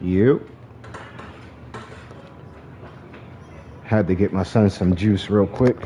Yep. Had to get my son some juice real quick.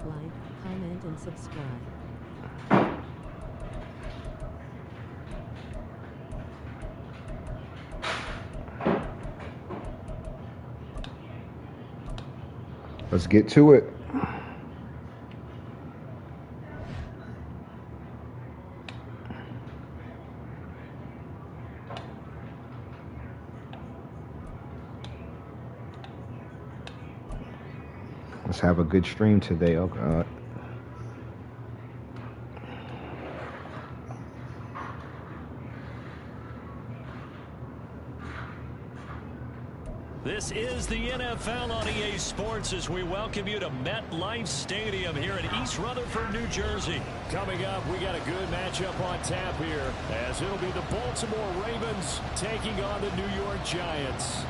Like, comment, and subscribe. Let's get to it. Let's have a good stream today. Oh God. This is the NFL on EA Sports as we welcome you to MetLife Stadium here in East Rutherford, New Jersey. Coming up, we got a good matchup on tap here as it'll be the Baltimore Ravens taking on the New York Giants.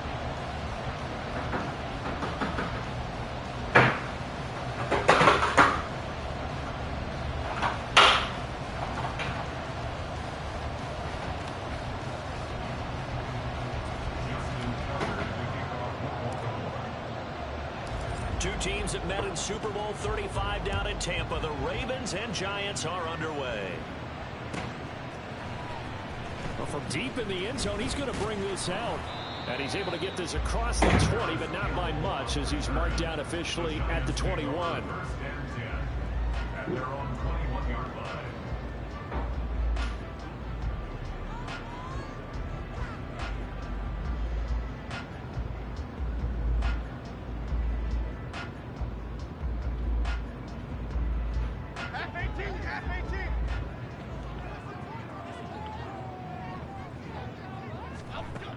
Two teams that met in Super Bowl 35 down in Tampa. The Ravens and Giants are underway. Well, from deep in the end zone, he's going to bring this out. And he's able to get this across the 20, but not by much as he's marked down officially at the 21.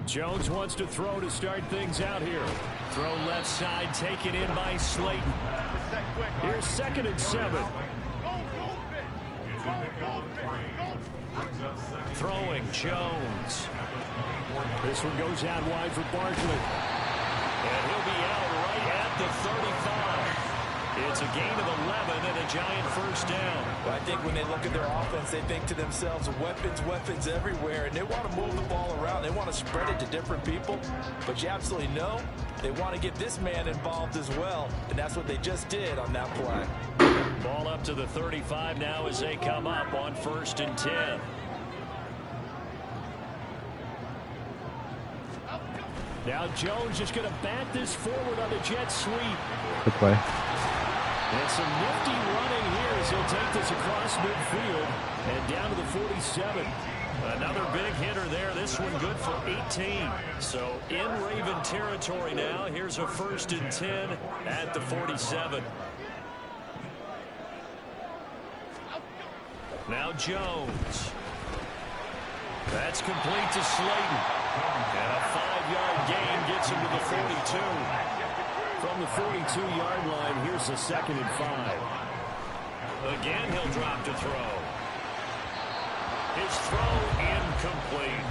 Jones wants to throw to start things out here. Throw left side, taken in by Slayton. Here's 2nd and 7. Throwing Jones. This one goes out wide for Barkley. And he'll be out right at the 35. It's a gain of 11 and a Giant first down. Well, I think when they look at their offense, they think to themselves, weapons, weapons everywhere, and they want to move the ball around. They want to spread it to different people, but you absolutely know they want to get this man involved as well, and that's what they just did on that play. Ball up to the 35 now as they come up on 1st and 10. Now Jones just going to bat this forward on the jet sweep. Good play. And some nifty running here as he'll take this across midfield and down to the 47. Another big hitter there. This one good for 18. So in Raven territory now. Here's a 1st and 10 at the 47. Now Jones. That's complete to Slayton. And a 5-yard gain gets him to the 42. From the 42-yard line, here's the 2nd and 5. Again, he'll drop to throw. His throw incomplete.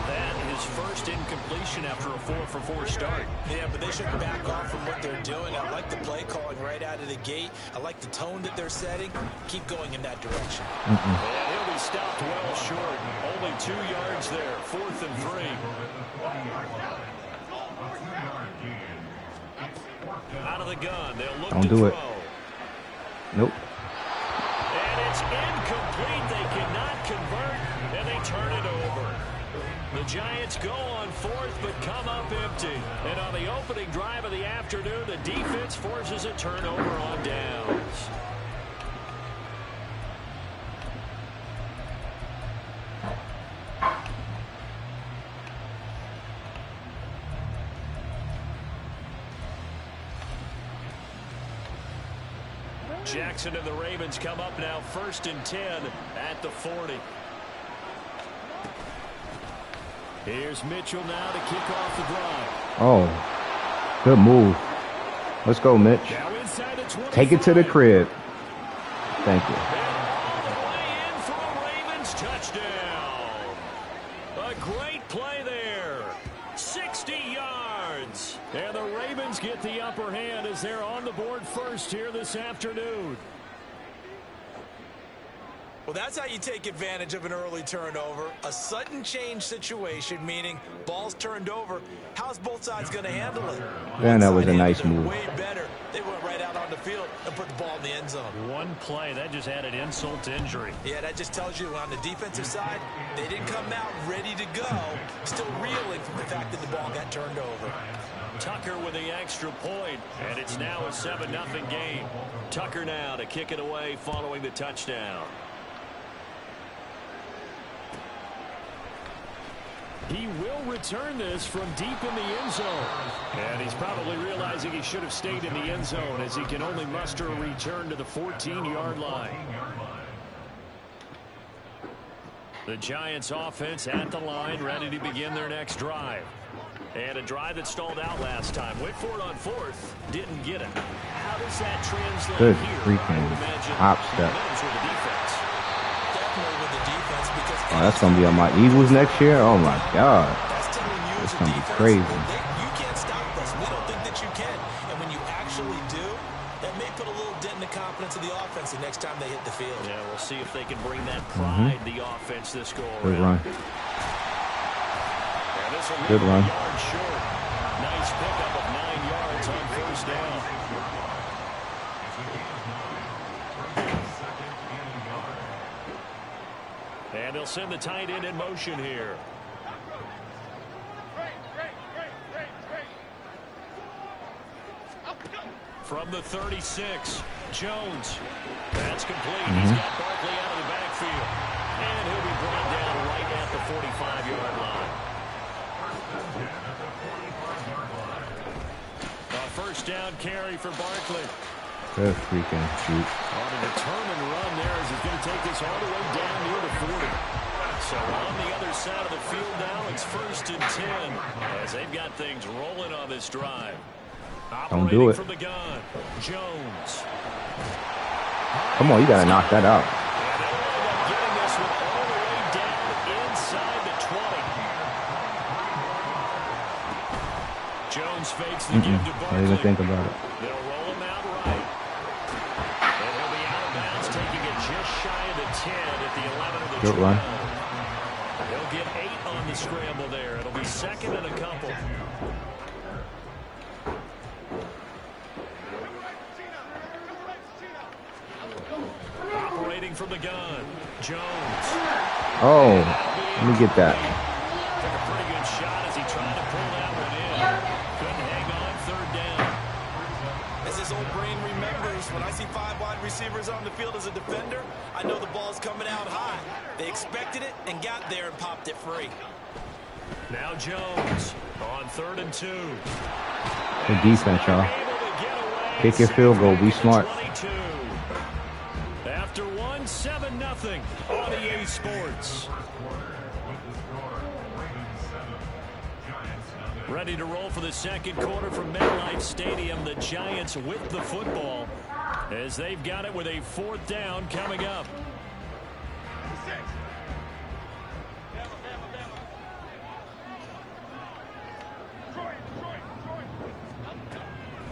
That is first incompletion after a 4-for-4 start. Yeah, but they shouldn't back off from what they're doing. I like the play calling right out of the gate. I like the tone that they're setting. Keep going in that direction. And he'll be stopped well short. Only 2 yards there. 4th and 3. Out of the gun. They'll look Don't to do throw. it. Nope. And it's incomplete. They cannot convert, and they turn it over. The Giants go on 4th, but come up empty. And on the opening drive of the afternoon, the defense forces a turnover on downs. Jackson and the Ravens come up now 1st and 10 at the 40. Here's Mitchell now to kick off the drive. Oh, good move. Let's go, Mitch. Take it to the crib. Thank you. All the way in for a Ravens touchdown. A great play there. 60 yards. And the Ravens get the upper hand as they're on the board first here this afternoon. Well, that's how you take advantage of an early turnover. A sudden change situation, meaning ball's turned over. How's both sides going to handle it? Man, that was a nice move. Way better. They went right out on the field and put the ball in the end zone. One play, that just added insult to injury. Yeah, that just tells you on the defensive side, they didn't come out ready to go, still reeling from the fact that the ball got turned over. Tucker with the extra point, and it's now a 7-0 game. Tucker now to kick it away following the touchdown. He will return this from deep in the end zone. And he's probably realizing he should have stayed in the end zone as he can only muster a return to the 14-yard line. The Giants offense at the line, ready to begin their next drive. And a drive that stalled out last time. Went for it on 4th, didn't get it. How does that translate Good here? freaking hop step. With the defense. Definitely with the defense because Oh, that's going to be on my Eagles next year? Oh, my God. that's telling you It's as a going to be defense, crazy. you can't stop us. We don't think that you can. And when you actually do, that may put a little dent in the confidence of the offense the next time they hit the field. Yeah, we'll see if they can bring that pride, the offense, this go around. Good run. And this will Good leave run. a yard short. Nice pickup of 9 yards on 1st down. And they'll send the tight end in motion here. From the 36, Jones. That's complete. He's got Barkley out of the backfield. And he'll be brought down right at the 45-yard line. A 1st down carry for Barkley. Good freaking shoot. On a determined run there as he's going to take this all the way down near the 40. So on the other side of the field now, it's 1st and 10 as they've got things rolling on this drive. Don't do it. From the gun, Jones. Come on, you got to knock that out. And they'll end up getting this one all the way down inside the 20. Jones fakes the give to Barkley. Don't even think about it. They'll roll him out right. And he'll be out of bounds, taking it just shy of the 10 at the 11 of the 12. Good run. They'll get 8 on the scramble there. It'll be 2nd and a couple. Operating from the gun, Jones. Oh, let me get that. Took a pretty good shot as he tried to pull that one Couldn't hang on third down. As his old brain remembers, when I see 5 wide receivers on the field as a defender, I know the ball's coming out high. They expected it and got there and popped it free. Now Jones on 3rd and 2. Good defense, y'all. Kick your field goal. Be smart. 22. After 1, 7-0 on EA Sports. Ready to roll for the second quarter from MetLife Stadium. The Giants with the football as they've got it with a 4th down coming up.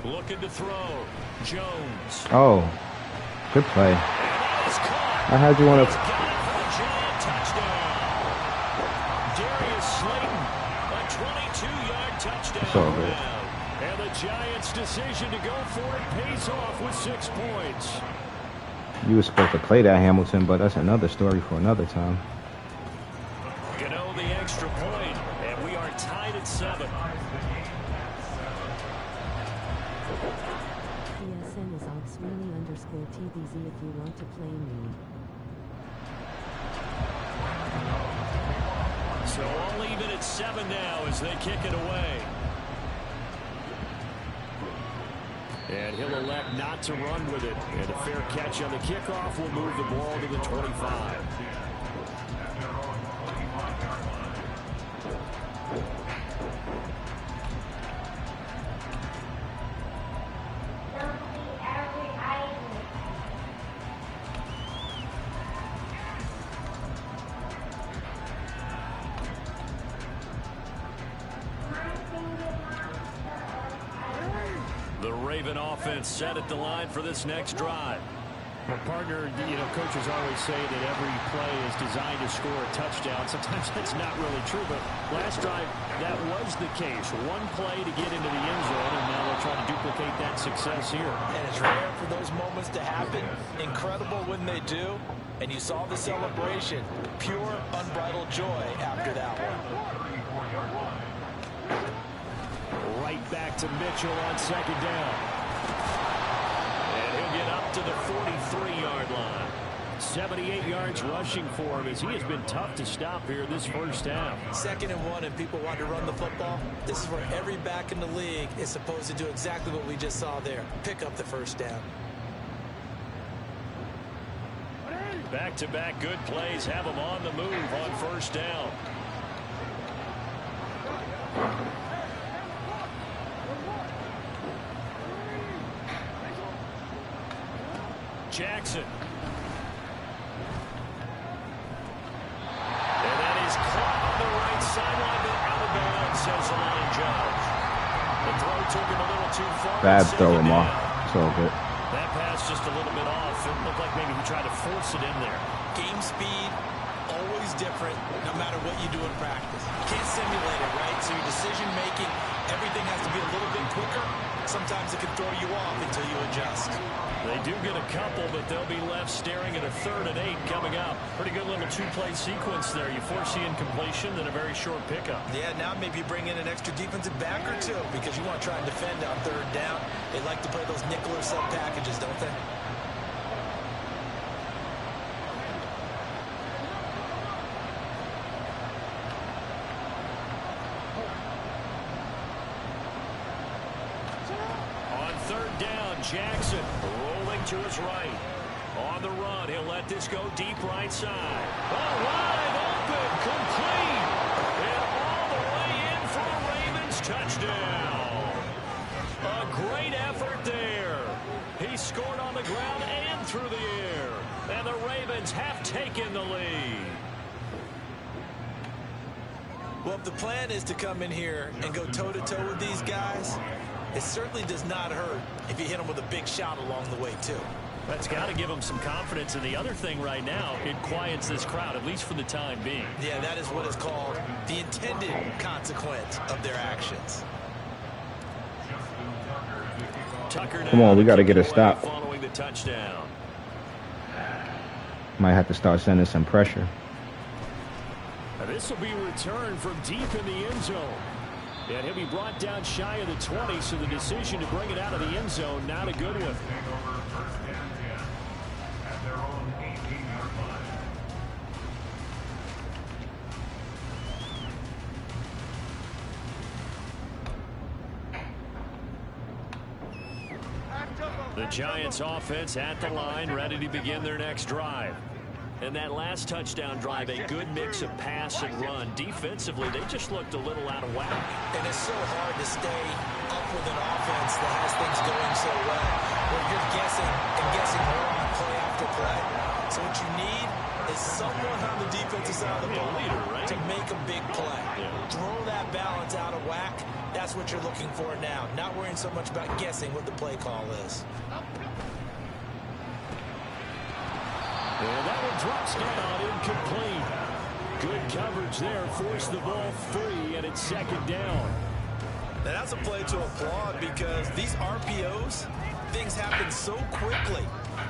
Looking to throw. Jones. Oh, good play. I had you want to. Touchdown. So good. And the Giants' decision to go for it pays off with 6 points. You were supposed to play that, Hamilton, but that's another story for another time. Gano the extra point, and we are tied at 7. PSN is _TBZ if you want to play me. So all even at 7 now as they kick it away. And he'll elect not to run with it. And a fair catch on the kickoff will move the ball to the 25. Offense set at the line for this next drive. Well, partner, coaches always say that every play is designed to score a touchdown. Sometimes that's not really true, but last drive, that was the case. One play to get into the end zone, and now they'll try to duplicate that success here. And it's rare for those moments to happen. Incredible when they do. And you saw the celebration. Pure, unbridled joy after that one. Right back to Mitchell on 2nd down. Get up to the 43-yard line. 78 yards rushing for him as he has been tough to stop here this first half. 2nd and 1 and people want to run the football. This is where every back in the league is supposed to do exactly what we just saw there. Pick up the first down. Back-to-back good plays have him on the move on 1st down. Jackson. And that is caught on the right sideline, but out of bounds, says the line judge. The throw took him a little too far. Bad throw, Lamar. So good. That pass just a little bit off. It looked like maybe he tried to force it in there. Game speed, always different, no matter what you do in practice. You can't simulate it, right? So your decision making, everything has to be a little bit quicker. Sometimes it can throw you off until you adjust. They do get a couple, but they'll be left staring at a 3rd and 8 coming up. Pretty good little 2-play sequence there. You force the incompletion, then a very short pickup. Yeah, now maybe bring in an extra defensive back or 2 because you want to try and defend on 3rd down. They like to play those nickel or sub packages, don't they? Jackson rolling to his right. On the run, he'll let this go deep right side. Oh, wide open, complete. And all the way in for a Ravens touchdown. A great effort there. He scored on the ground and through the air. And the Ravens have taken the lead. Well, if the plan is to come in here and go toe-to-toe with these guys, it certainly does not hurt if you hit them with a big shot along the way, too. That's got to give them some confidence. And the other thing right now, it quiets this crowd, at least for the time being. Yeah, that is what is called the intended consequence of their actions. Tucker, come on, we got to get a stop. Following the touchdown. Might have to start sending some pressure. This will be returned from deep in the end zone. And he'll be brought down shy of the 20, so the decision to bring it out of the end zone, not a good one. The Giants offense at the line, ready to begin their next drive. And that last touchdown drive, a good mix of pass and run. Defensively, they just looked a little out of whack. And it's so hard to stay up with an offense that has things going so well, where you're guessing and guessing more on play after play. So what you need is someone on the defensive side of the ball to make a big play. Throw that balance out of whack. That's what you're looking for now. Not worrying so much about guessing what the play call is. And that one drops down, incomplete. Good coverage there, forced the ball free, and it's second down. Now that's a play to applaud because these RPOs, things happen so quickly.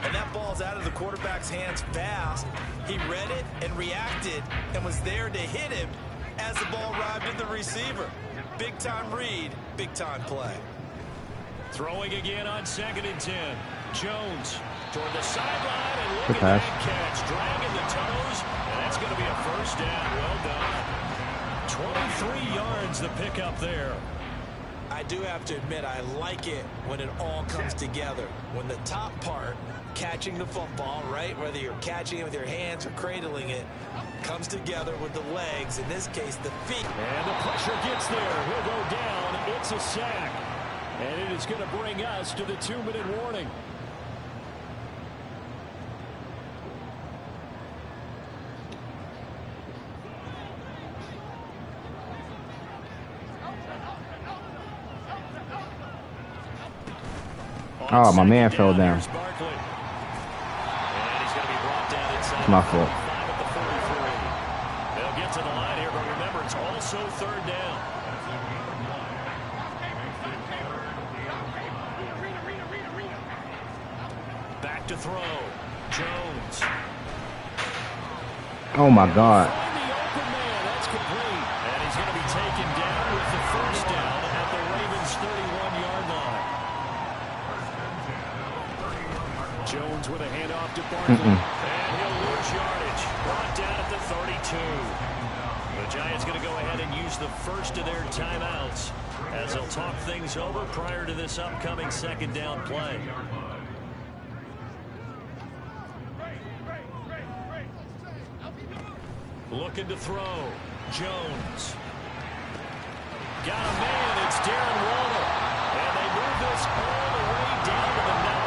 And that ball's out of the quarterback's hands fast. He read it and reacted and was there to hit him as the ball arrived at the receiver. Big time read, big time play. Throwing again on 2nd and 10. Jones toward the sideline, and look Good at pass. that catch. Dragging the toes, and that's going to be a first down. Well done. 23 yards the pickup there. I do have to admit, I like it when it all comes together. When the top part, catching the football, right, whether you're catching it with your hands or cradling it, comes together with the legs, in this case, the feet. And the pressure gets there. He'll go down. It's a sack. And it is going to bring us to the 2-minute warning. Oh, my man fell down. It's my fault. They'll get to the line here, but remember, it's also third down. Back to throw. Jones. Oh, my God. Find the open man. That's complete. And he's going to be taken down with the first down at the Ravens' 31-yard line. Jones with a handoff to Barkley. And he'll lose yardage. Brought down at the 32. The Giants going to go ahead and use the first of their timeouts as they'll talk things over prior to this upcoming second down play. Looking to throw. Jones. Got a man. It's Darren Waller. And they move this all the way down to the 9.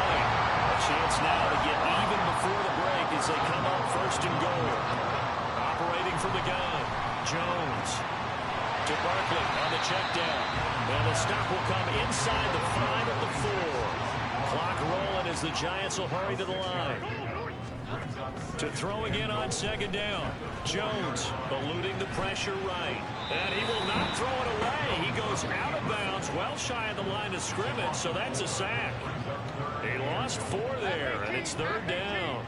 A chance now to get even before the break as they come up first and goal. Operating from the gun. Jones to Barkley on the check down. And the stop will come inside the 5 at the 4. Clock rolling as the Giants will hurry to the line. To throw again on second down. Jones eluding the pressure right. And he will not throw it away. He goes out of bounds well shy of the line of scrimmage, so that's a sack. He lost 4 there, and it's third down.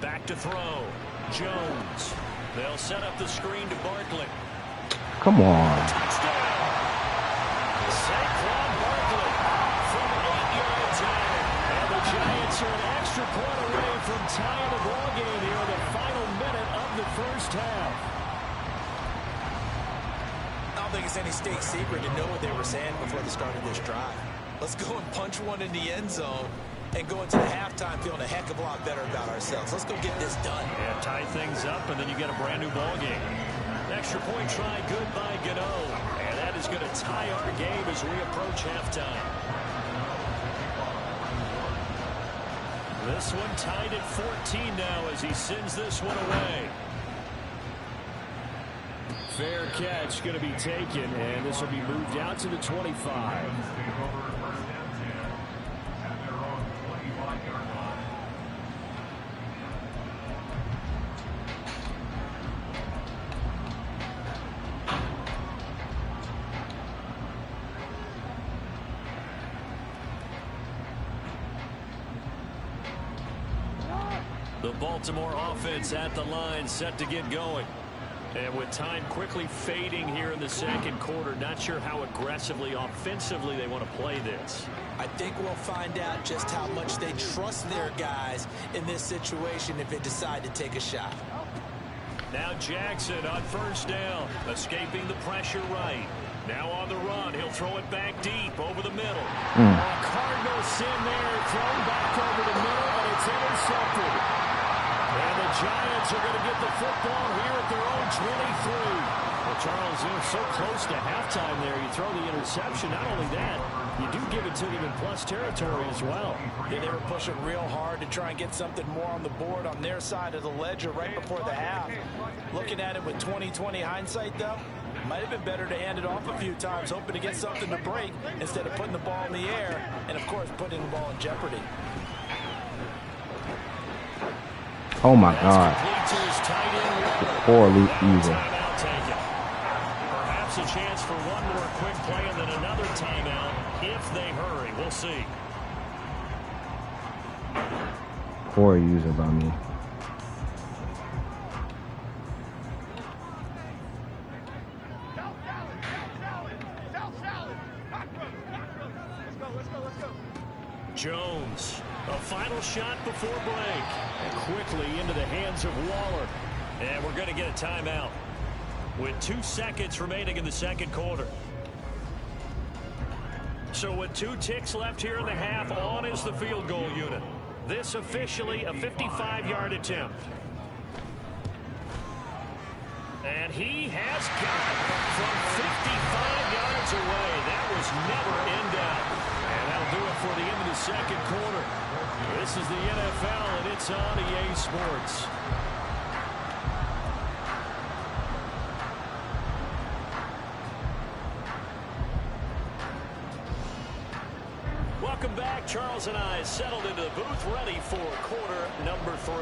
Back to throw. Jones. They'll set up the screen to Barkley. Come on. Touchdown. Saquon Barkley from 8 yards out. And the Giants are an extra point away from tying the ball game here in the final minute of the first half. I don't think it's any state secret to know what they were saying before the start of this drive. Let's go and punch one in the end zone and go into the halftime feeling a heck of a lot better about ourselves. Let's go get this done. Yeah, tie things up, and then you get a brand new ball game. Extra point try, good by Gano. And that is going to tie our game as we approach halftime. This one tied at 14 now as he sends this one away. Fair catch going to be taken, and this will be moved out to the 25. The Baltimore offense at the line, set to get going. And with time quickly fading here in the second quarter, not sure how aggressively, offensively they want to play this. I think we'll find out just how much they trust their guys in this situation if they decide to take a shot. Now Jackson on first down, escaping the pressure right. Now on the run, he'll throw it back deep over the middle. Cardinals in there, thrown back over the middle, and it's intercepted. And the Giants are going to get the football here at their own 23. Well, Charles, they're so close to halftime there. You throw the interception. Not only that, you do give it to them in plus territory as well. Yeah, they were pushing real hard to try and get something more on the board on their side of the ledger right before the half. Looking at it with 20/20 hindsight, though, might have been better to hand it off a few times, hoping to get something to break instead of putting the ball in the air and, of course, putting the ball in jeopardy. Oh, my God. Poor user. Perhaps a chance for one more quick play and then another timeout if they hurry. We'll see. Poor user by me. Jones, a final shot before break. And quickly into the hands of Waller. And we're going to get a timeout with 2 seconds remaining in the second quarter. So with 2 ticks left here in the half, on is the field goal unit. This officially a 55-yard attempt. And he has got it from 55 yards away. That was never in doubt. And that'll do it for the end of the second quarter. This is the NFL, and it's on EA Sports. Welcome back. Charles and I settled into the booth, ready for quarter number 3.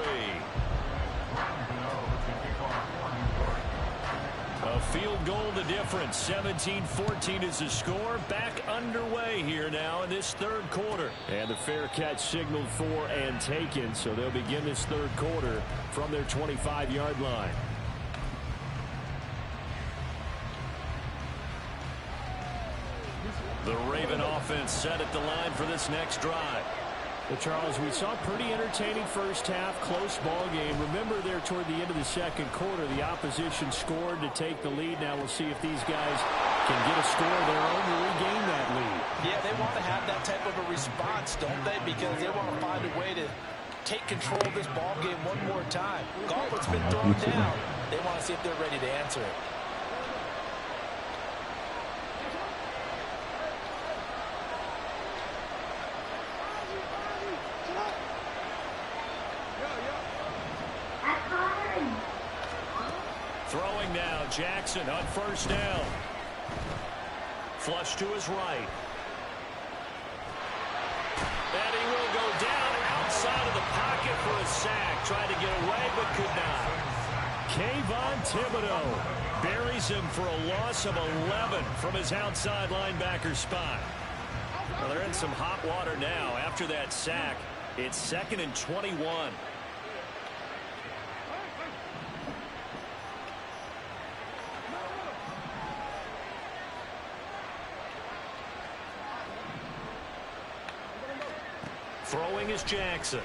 A field goal the difference. 17-14 is the score. Back underway here now in this third quarter. And the fair catch signaled for and taken, so they'll begin this third quarter from their 25-yard line. The Raven offense set at the line for this next drive. Well, Charles, we saw a pretty entertaining first half, close ball game. Remember there toward the end of the second quarter, the opposition scored to take the lead. Now we'll see if these guys can get a score of their own to regain that lead. Yeah, they want to have that type of a response, don't they? Because they want to find a way to take control of this ball game one more time. Gauntlet's been thrown down. They want to see if they're ready to answer it. Throwing now, Jackson on first down. Flush to his right. And he will go down outside of the pocket for a sack. Tried to get away, but could not. Kayvon Thibodeau buries him for a loss of 11 from his outside linebacker spot. Well, they're in some hot water now after that sack. It's 2nd and 21. Throwing is Jackson.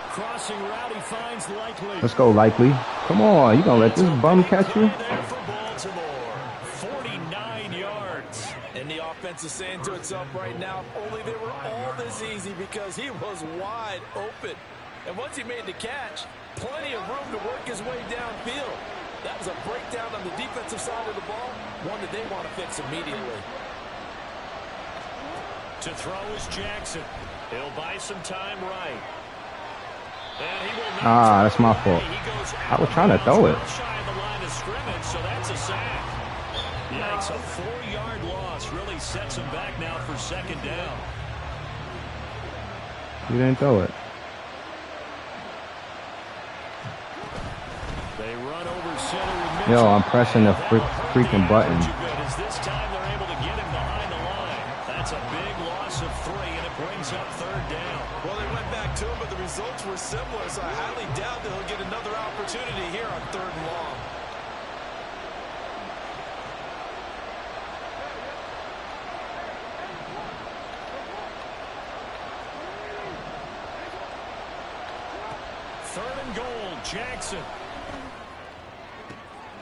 Crossing route, he finds Likely. Let's go, Likely. Come on, you gonna let this bum catch you? There for Baltimore. 49 yards. And the offense is saying to itself right now, only they were all this easy because he was wide open. And once he made the catch, plenty of room to work his way downfield. That was a breakdown on the defensive side of the ball, one that they want to fix immediately. To throw is Jackson. He'll buy some time right. And he will not that's my fault. I was trying to throw it. Shy of the line of scrimmage, so that's a sack. Yikes, a 4-yard loss really sets him back now for second down. You didn't throw it. They run over center. Yo, I'm pressing the freaking button. This time they're able to get him behind the line. That's a big loss of and it brings up third down. Well, they went back to him, but the results were similar, so I highly doubt that he'll get another opportunity here on 3rd and long. Third and goal, Jackson.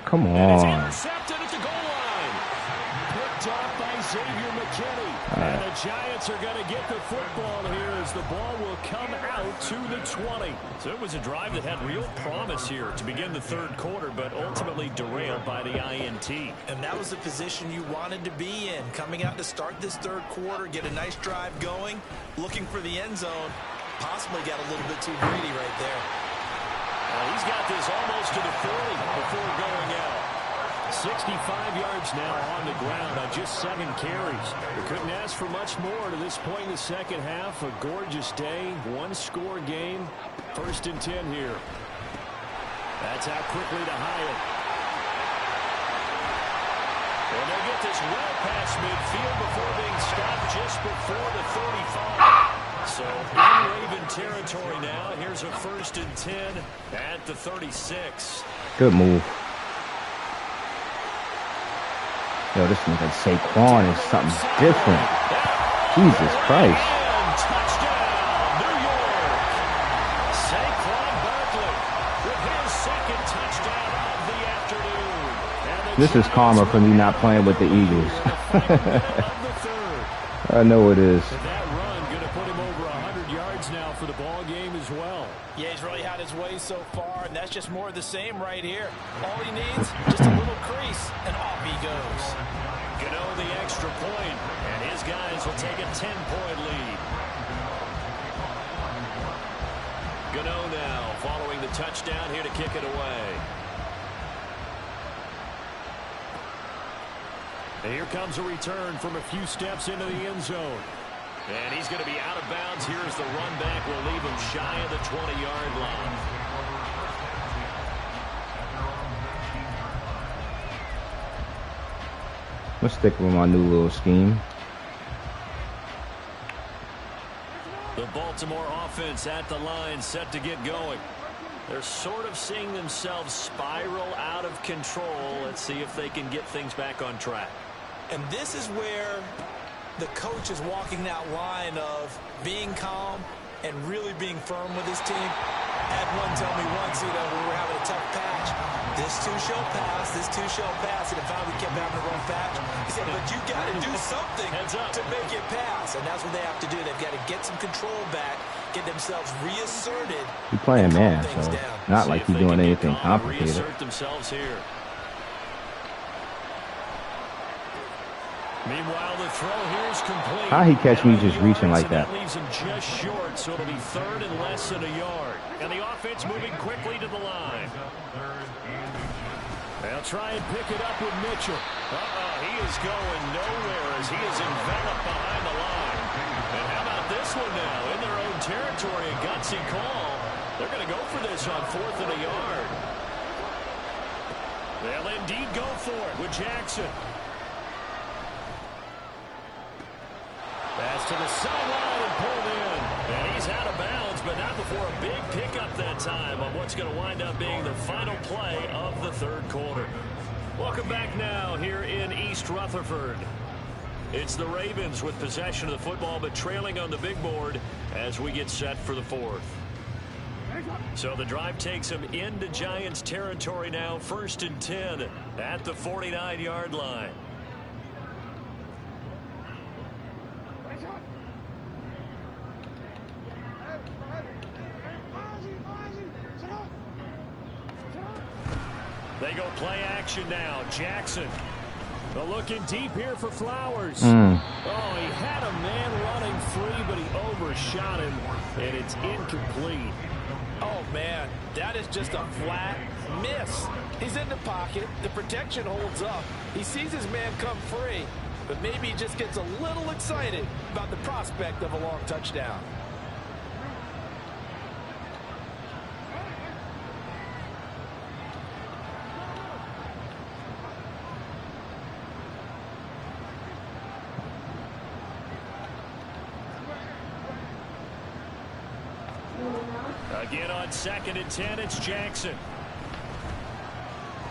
Come And it's on. intercepted at the goal line. Picked up by Xavier McKinney. And the Giants are going to get the football here as the ball will come out to the 20. So it was a drive that had real promise here to begin the 3rd quarter, but ultimately derailed by the INT. And that was the position you wanted to be in. Coming out to start this 3rd quarter, get a nice drive going, looking for the end zone. Possibly got a little bit too greedy right there. He's got this almost to the 40 before going out. 65 yards now on the ground on just 7 carries. We couldn't ask for much more to this point in the second half. A gorgeous day, 1-score game. 1st and 10 here. That's out quickly to Hyatt. And they get this well past midfield before being stopped just before the 35. So in Raven territory now. Here's a 1st and 10 at the 36. Good move. Yo, this nigga Saquon is something different. Jesus Christ. And touchdown, New York. Saquon Barkley with his 2nd touchdown of the afternoon. And This is karma for me not playing with the Eagles. I know it is. That run going to put him over 100 yards now for the ball game as well. Yeah, he's really had his way so far, and that's just more of the same right here. All he needs, just a little crease, and off he goes. Gano the extra point, and his guys will take a 10-point lead. Gano now following the touchdown here to kick it away. And here comes a return from a few steps into the end zone. And he's going to be out of bounds here as the run back will leave him shy of the 20-yard line. Let's stick with my new little scheme. The Baltimore offense at the line set to get going. They're sort of seeing themselves spiral out of control. Let's see if they can get things back on track. And this is where the coach is walking that line of being calm and really being firm with his team. I had one tell me once, we were having a tough patch. This too shall pass, this too shall pass. And if I would kept having a rough patch, he said, but you got to do something to make it pass. And that's what they have to do. They've got to get some control back, get themselves reasserted. He's playing man, so not See like if he's they doing can get anything calm, complicated. Reassert themselves here. Meanwhile, the throw here is complete. How he catch me just reaching like that? Leaves him just short, so it'll be 3rd and less than a yard. And the offense moving quickly to the line. They'll try and pick it up with Mitchell. He is going nowhere as he is enveloped behind the line. And how about this one now? In their own territory, a gutsy call. They're going to go for this on 4th and a yard. They'll indeed go for it with Jackson. Pass to the sideline and pulled in. And he's out of bounds, but not before a big pickup that time on what's going to wind up being the final play of the 3rd quarter. Welcome back now here in East Rutherford. It's the Ravens with possession of the football, but trailing on the big board as we get set for the 4th. So the drive takes them into Giants territory now, 1st and 10 at the 49-yard line. They go play action now. Jackson. The looking deep here for Flowers. Oh, he had a man running free, but he overshot him, and it's incomplete. Oh, man, that is just a flat miss. He's in the pocket. The protection holds up. He sees his man come free, but maybe he just gets a little excited about the prospect of a long touchdown. Again on 2nd and 10, it's Jackson.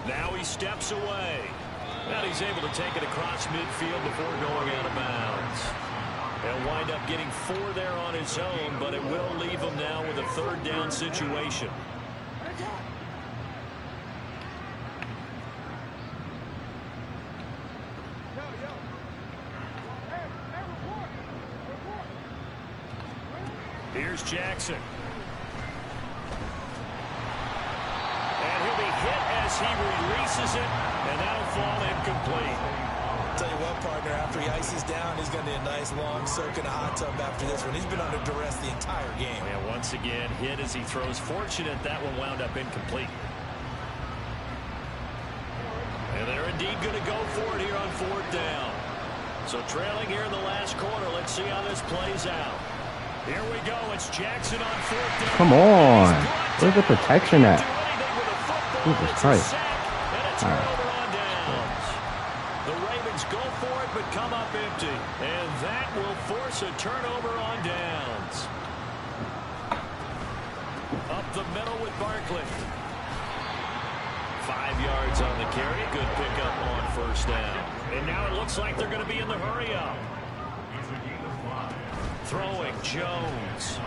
Now he steps away. And he's able to take it across midfield before going out of bounds. He'll wind up getting 4 there on his own, but it will leave him now with a 3rd down situation. Here's Jackson. And he'll be hit as he releases it, and that'll fall incomplete. Tell you what, partner, after he ices down, he's going to need a nice long soak in a hot tub after this one. He's been under duress the entire game. And once again, hit as he throws. Fortunate that one wound up incomplete. And they're indeed going to go for it here on 4th down. So trailing here in the last quarter. Let's see how this plays out. Here we go. It's Jackson on 4th down. Come on. Where's the protection at? Jesus Christ. All right. The Ravens go for it, but come up empty. And that will force a turnover on downs. Up the middle with Barkley. 5 yards on the carry. Good pickup on 1st down. And now it looks like they're going to be in the hurry up. Throwing Jones.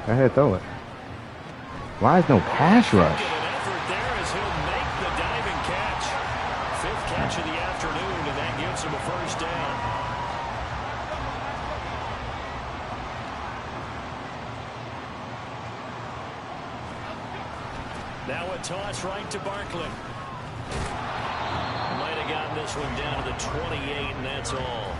Go ahead, throw it. Why is no pass rush? An effort there as he'll make the diving catch. 5th catch of the afternoon, and that gives him a 1st down. Now a toss right to Barkley. Might have gotten this one down to the 28, and that's all.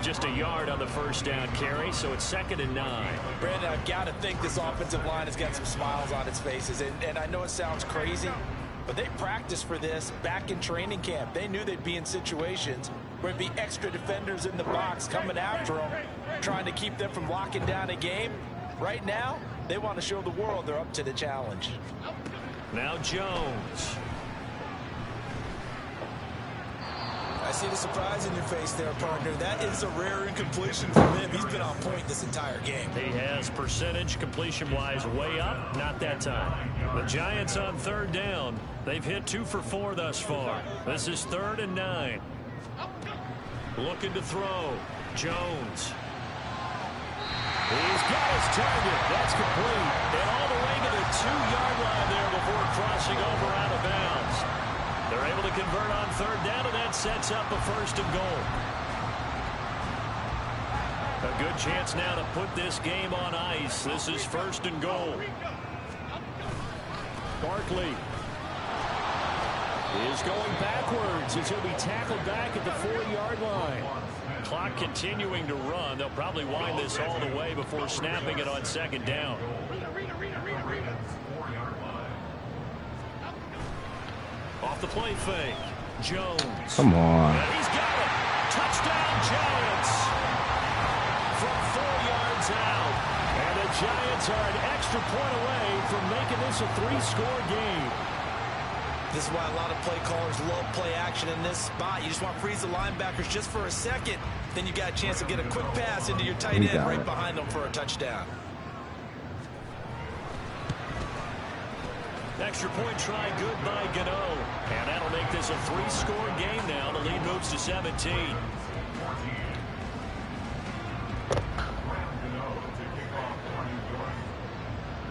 Just a yard on the 1st down carry, so it's 2nd and 9. Brandon, I've got to think this offensive line has got some smiles on its faces. And I know it sounds crazy, but they practiced for this back in training camp. They knew they'd be in situations where there'd be extra defenders in the box coming after them, trying to keep them from locking down a game. Right now, they want to show the world they're up to the challenge. Now Jones. I see the surprise in your face there, partner. That is a rare incompletion from him. He's been on point this entire game. He has percentage completion-wise way up. Not that time. The Giants on 3rd down. They've hit 2 for 4 thus far. This is 3rd and 9. Looking to throw. Jones. He's got his target. That's complete. And all the way to the 2-yard line there before crossing over out of bounds. They're able to convert on 3rd down, and that sets up a 1st and goal. A good chance now to put this game on ice. This is 1st and goal. Barkley is going backwards as he'll be tackled back at the 4-yard line. Clock continuing to run. They'll probably wind this all the way before snapping it on 2nd down. Off the play fake. Jones. Come on. And he's got it. Touchdown Giants. From 4 yards out. And the Giants are an extra point away from making this a 3-score game. This is why a lot of play callers love play action in this spot. You just want to freeze the linebackers just for a second. Then you got a chance to get a quick pass into your tight end right behind them for a touchdown. Extra point try good by Gano. And that'll make this a 3-score game now. The lead moves to 17.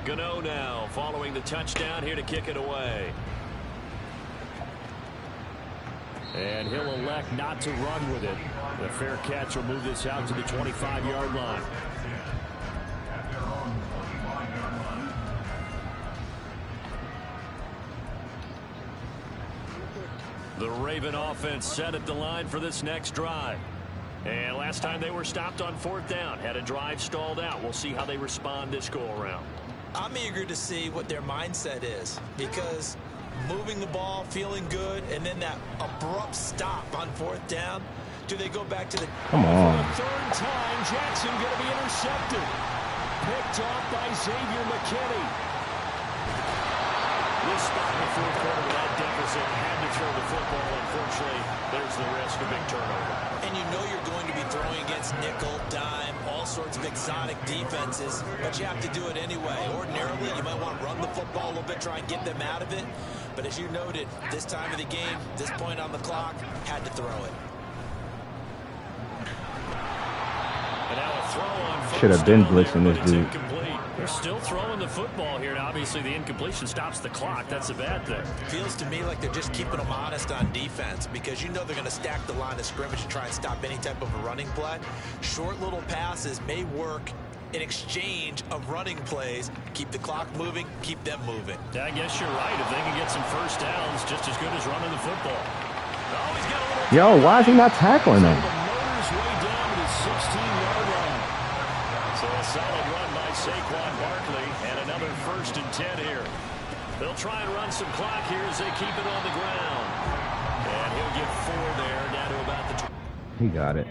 Gano now following the touchdown here to kick it away. And he'll elect not to run with it. The fair catch will move this out to the 25-yard line. The Raven offense set at the line for this next drive. And last time they were stopped on 4th down. Had a drive stalled out. We'll see how they respond this go-around. I'm eager to see what their mindset is, because moving the ball, feeling good, and then that abrupt stop on 4th down. Do they go back to the... Come on. For the 3rd time, Jackson going to be intercepted. Picked off by Xavier McKinney. This spot in the 4th quarter with that deficit had to throw the football. Unfortunately, there's the risk of big turnover. And you know you're going to be throwing against nickel, dime, all sorts of exotic defenses, but you have to do it anyway. Ordinarily, you might want to run the football a little bit, try and get them out of it. But as you noted, this time of the game, this point on the clock, had to throw it. And now a throw on should have been blitzing this dude. They're still throwing the football here, and obviously the incompletion stops the clock. That's a bad thing. Feels to me like they're just keeping them honest on defense because you know they're going to stack the line of scrimmage and try and stop any type of a running play. Short little passes may work in exchange of running plays. Keep the clock moving, keep them moving. Yeah, I guess you're right. If they can get some first downs, just as good as running the football. Oh, he's got a little Yo, why is he not tackling him? The motor's way down to the 16-yard line. So a solid run by Saquon Barkley and another 1st and 10 here. They'll try and run some clock here as they keep it on the ground. And he'll get 4 there, down to about the 20. He got it.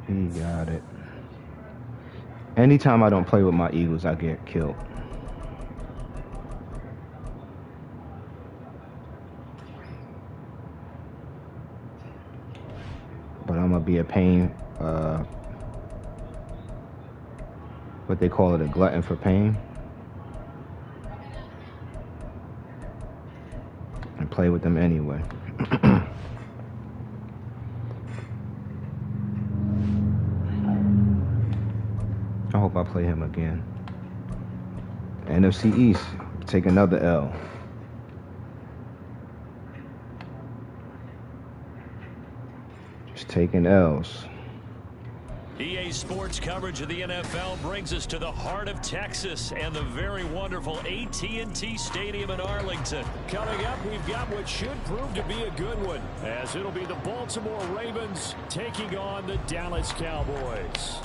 He got it. Anytime I don't play with my Eagles, I get killed. But I'm gonna be a pain, what they call it, a glutton for pain. And play with them anyway. I hope I play him again. NFC East, take another L. Just taking L's. EA Sports coverage of the NFL brings us to the heart of Texas and the very wonderful AT&T Stadium in Arlington. Coming up, we've got what should prove to be a good one, as it'll be the Baltimore Ravens taking on the Dallas Cowboys.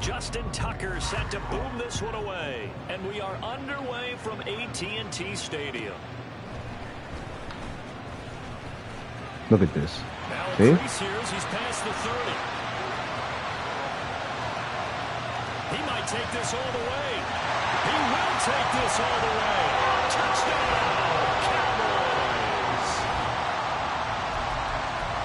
Justin Tucker set to boom this one away, and we are underway from AT&T Stadium. Look at this. Now See? he's past the 30. He might take this all the way. He will take this all the way. Touchdown, Cowboys.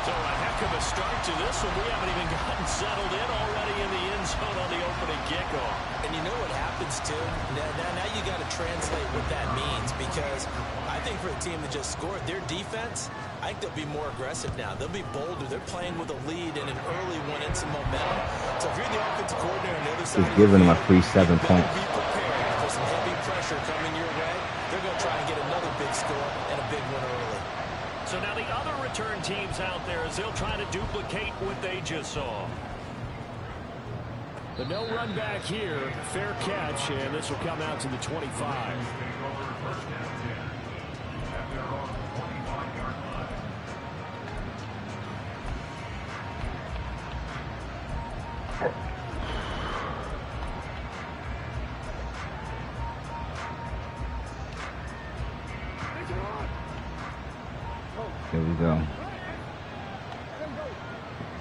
So a heck of a start to this one. We haven't even gotten settled in already in the end zone on the opening kickoff. And you know what happens, too? Now you got to translate what that means, because I think for a team that just scored, their defense, I think they'll be more aggressive now. They'll be bolder. They're playing with a lead and an early one and some momentum. So if you're the offensive coordinator on the other side, He's giving him a free 7 points. Be prepared for some heavy pressure coming your way. They're going to try and get another big score and a big one early. So now the other return teams out there as they'll try to duplicate what they just saw. The no run back here, fair catch, and this will come out to the 25. There we go.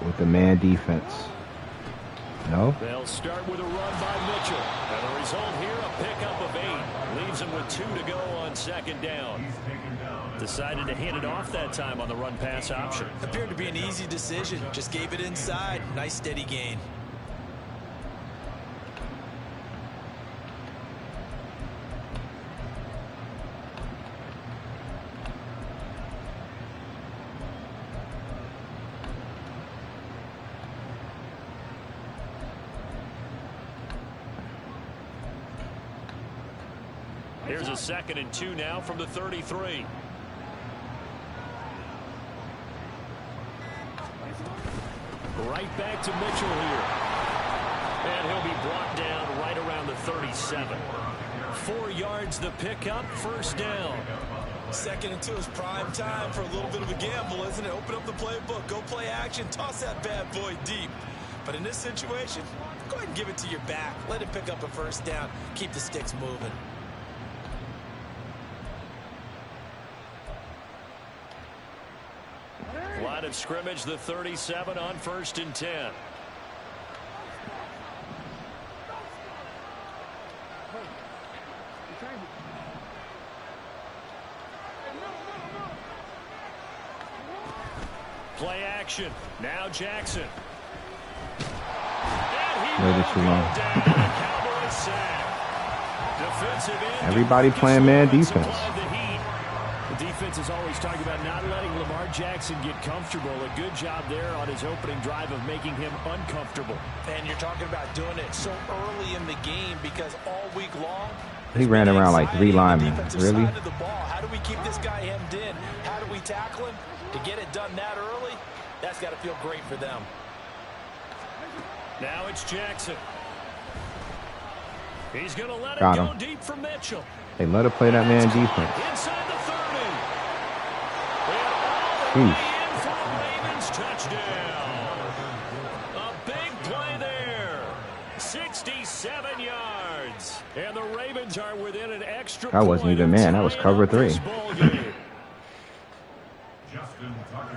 With the man defense. No? They'll start with a run by Mitchell. And the result here, a pickup of 8. Leaves him with 2 to go on 2nd down. Decided to hand it off that time on the run-pass option. Appeared to be an easy decision. Just gave it inside. Nice steady gain. Here's a 2nd and 2 now from the 33. Right back to Mitchell here. And he'll be brought down right around the 37. 4 yards the pickup, first down. 2nd and 2 is prime time for a little bit of a gamble, isn't it? Open up the playbook, go play action, toss that bad boy deep. But in this situation, go ahead and give it to your back. Let him pick up a first down. Keep the sticks moving. Line of scrimmage, the 37 on 1st and 10. Play action. Now Jackson. Waited too long. Everybody playing man defense. The defense is always talking about not letting Lamar Jackson get comfortable. A good job there on his opening drive of making him uncomfortable. And you're talking about doing it so early in the game because all week long, he ran around like 3 linemen. Really? How do we keep this guy hemmed in? How do we tackle him? To get it done that early, that's got to feel great for them. Now it's Jackson. He's going to let it Got go him. deep for Mitchell. They let her play that man defense. Inside the 30. Sheesh. For the Ravens touchdown. A big play there. 67 yards. And the Ravens are within an extra That wasn't even man. That was cover 3.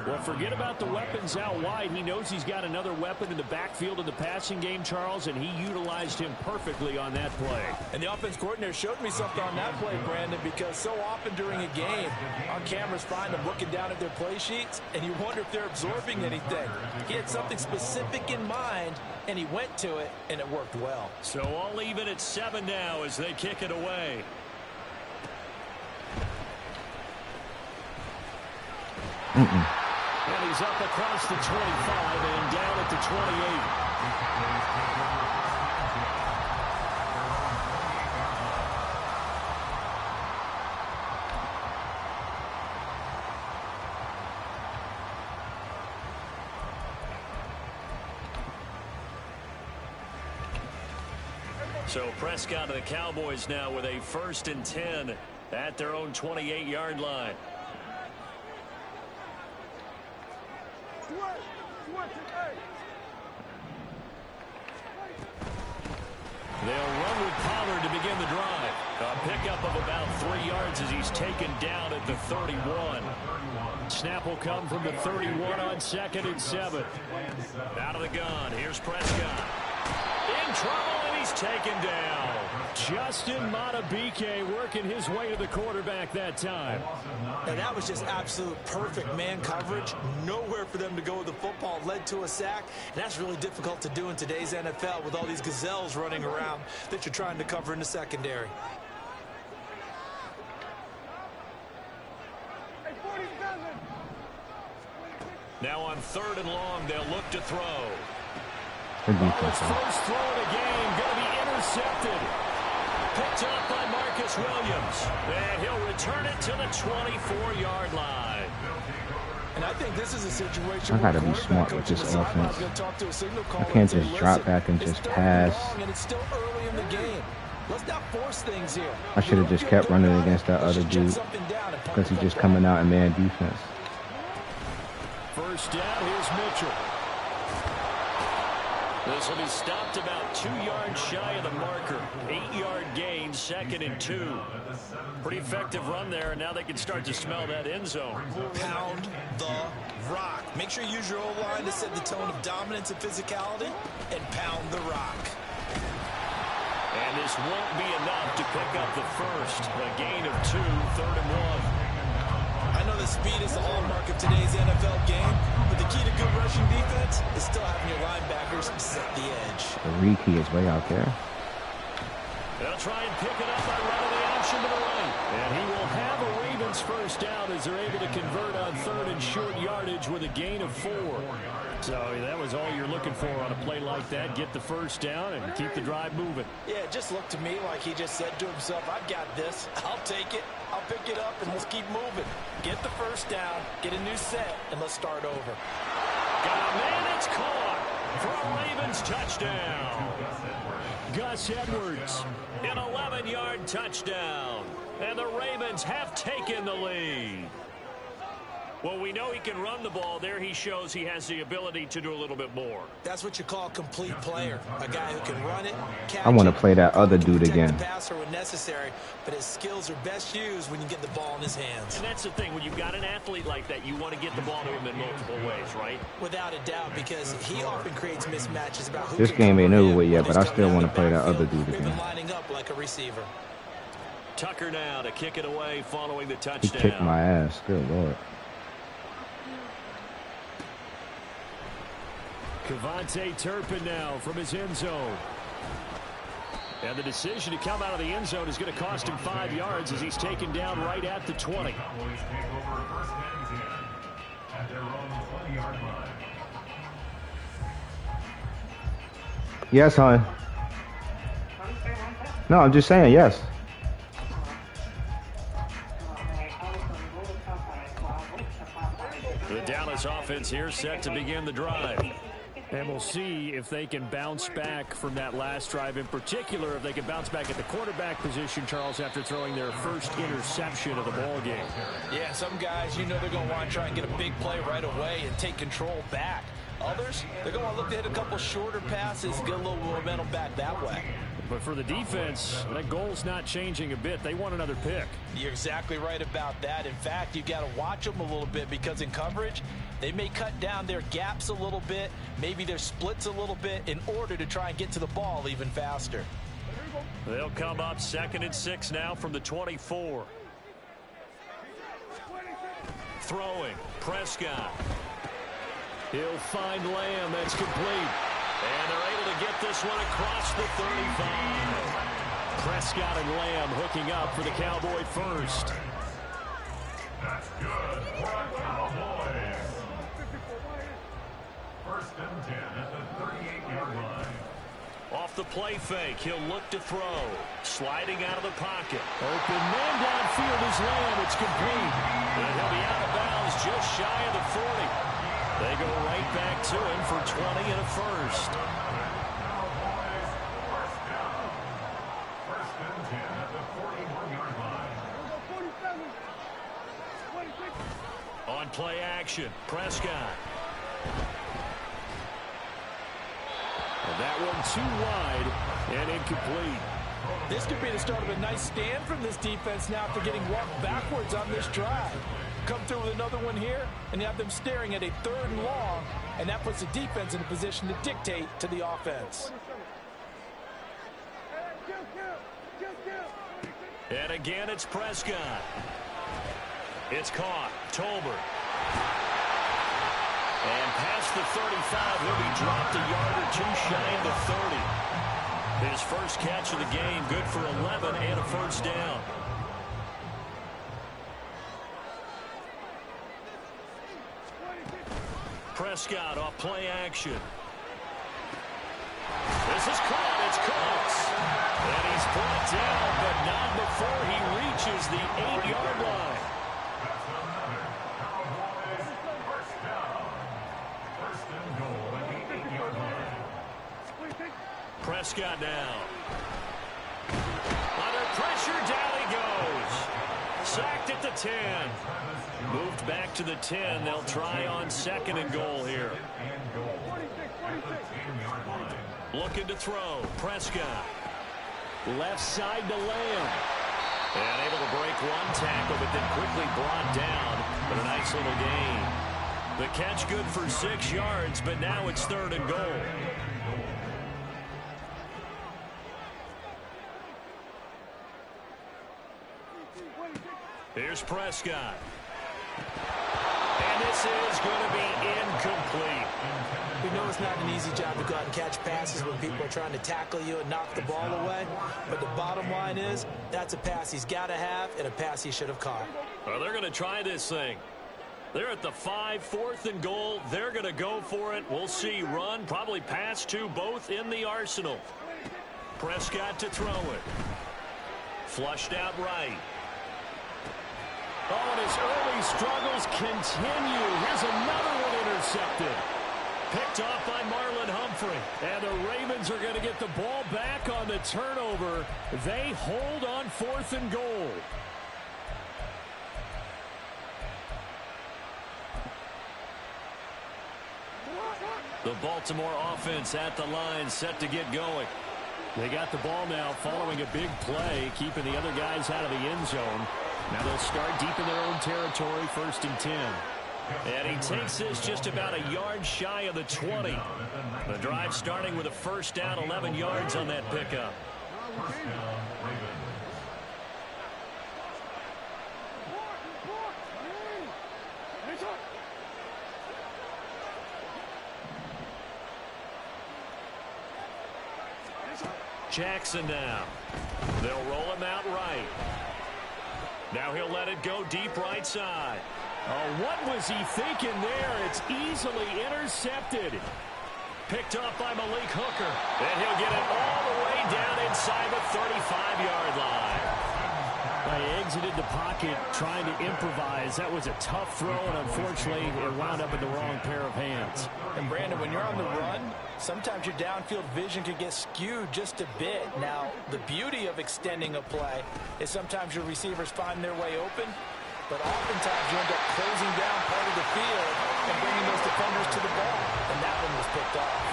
Well, forget about the weapons out wide. He knows he's got another weapon in the backfield in the passing game, Charles, and he utilized him perfectly on that play. And the offense coordinator showed me something on that play, Brandon, because so often during a game, our cameras find them looking down at their play sheets, and you wonder if they're absorbing anything. He had something specific in mind, and he went to it, and it worked well. So all even at 7 now as they kick it away. And he's up across the 25 and down at the 28. So Prescott and the Cowboys now with a 1st and 10 at their own 28-yard line. They'll run with Pollard to begin the drive. A pickup of about 3 yards as he's taken down at the 31. Snap will come from the 31 on 2nd and 7. Out of the gun. Here's Prescott. In trouble, and he's taken down. Justin Madubuike working his way to the quarterback that time. And that was just absolute perfect man coverage. Nowhere for them to go with the football. Led to a sack. And that's really difficult to do in today's NFL with all these gazelles running around that you're trying to cover in the secondary. Now on 3rd and long, they'll look to throw. Defense, First throw of the game going to be intercepted. Picked up by Marcus Williams. And he'll return it to the 24-yard line. And I think this is a situation I gotta be smart with this offense. I can't just drop back and just pass. And it's still early in the game. Let's not force things here. I should have just kept running against that other dude because he's just coming out in man defense. First down, here's Mitchell. This will be stopped about 2 yards shy of the marker. 8-yard gain, 2nd and 2. Pretty effective run there, and now they can start to smell that end zone. Pound the rock. Make sure you use your O-line to set the tone of dominance and physicality, and pound the rock. And this won't be enough to pick up the first. A gain of 2, 3rd and 1. I know the speed is the hallmark of today's NFL game, but the key to good rushing defense is still having your linebackers set the edge. The read key is way out there. They'll try and pick it up by running the option to the right. And he will have a Ravens first down as they're able to convert on 3rd and short yardage with a gain of 4. So that was all you're looking for on a play like that. Get the first down and keep the drive moving. Yeah, it just looked to me like he just said to himself, I've got this. I'll take it. I'll pick it up, and let's keep moving. Get the first down, get a new set, and let's start over. Got a man, it's caught. for a Ravens touchdown. Gus Edwards, an 11-yard touchdown. And the Ravens have taken the lead. Well, we know he can run the ball. There he shows he has the ability to do a little bit more. That's what you call a complete player. A guy who can run it, catch I want to play that other dude again. the passer when necessary, but his skills are best used when you get the ball in his hands. And that's the thing. When you've got an athlete like that, you want to get the ball to him in multiple ways, right? Without a doubt, because he often creates mismatches about who This can game ain't cover over him with yet, when but I he's still coming want out to of play the that other backfield. dude We've been again. lining up like a receiver. Tucker now to kick it away following the He touchdown. kicked my ass. Good Lord. Kevontae Turpin now from his end zone. And the decision to come out of the end zone is going to cost him 5 yards as he's taken down right at the 20. Yes, hon. No, I'm just saying yes. The Dallas offense here set to begin the drive. And we'll see if they can bounce back from that last drive. In particular, if they can bounce back at the quarterback position, Charles, after throwing their first interception of the ball game. Yeah, some guys, you know they're going to want to try and get a big play right away and take control back. Others, they're going to look to hit a couple shorter passes, get a little momentum back that way. But for the defense, that goal's not changing a bit. They want another pick. You're exactly right about that. In fact, you got to watch them a little bit because in coverage, they may cut down their gaps a little bit, maybe their splits a little bit in order to try and get to the ball even faster. They'll come up 2nd and 6 now from the 24. Throwing, Prescott. He'll find Lamb. That's complete. And they're able to get this one across the 35. Prescott and Lamb hooking up for the Cowboy first. That's good for a Cowboy. 1st and 10 at the 38-yard line. Off the play fake, he'll look to throw. Sliding out of the pocket. Open man downfield is Lamb. It's complete. And he'll be out of bounds just shy of the 40. They go right back to him for 20 and a first. Cowboys, 1st down. 1st and 10 at the 41-yard line. On play action, Prescott. And that one too wide and incomplete. This could be the start of a nice stand from this defense now after getting walked backwards on this drive. Come through with another one here, and you have them staring at a 3rd and long, and that puts the defense in a position to dictate to the offense. And again, it's Prescott. It's caught. Tolbert. And past the 35, he'll be dropped a yard or two shy of the 30. His first catch of the game, good for 11 and a first down. Prescott off play action. This is caught. It's Cooks. And he's brought down, but not before he reaches the 8-yard line. That's another Cowboys 1st down. 1st and goal at the 8-yard line. Prescott now. Under pressure, down he goes. Sacked at the 10. Moved back to the 10. They'll try on 2nd and goal here. Looking to throw. Prescott. Left side to Lamb. And able to break one tackle, but then quickly brought down. But a nice little gain. The catch good for 6 yards, but now it's 3rd and goal. Here's Prescott. And this is going to be incomplete. We know it's not an easy job to go out and catch passes when people are trying to tackle you and knock the ball away. But the bottom line is, that's a pass he's got to have and a pass he should have caught. Well, they're going to try this thing. They're at the 5, 4th and goal. They're going to go for it. We'll see. Run, probably pass to both in the arsenal. Prescott to throw it. Flushed out right. Oh, and his early struggles continue. Here's another one intercepted. Picked off by Marlon Humphrey. And the Ravens are going to get the ball back on the turnover. They hold on 4th and goal. The Baltimore offense at the line, set to get going. They got the ball now following a big play, keeping the other guys out of the end zone. Now they'll start deep in their own territory, 1st and 10. And he takes this just about a yard shy of the 20. The drive starting with a 1st down, 11 yards on that pickup. Jackson now. They'll roll him out right. Now he'll let it go deep right side. Oh, what was he thinking there? It's easily intercepted. Picked off by Malik Hooker. And he'll get it all the way down inside the 35-yard line. They exited the pocket trying to improvise. That was a tough throw, and unfortunately, it wound up in the wrong pair of hands. And, Brandon, when you're on the run, sometimes your downfield vision can get skewed just a bit. Now, the beauty of extending a play is sometimes your receivers find their way open, but oftentimes you end up closing down part of the field and bringing those defenders to the ball. And that one was picked off.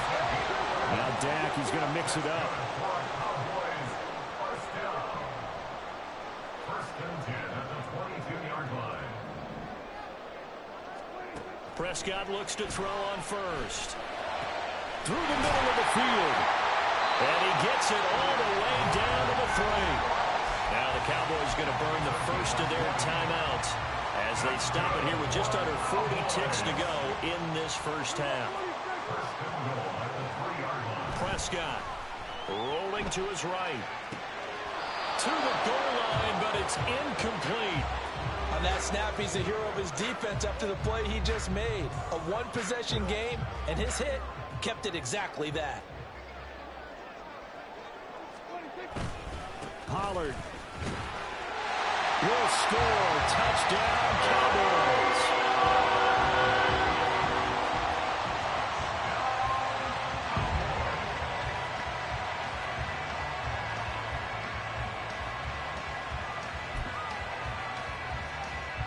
Now Dak, he's going to mix it up. Prescott looks to throw on 1st. Through the middle of the field. And he gets it all the way down to the 3. Now the Cowboys going to burn the first of their timeouts as they stop it here with just under 40 ticks to go in this first half. Prescott rolling to his right. To the goal line, but it's incomplete. On that snap, he's a hero of his defense after the play he just made. A one-possession game, and his hit kept it exactly that. Pollard will score. Touchdown, Cowboys.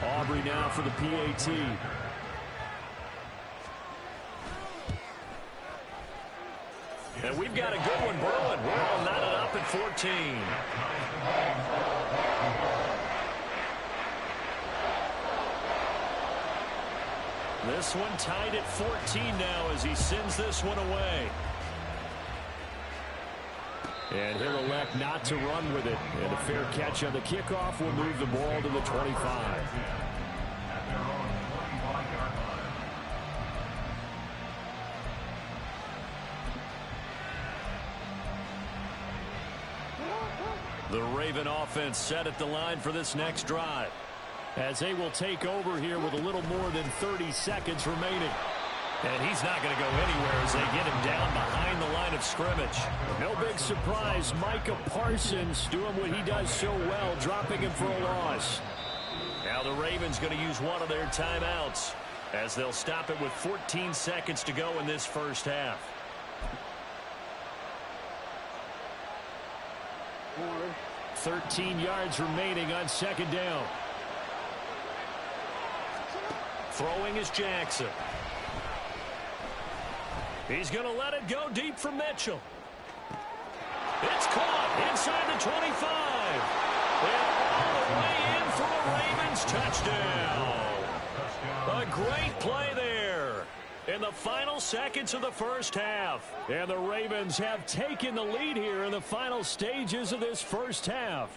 Aubrey now for the PAT. And we've got a good one brewing. We're all knotted up at 14. This one tied at 14 now as he sends this one away. And he'll elect not to run with it. And a fair catch on the kickoff will move the ball to the 25. The Raven offense set at the line for this next drive, as they will take over here with a little more than 30 seconds remaining. And he's not going to go anywhere as they get him down behind the line of scrimmage. No big surprise. Micah Parsons doing what he does so well, dropping him for a loss. Now the Ravens going to use one of their timeouts as they'll stop it with 14 seconds to go in this first half. Forward. 13 yards remaining on 2nd down. Throwing is Jackson. He's going to let it go deep for Mitchell. It's caught inside the 25. And all the way in for a Ravens touchdown. A great play there in the final seconds of the first half. And the Ravens have taken the lead here in the final stages of this first half.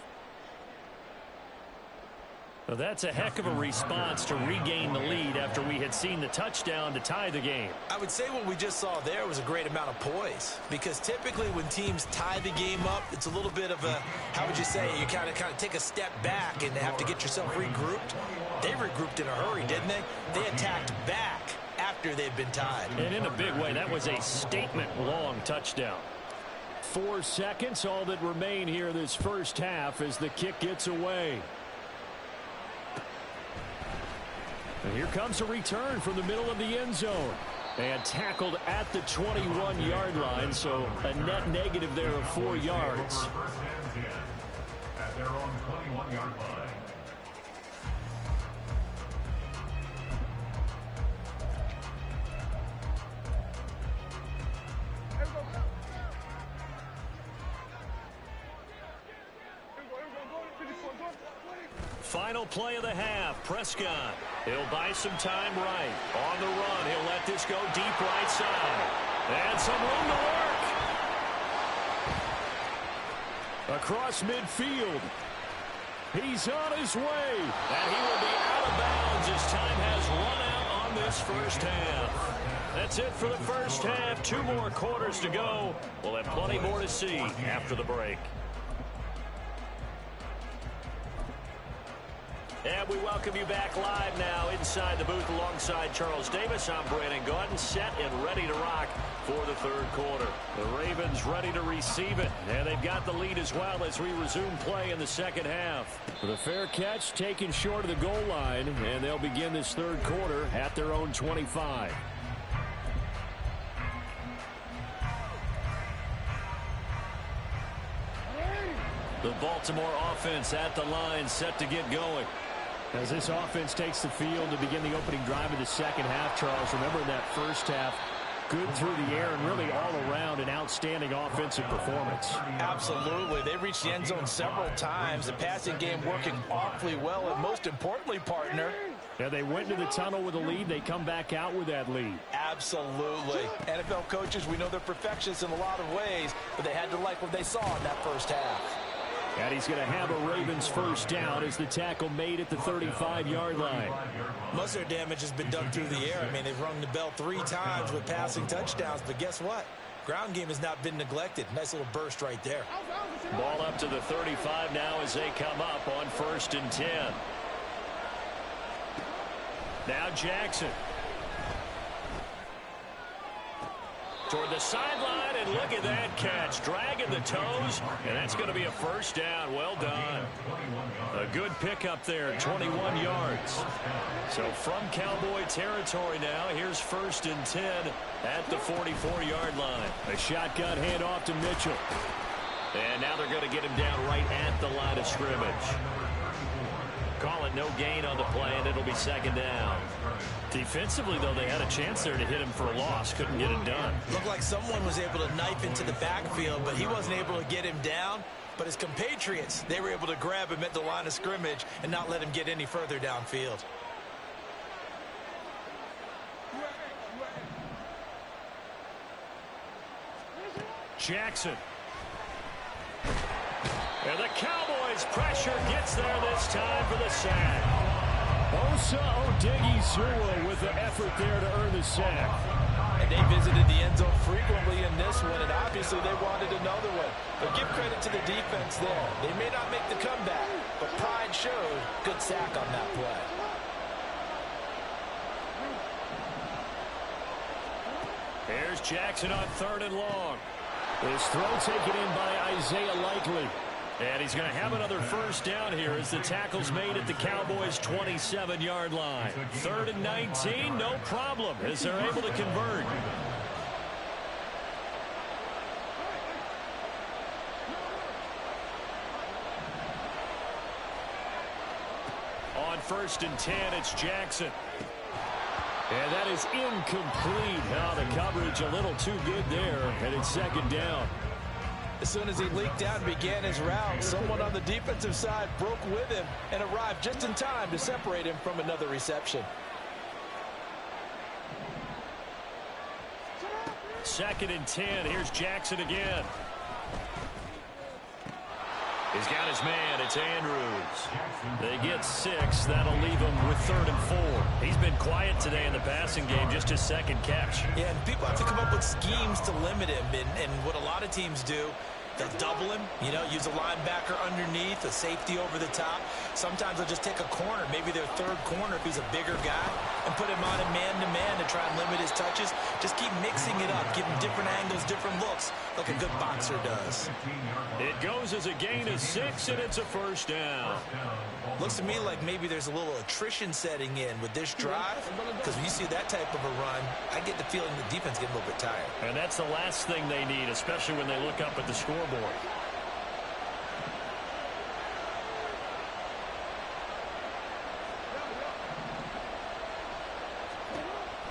Well, that's a heck of a response to regain the lead after we had seen the touchdown to tie the game. I would say what we just saw there was a great amount of poise, because typically when teams tie the game up, it's a little bit of a, how would you say, you kind of take a step back and have to get yourself regrouped. They regrouped in a hurry, didn't they? They attacked back after they'd been tied. And in a big way, that was a statement-long touchdown. 4 seconds, all that remain here this first half as the kick gets away. And here comes a return from the middle of the end zone. And tackled at the 21-yard line, so a net negative there of 4 yards. First and 10 at their own 21-yard line. Final play of the half. Prescott. He'll buy some time right. On the run, he'll let this go deep right side. And some room to work. Across midfield. He's on his way. And he will be out of bounds as time has run out on this first half. That's it for the first half. 2 more quarters to go. We'll have plenty more to see after the break. And we welcome you back live now inside the booth alongside Charles Davis. I'm Brandon Gaudin, set and ready to rock for the third quarter. The Ravens ready to receive it, and they've got the lead as well as we resume play in the second half. The fair catch taken short of the goal line, and they'll begin this third quarter at their own 25. The Baltimore offense at the line, set to get going. As this offense takes the field to begin the opening drive of the second half, Charles, remember in that first half, good through the air and really all around an outstanding offensive performance. Absolutely. They reached the end zone several times. The passing game working awfully well, and most importantly, partner, yeah, they went into the tunnel with a lead. They come back out with that lead. Absolutely. NFL coaches, we know they're perfectionists in a lot of ways, but they had to like what they saw in that first half. And he's going to have a Ravens first down as the tackle made at the 35-yard line. Most of their damage has been done through the air. I mean, they've rung the bell 3 times with passing touchdowns, but guess what? Ground game has not been neglected. Nice little burst right there. Ball up to the 35 now as they come up on 1st and 10. Now Jackson. Toward the sideline, and look at that catch. Dragging the toes, and that's going to be a first down. Well done. A good pickup there, 21 yards. So from Cowboy territory now, here's 1st and 10 at the 44-yard line. A shotgun handoff to Mitchell. And now they're going to get him down right at the line of scrimmage. Call it no gain on the play, and it'll be 2nd down. Defensively, though, they had a chance there to hit him for a loss. Couldn't get it done. Looked like someone was able to knife into the backfield, but he wasn't able to get him down. But his compatriots, they were able to grab him at the line of scrimmage and not let him get any further downfield. Jackson. And the Cowboys pressure gets there this time for the sack. Osa Odighizuwa with the effort there to earn the sack. And they visited the end zone frequently in this one, and obviously they wanted another one. But give credit to the defense there. They may not make the comeback, but pride showed. Good sack on that play. Here's Jackson on 3rd and long. His throw taken in by Isaiah Likely. And he's going to have another first down here as the tackle's made at the Cowboys' 27-yard line. 3rd and 19, no problem, as they're able to convert. On 1st and 10, it's Jackson. And that is incomplete. Now the coverage a little too good there, and it's 2nd down. As soon as he leaked out and began his route, someone on the defensive side broke with him and arrived just in time to separate him from another reception. 2nd and 10. Here's Jackson again. He's got his man. It's Andrews. They get 6. That'll leave him with 3rd and 4. He's been quiet today in the passing game, just his 2nd catch. Yeah, and people have to come up with schemes to limit him. And what a lot of teams do, they'll double him, use a linebacker underneath, a safety over the top. Sometimes they'll just take a corner, maybe their third corner if he's a bigger guy, and put him on a man-to-man to try and limit his touches. Just keep mixing it up, give him different angles, different looks, like a good boxer does. It goes as a gain of 6, and it's a first down. Looks to me like maybe there's a little attrition setting in with this drive, because when you see that type of a run, I get the feeling the defense getting a little bit tired. And that's the last thing they need, especially when they look up at the scoreboard.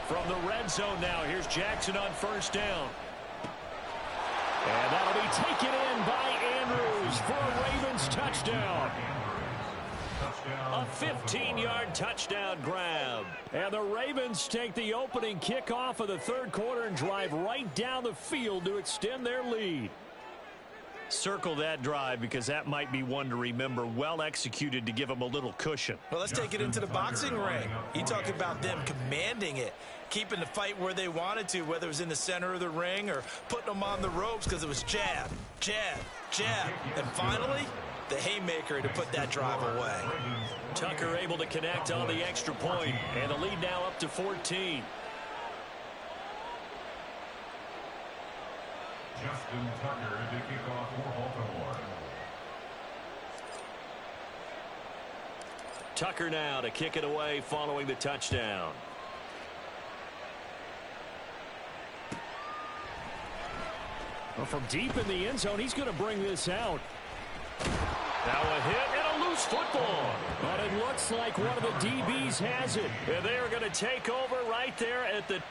From the red zone now, here's Jackson on first down. And that'll be taken in by Andrews for a Ravens touchdown. A 15-yard touchdown grab. And the Ravens take the opening kickoff of the third quarter and drive right down the field to extend their lead. Circle that drive because that might be one to remember. Well executed to give them a little cushion. Well, let's take it into the boxing ring. You talk about them commanding it, keeping the fight where they wanted to, whether it was in the center of the ring or putting them on the ropes because it was jab, jab, jab. And finally, the haymaker to put that drive away. Tucker able to connect on the extra point, and the lead now up to 14. Justin Tucker to kick off for Baltimore. Tucker now to kick it away following the touchdown. Well, from deep in the end zone, he's going to bring this out. Now a hit and a loose football. But it looks like one of the DBs has it. And they are going to take over right there at the...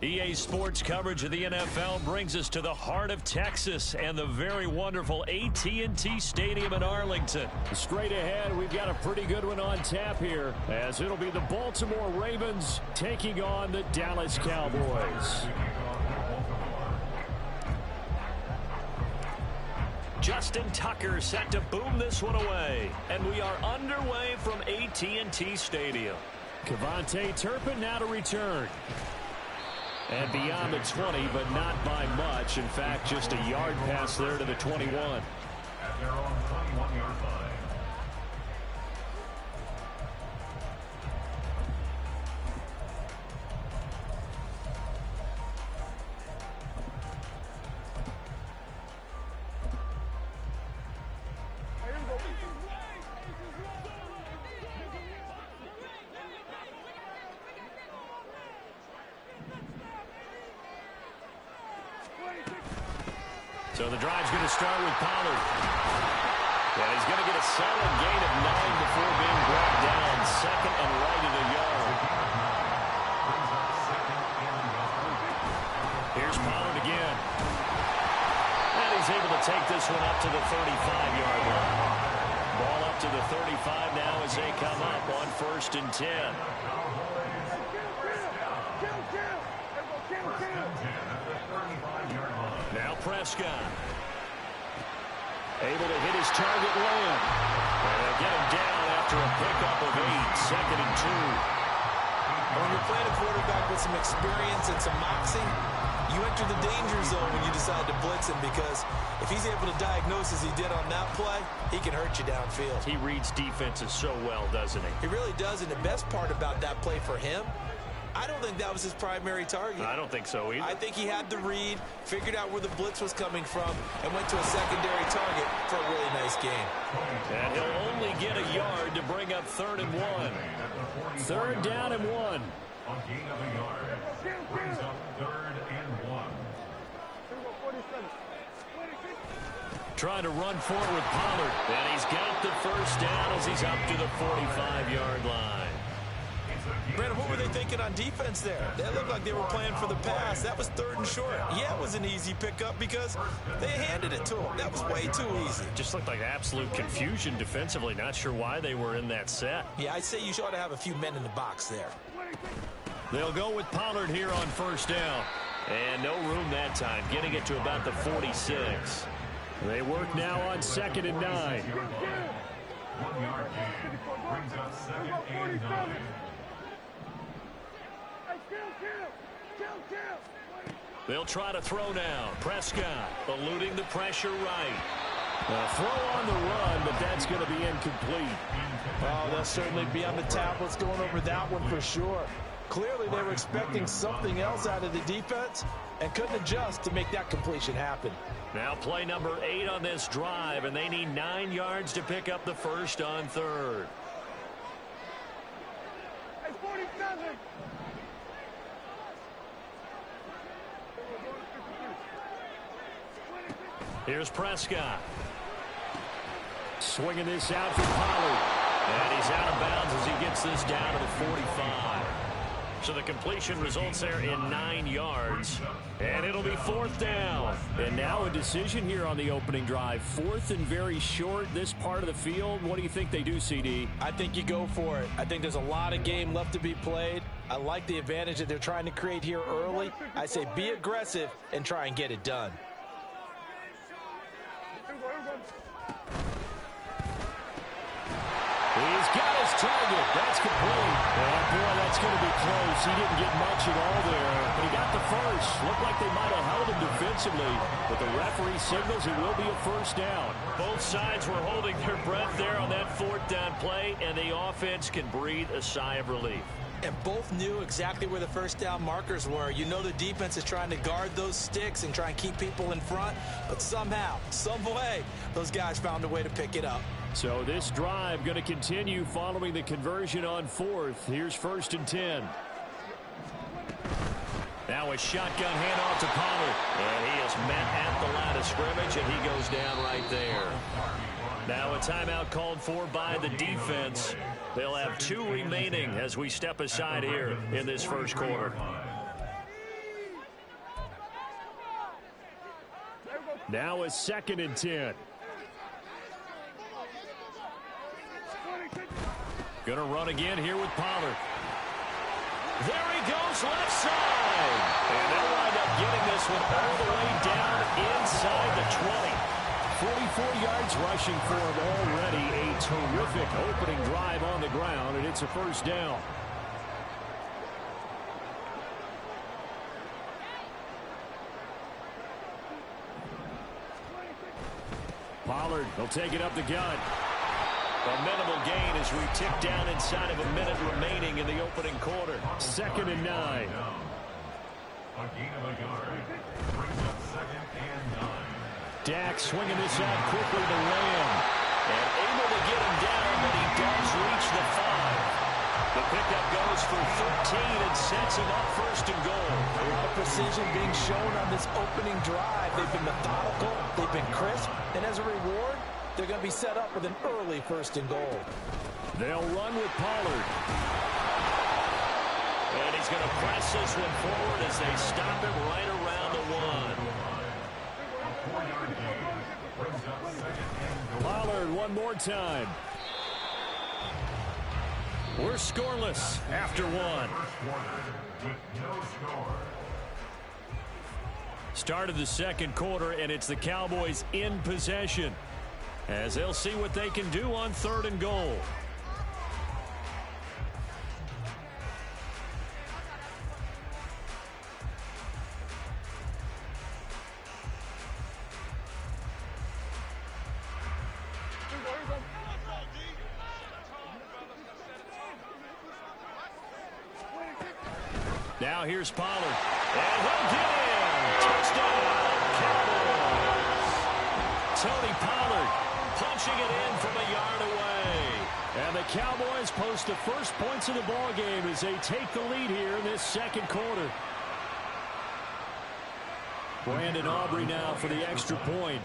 EA Sports coverage of the NFL brings us to the heart of Texas and the very wonderful AT&T Stadium in Arlington. Straight ahead, we've got a pretty good one on tap here, as it'll be the Baltimore Ravens taking on the Dallas Cowboys. Justin Tucker set to boom this one away, and we are underway from AT&T Stadium. Kevontae Turpin now to return. And beyond the 20, but not by much. In fact, just a yard pass there to the 21. At their own 21-yard line. So the drive's going to start with Pollard. And he's going to get a solid gain of 9 before being brought down. Second and right at a yard. Here's Pollard again. And he's able to take this one up to the 35-yard line. Ball up to the 35 now as they come up on 1st and 10. Now Prescott. Able to hit his target layup. And they'll get him down after a pickup of 8. 2nd and 2. When you're playing a quarterback quarterback with some experience and some moxie, you enter the danger zone when you decide to blitz him, because if he's able to diagnose as he did on that play, he can hurt you downfield. He reads defenses so well, doesn't he? He really does, and the best part about that play for him, I don't think that was his primary target. I don't think so either. I think he had the read, figured out where the blitz was coming from, and went to a secondary target for a really nice game. And he'll only get a yard to bring up 3rd and 1. 3rd down and 1. A gain of a yard. Brings up 3rd and 1. Trying to run forward with Pollard. And he's got the first down as he's up to the 45-yard line. Brandon, what were they thinking on defense there? That looked like they were playing for the pass. That was 3rd and short. Yeah, it was an easy pickup because they handed it to him. That was way too easy. Just looked like absolute confusion defensively. Not sure why they were in that set. Yeah, I'd say you ought to have a few men in the box there. They'll go with Pollard here on 1st down. And no room that time, getting it to about the 46. They work now on 2nd and 9. 1 yard gain. Brings up 2nd and 9. They'll try to throw now. Prescott eluding the pressure right. A throw on the run, but that's going to be incomplete. Oh, they'll certainly be on the tablets going over that one for sure. Clearly, they were expecting something else out of the defense and couldn't adjust to make that completion happen. Now play number 8 on this drive, and they need 9 yards to pick up the first on 3rd. Here's Prescott. Swinging this out for Pollard. And he's out of bounds as he gets this down to the 45. So the completion results there in 9 yards. And it'll be 4th down. And now a decision here on the opening drive. 4th and very short, this part of the field. What do you think they do, CD? I think you go for it. I think there's a lot of game left to be played. I like the advantage that they're trying to create here early. I say be aggressive and try and get it done. He's got his target. That's complete. Oh, boy, that's going to be close. He didn't get much at all there, but he got the first. Looked like they might have held him defensively, but the referee signals it will be a 1st down. Both sides were holding their breath there on that 4th down play, and the offense can breathe a sigh of relief. And both knew exactly where the 1st down markers were. You know the defense is trying to guard those sticks and try and keep people in front, but somehow, some way, those guys found a way to pick it up. So this drive going to continue following the conversion on 4th. Here's 1st and 10. Now a shotgun handoff to Pollard. And he is met at the line of scrimmage, and he goes down right there. Now a timeout called for by the defense. They'll have 2 remaining as we step aside here in this first quarter. Now a 2nd and 10. Going to run again here with Pollard. There he goes, left side. And they'll wind up getting this one all the way down inside the 20. 44 yards rushing for him already. A terrific opening drive on the ground, and it's a 1st down. Pollard will take it up the gut. A minimal gain as we tick down inside of a minute remaining in the opening quarter. 2nd and 9. A gain of a yard. Brings up 2nd and 9. Dak swinging this out quickly to Lamb. And able to get him down, but he does reach the 5. The pickup goes for 13 and sets him up 1st and goal. A lot of precision being shown on this opening drive. They've been methodical, they've been crisp, and as a reward, they're going to be set up with an early 1st and goal. They'll run with Pollard. And he's going to press this one forward as they stop him right around the 1. A 4-yard gain. Brings up 2nd and goal. Pollard one more time. We're scoreless after 1. First quarter with no score. Start of the 2nd quarter, and it's the Cowboys in possession, as they'll see what they can do on 3rd and goal. Now here's Pollard. And he'll get in. Touchdown, Cowboys. Tony Pollard punching it in from a yard away. And the Cowboys post the first points of the ball game as they take the lead here in this second quarter. Brandon Aubrey now for the extra point.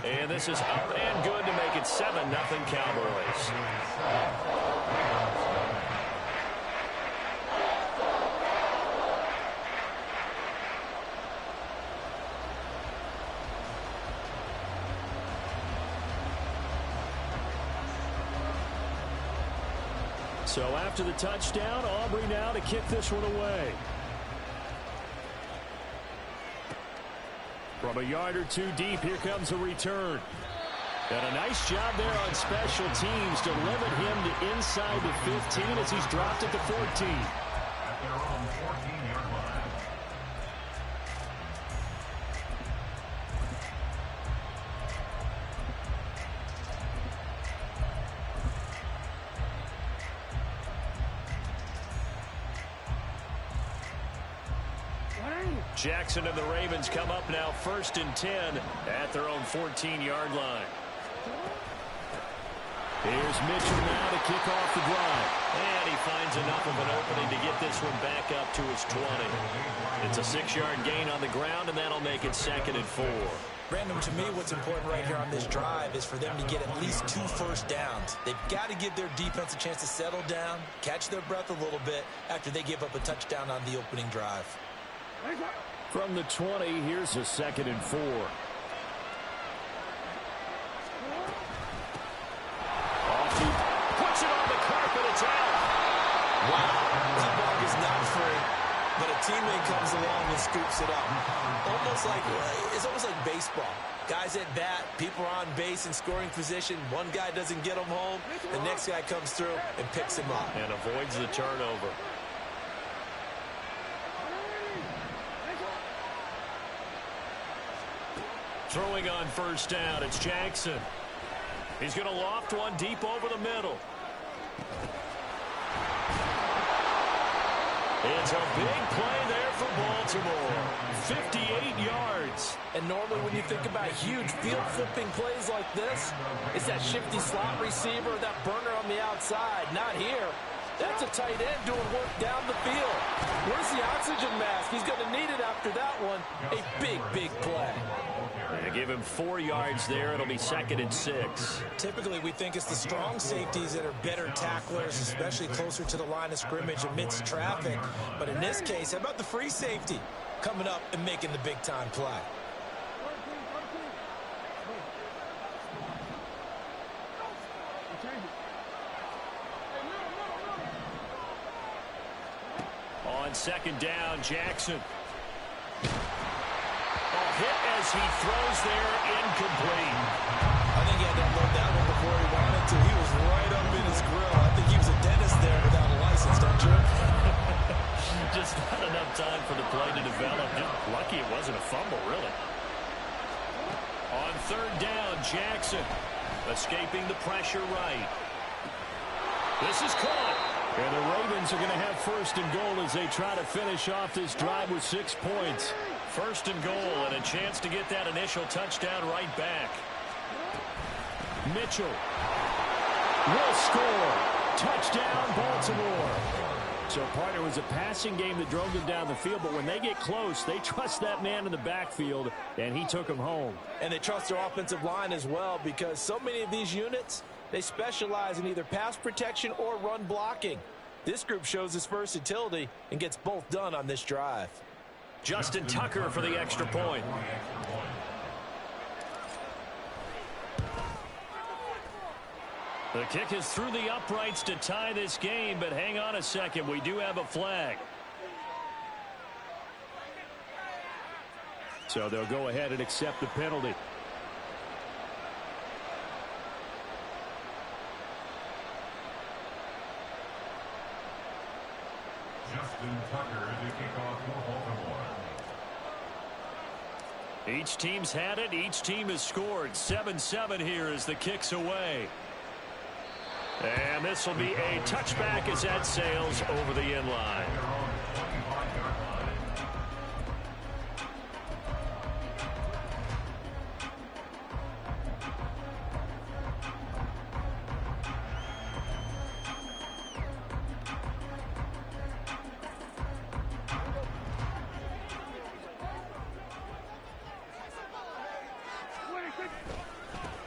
And this is up and good to make it 7-0 Cowboys. So after the touchdown, Aubrey now to kick this one away. From a yard or two deep, here comes a return. And a nice job there on special teams to limit him to inside the 15 as he's dropped at the 14. At their own 14-yard line. Jackson and the Ravens come up now 1st and 10 at their own 14-yard line. Here's Mitchell now to kick off the drive. And he finds enough of an opening to get this one back up to his 20. It's a 6-yard gain on the ground, and that'll make it 2nd and 4. Brandon, to me, what's important right here on this drive is for them to get at least 2 first downs. They've got to give their defense a chance to settle down, catch their breath a little bit after they give up a touchdown on the opening drive. From the 20, here's a 2nd and 4. Off he puts it on the carpet. It's out. Wow, that ball is not free, but a teammate comes along and scoops it up. It's almost like baseball. Guys at bat, people are on base in scoring position. One guy doesn't get him home. The next guy comes through and picks him up. And avoids the turnover. Throwing on first down, it's Jackson. He's going to loft one deep over the middle. It's a big play there for Baltimore. 58 yards. And normally when you think about huge field flipping plays like this, it's that shifty slot receiver, that burner on the outside. Not here. That's a tight end doing work down the field. Where's the oxygen mask? He's going to need it after that one. A big, big play. They give him 4 yards there. It'll be 2nd and 6. Typically, we think it's the strong safeties that are better tacklers, especially closer to the line of scrimmage amidst traffic. But in this case, how about the free safety coming up and making the big-time play? On 2nd down, Jackson. Hit as he throws there, incomplete. I think he had to unload that one before he wanted to. He was right up in his grill. I think he was a dentist there without a license, don't you? Just not enough time for the play to develop. Lucky it wasn't a fumble, really. On 3rd down, Jackson escaping the pressure right. This is caught. And the Ravens are going to have 1st and goal as they try to finish off this drive with 6 points. 1st and goal and a chance to get that initial touchdown right back. Mitchell will score. Touchdown, Baltimore. So, partner, it was a passing game that drove them down the field, but when they get close, they trust that man in the backfield, and he took them home. And they trust their offensive line as well because so many of these units, they specialize in either pass protection or run blocking. This group shows its versatility and gets both done on this drive. Justin Tucker for the extra point. The kick is through the uprights to tie this game, but hang on a second. We do have a flag. So they'll go ahead and accept the penalty. Justin Tucker to kick off for Baltimore. Each team's had it. Each team has scored. 7-7 here as the kick's away. And this will be a touchback as that sails over the end line.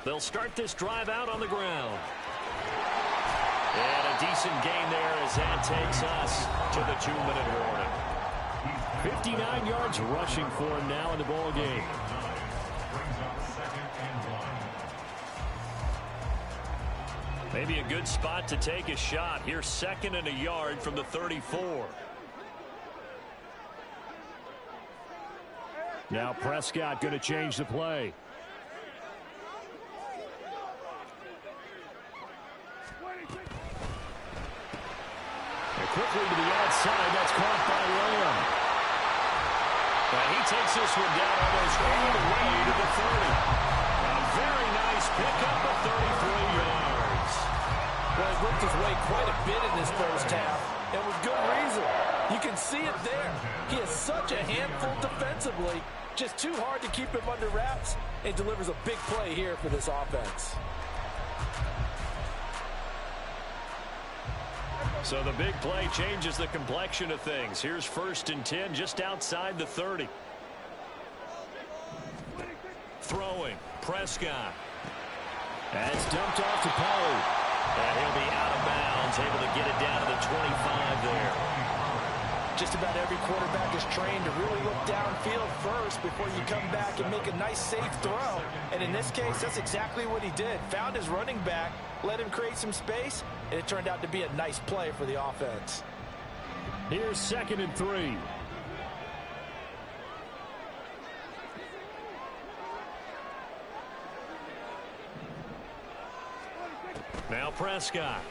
They'll start this drive out on the ground. And a decent gain there as that takes us to the 2-minute warning. 59 yards rushing for him now in the ball game. Maybe a good spot to take a shot. Here's 2nd and a yard from the 34. Now Prescott going to change the play. Quickly to the outside. That's caught by Lamb. And he takes this one down almost all the way to the 30. A very nice pickup of 33 yards. Well, he worked his way quite a bit in this first half, and with good reason. You can see it there. He is such a handful defensively. Just too hard to keep him under wraps, and delivers a big play here for this offense. So the big play changes the complexion of things. Here's 1st and 10 just outside the 30. Throwing. Prescott. That's dumped off to Pollard. And he'll be out of bounds, able to get it down to the 25 there. Just about every quarterback is trained to really look downfield first before you come back and make a nice, safe throw. And in this case, that's exactly what he did. Found his running back, let him create some space, and it turned out to be a nice play for the offense. Here's 2nd and 3. Now Prescott.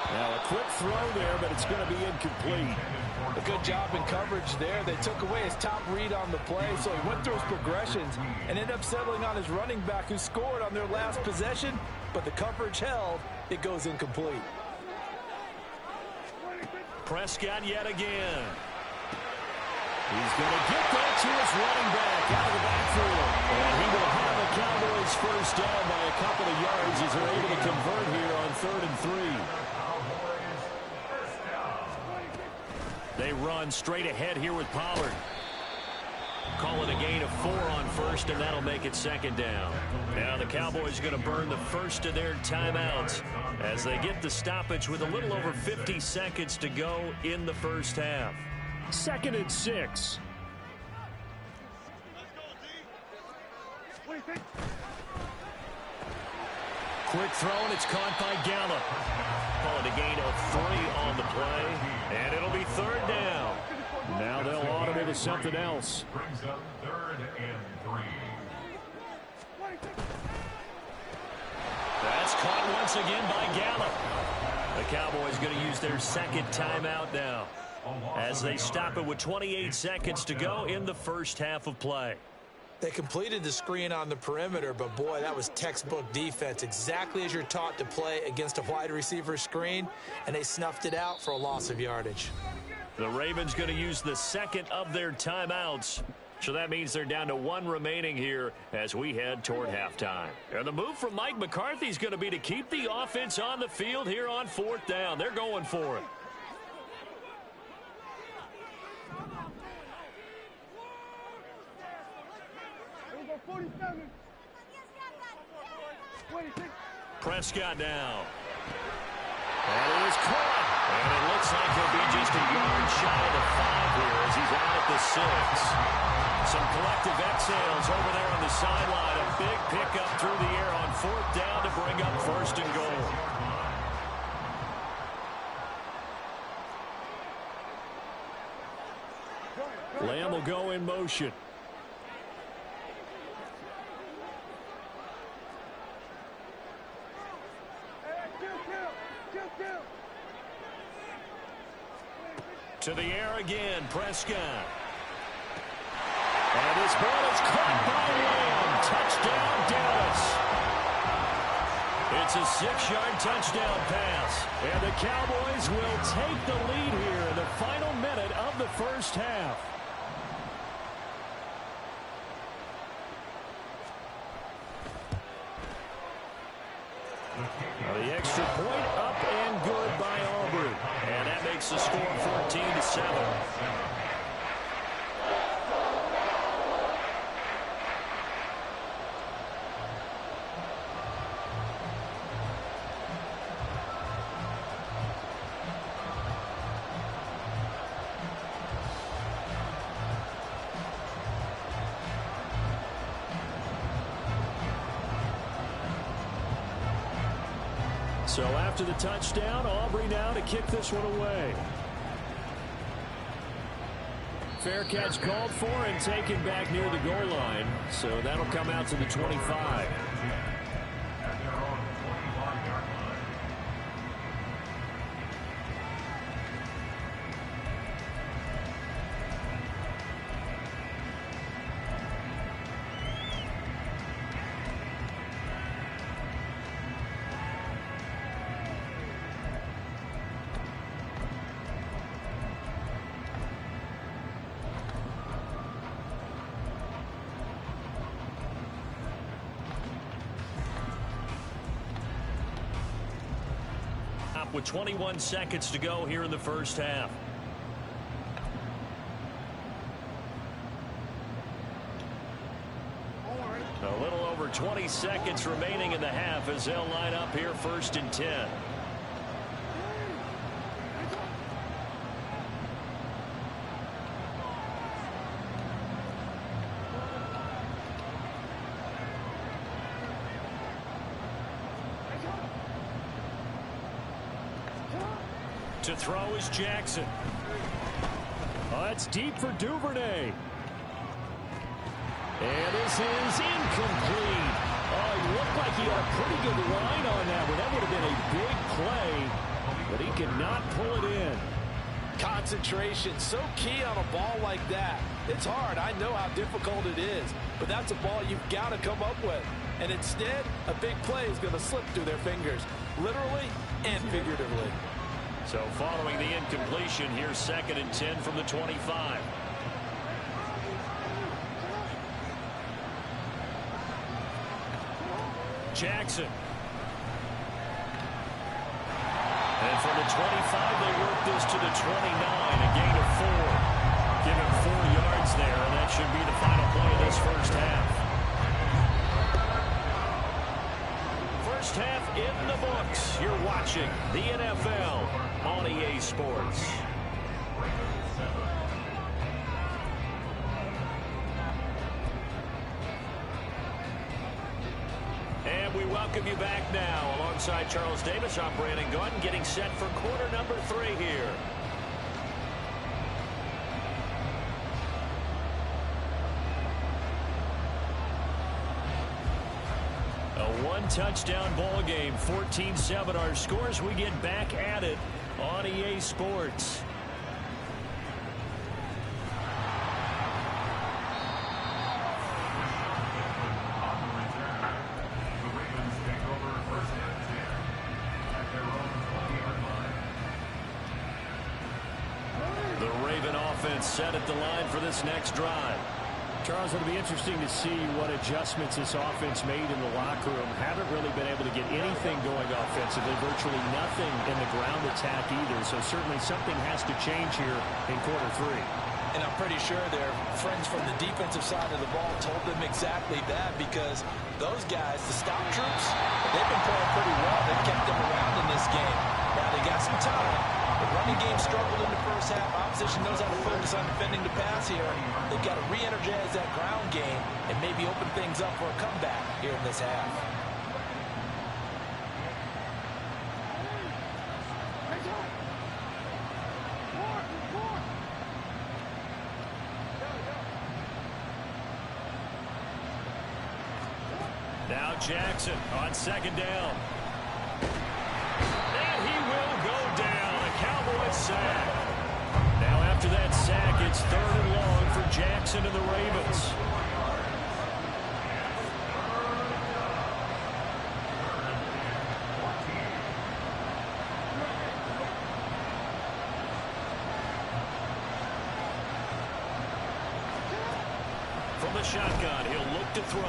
Now a quick throw there, but it's going to be incomplete. A good job in coverage there. They took away his top read on the play, so he went through his progressions and ended up settling on his running back who scored on their last possession, but the coverage held. It goes incomplete. Prescott yet again. He's going to get that to his running back out of the backfield. And he will have the Cowboys first down by a couple of yards as they're able to convert here on 3rd and 3. They run straight ahead here with Pollard. Call it a gain of 4 on 1st, and that'll make it 2nd down. Now the Cowboys are going to burn the first of their timeouts as they get the stoppage with a little over 50 seconds to go in the first half. 2nd and 6. Quick throw, and it's caught by Gallup. Call it a gain of 3 on the play, and it'll be 3rd down. Now they'll automate to something else. Brings up 3rd and 3. That's caught once again by Gallup. The Cowboys going to use their 2nd timeout now as they stop it with 28 seconds to go in the first half of play. They completed the screen on the perimeter, but boy, that was textbook defense, exactly as you're taught to play against a wide receiver screen, and they snuffed it out for a loss of yardage. The Ravens going to use the 2nd of their timeouts. So that means they're down to 1 remaining here as we head toward halftime. And the move from Mike McCarthy is going to be to keep the offense on the field here on 4th down. They're going for it. Prescott now. And it is caught. And it looks like he'll be just a yard shy of the 5 here as he's out at the 6. Some collective exhales over there on the sideline. A big pickup through the air on 4th down to bring up 1st and goal. Lamb will go in motion. To the air again, Prescott. And this ball is caught by Lamb. Touchdown, Dallas. It's a 6-yard touchdown pass. And the Cowboys will take the lead here in the final minute of the first half. The extra point up and good by Aubrey. And that makes the score 14-7. So after the touchdown, Aubrey now to kick this one away. Fair catch called for and taken back near the goal line. So that'll come out to the 25. With 21 seconds to go here in the first half. A little over 20 seconds remaining in the half as they'll line up here 1st and 10. To throw is Jackson. Oh, that's deep for Duvernay. And this is incomplete. Oh, he looked like he had a pretty good line on that one. That would have been a big play, but he could not pull it in. Concentration, so key on a ball like that. It's hard. I know how difficult it is, but that's a ball you've got to come up with. And instead, a big play is going to slip through their fingers, literally and figuratively. So following the incompletion, here's 2nd and 10 from the 25. Jackson. And from the 25, they work this to the 29, a gain of 4. Give him 4 yards there, and that should be the final play of this first half. First half in the books. You're watching the NFL on EA Sports. And we welcome you back now. Alongside Charles Davis, I'm Brandon Gordon, getting set for quarter number 3 here. A one-touchdown ball game, 14-7 our scores. We get back at it on EA Sports. The Raven offense set at the line for this next drive. Charles, it'll be interesting to see what adjustments this offense made in the locker room. Haven't really been able to get anything going offensively, virtually nothing in the ground attack either. So certainly something has to change here in quarter 3. And I'm pretty sure their friends from the defensive side of the ball told them exactly that, because those guys, the stop troops, they've been playing pretty well. They've kept them around in this game. Now they got some time. The running game struggled in the first half. Opposition knows how to focus on defending the pass here. They've got to re-energize that ground game and maybe open things up for a comeback here in this half. Now Jackson on 2nd down. And he will go down. A Cowboys sack. Now after that sack, it's 3rd and long for Jackson. Jackson and the Ravens. From the shotgun, he'll look to throw.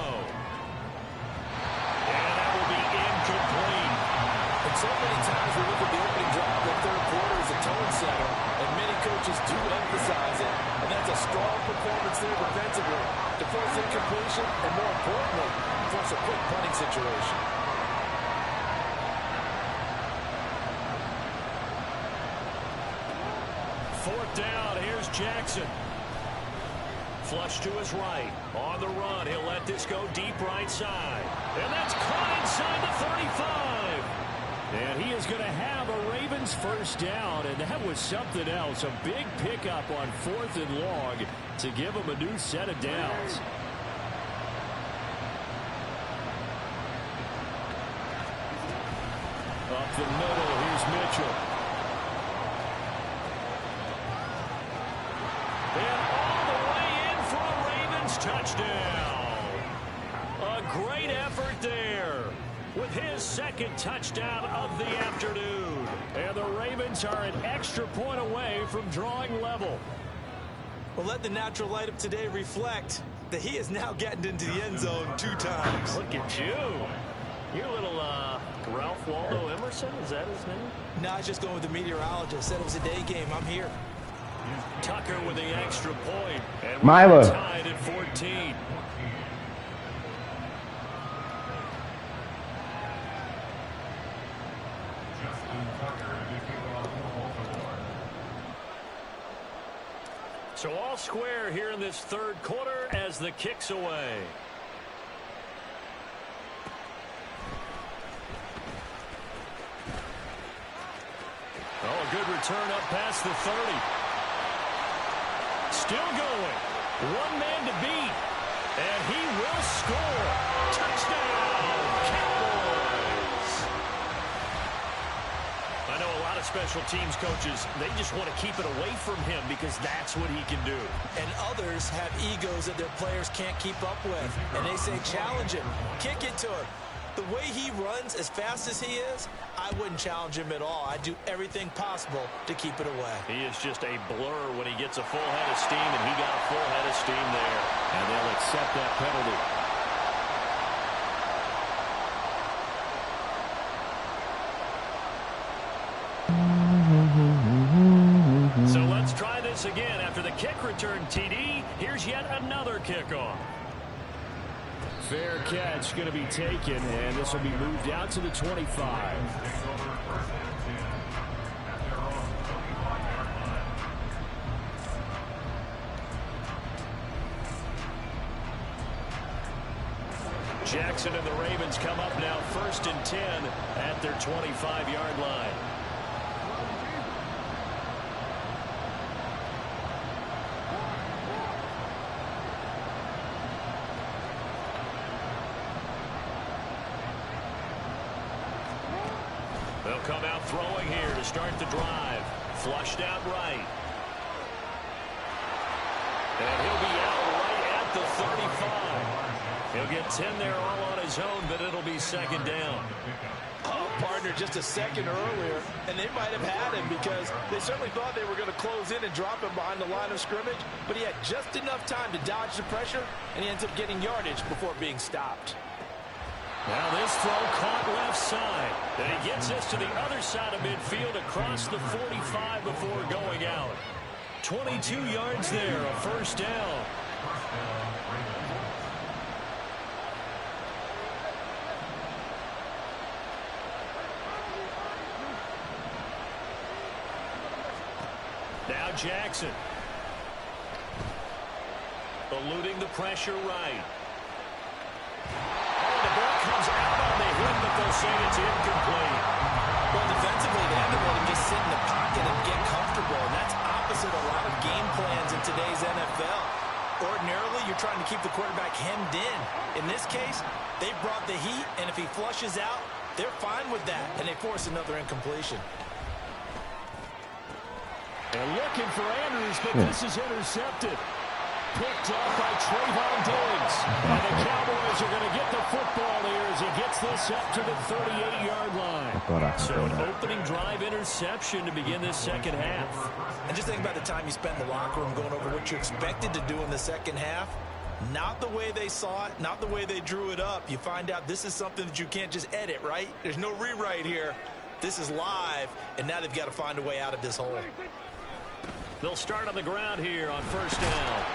And that will be incomplete. And so many times we look at the opening drive of the third quarter as a tone setter, and many coaches do emphasize it. And that's a strong performance there defensively to force incompletion and, more importantly, force a quick punting situation. Fourth down, here's Jackson. Flush to his right. On the run, he'll let this go deep right side. And that's caught inside the 35. And he is going to have a Ravens first down, and that was something else. A big pickup on 4th and long to give him a new set of downs. Up the middle, here's Mitchell. And all the way in for a Ravens touchdown. A great effort there with his second touchdown of the afternoon. And the Ravens are an extra point away from drawing level. Well, let the natural light of today reflect that he is now getting into the end zone 2 times. Look at you. You're a little Ralph Waldo Emerson, is that his name? No, I was just going with the meteorologist. Said it was a day game. I'm here. Tucker with the extra point. And Mila. we're tied at 14. So all square here in this third quarter as the kick's away. Oh, a good return up past the 30. Still going. One man to beat. And he will score. Touchdown, Cowboys. I know a lot of special teams coaches, they just want to keep it away from him because that's what he can do. And others have egos that their players can't keep up with. And they say, challenge him. Kick it to him. The way he runs as fast as he is, I wouldn't challenge him at all. I'd do everything possible to keep it away. He is just a blur when he gets a full head of steam, and he got a full head of steam there. And they'll accept that penalty. So let's try this again. After the kick return TD, here's yet another kickoff. Fair catch going to be taken, and this will be moved out to the 25. Jackson and the Ravens come up now 1st and 10 at their 25-yard line. They'll come out throwing here to start the drive. Flushed out right. And he'll be out right at the 35. He'll get 10 there all on his own, but it'll be 2nd down. Oh, partner, just a second earlier, and they might have had him because they certainly thought they were going to close in and drop him behind the line of scrimmage, but he had just enough time to dodge the pressure, and he ends up getting yardage before being stopped. Now this throw caught left side. And he gets this to the other side of midfield across the 45 before going out. 22 yards there, a 1st down. Now Jackson. Eluding the pressure right. Comes out on the hit, but they'll say it's incomplete. Well, defensively, they haven't let him just sit in the pocket and get comfortable, and that's opposite a lot of game plans in today's NFL. Ordinarily, you're trying to keep the quarterback hemmed in. In this case, they brought the heat, and if he flushes out, they're fine with that, and they force another incompletion. And looking for Andrews, but this is intercepted. Picked up by Trayvon Diggs. And the Cowboys are going to get the football here as he gets this up to the 38-yard line. So an opening drive interception to begin this second half. And just think about the time you spent in the locker room going over what you expected to do in the second half. Not the way they saw it, not the way they drew it up. You find out this is something that you can't just edit, right? There's no rewrite here. This is live, and now they've got to find a way out of this hole. They'll start on the ground here on first down.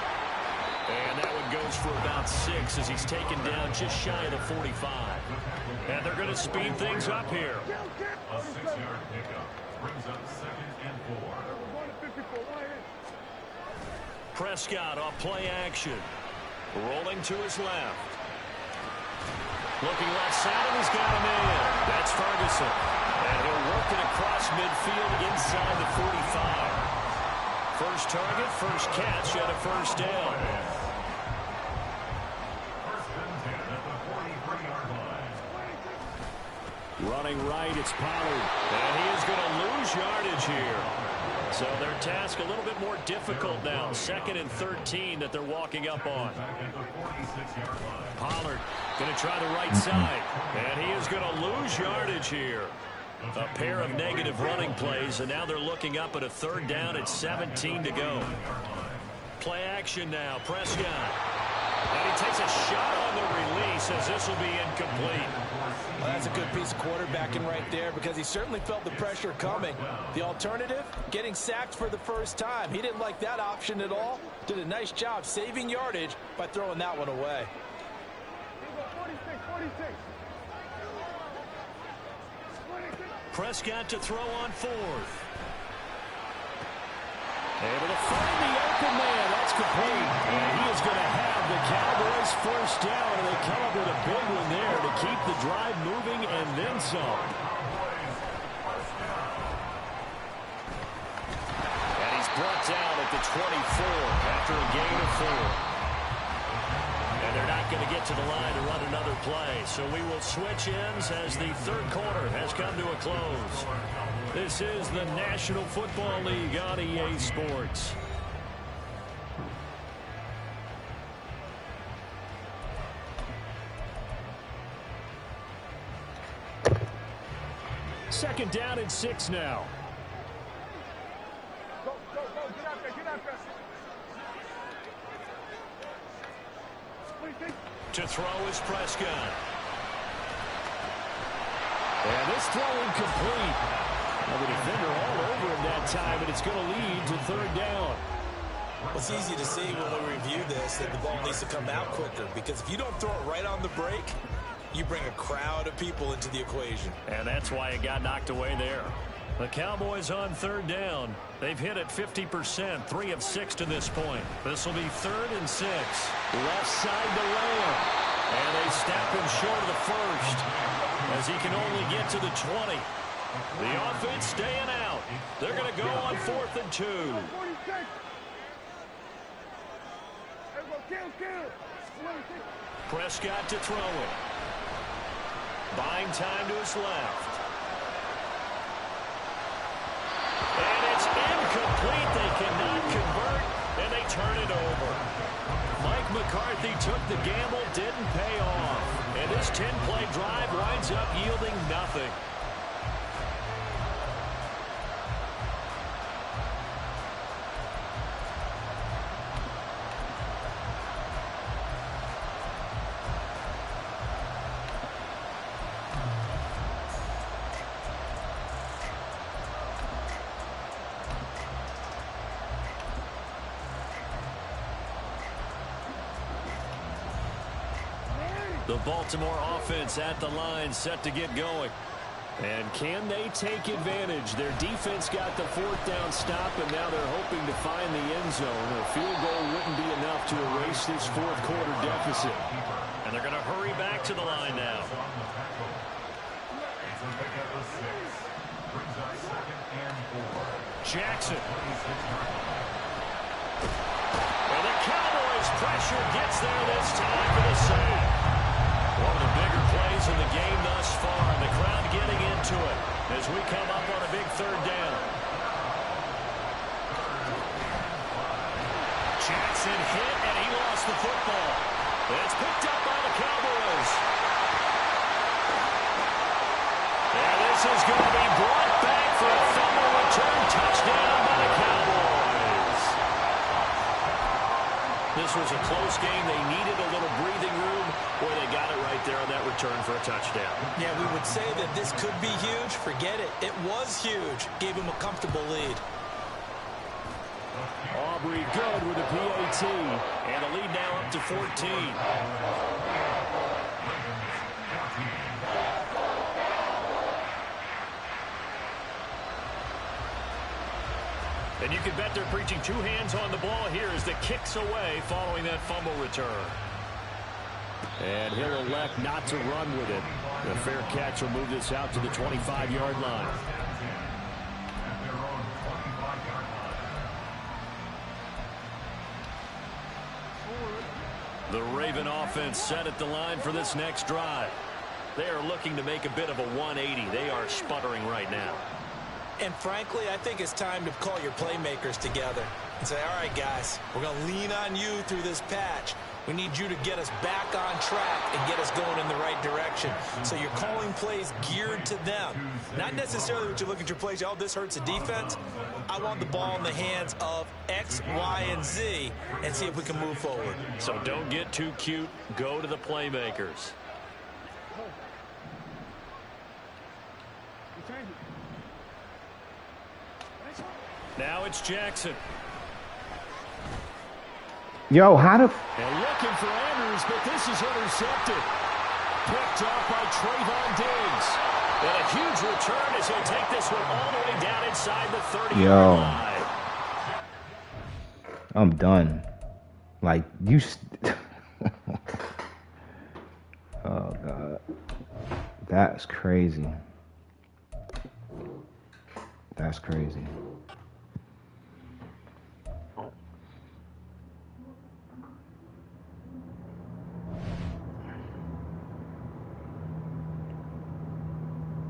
And that one goes for about 6 as he's taken down just shy of the 45. And they're going to speed things up here. A 6-yard pickup brings up 2nd and 4. Prescott off play action. Rolling to his left. Looking left side, and he's got a man. That's Ferguson. And he'll work it across midfield inside the 45. First target, first catch, and a first down. First and 10 at the 43-yard line. Running right, it's Pollard. And he is going to lose yardage here. So their task a little bit more difficult now. 2nd and 13 that they're walking up on. Pollard going to try the right side. And he is going to lose yardage here. A pair of negative running plays, and now they're looking up at a 3rd down at 17 to go. Play action now, Prescott. And he takes a shot on the release as this will be incomplete. Well, that's a good piece of quarterbacking right there because he certainly felt the pressure coming. The alternative, getting sacked for the first time. He didn't like that option at all. Did a nice job saving yardage by throwing that one away. Prescott to throw on 4th. Able to find the open man. That's complete. And he is going to have the Cowboys first down. And they come up with a big one there to keep the drive moving and then some. And he's brought down at the 24 after a gain of 4. And they're not going to get to the line to run another play. So we will switch ends as the 3rd quarter has come to a close. This is the National Football League on EA Sports. Second down and 6 now. Go, get out there, get out there. To throw is Prescott. And this throw incomplete. Now the defender all over him that time, and it's going to lead to 3rd down. Well, it's easy to see when we review this that the ball needs to come out quicker because if you don't throw it right on the break, you bring a crowd of people into the equation. And that's why it got knocked away there. The Cowboys on 3rd down. They've hit it 50%, 3 of 6 to this point. This will be 3rd and 6. Left side to Lamb. And they snap him short of the first as he can only get to the 20. The offense staying out. They're going to go on 4th and 2. Prescott to throw it. Buying time to his left. And it's incomplete. They cannot convert, and they turn it over. Mike McCarthy took the gamble, didn't pay off. And this 10-play drive winds up yielding nothing. The Baltimore offense at the line, set to get going. And can they take advantage? Their defense got the 4th down stop, and now they're hoping to find the end zone. A field goal wouldn't be enough to erase this 4th quarter deficit. And they're going to hurry back to the line now. Jackson. And the Cowboys pressure gets there this time for the save. One of the bigger plays in the game thus far, and the crowd getting into it as we come up on a big 3rd down. Jackson hit this game, they needed a little breathing room, or they got it right there on that return for a touchdown. Yeah, we would say that this could be huge. Forget it. It was huge. Gave him a comfortable lead. Aubrey good with a PAT, and the lead now up to 14. And you can bet they're preaching two hands on the ball here as the kick's away following that fumble return. And he'll elect not to run with it. The fair catch will move this out to the 25-yard line. The Raven offense set at the line for this next drive. They are looking to make a bit of a 180. They are sputtering right now. And frankly, I think it's time to call your playmakers together and say, all right, guys, we're going to lean on you through this patch. We need you to get us back on track and get us going in the right direction. So you're calling plays geared to them. Not necessarily what you look at your plays, oh, this hurts the defense. I want the ball in the hands of X, Y, and Z and see if we can move forward. So don't get too cute. Go to the playmakers. Now it's Jackson. Yo, how the... And looking for Andrews, but this is intercepted. Picked off by Trayvon Diggs. And a huge return as he'll take this one all the way down inside the 30-yard line. I'm done. Like, you... Oh, God. That's crazy. That's crazy.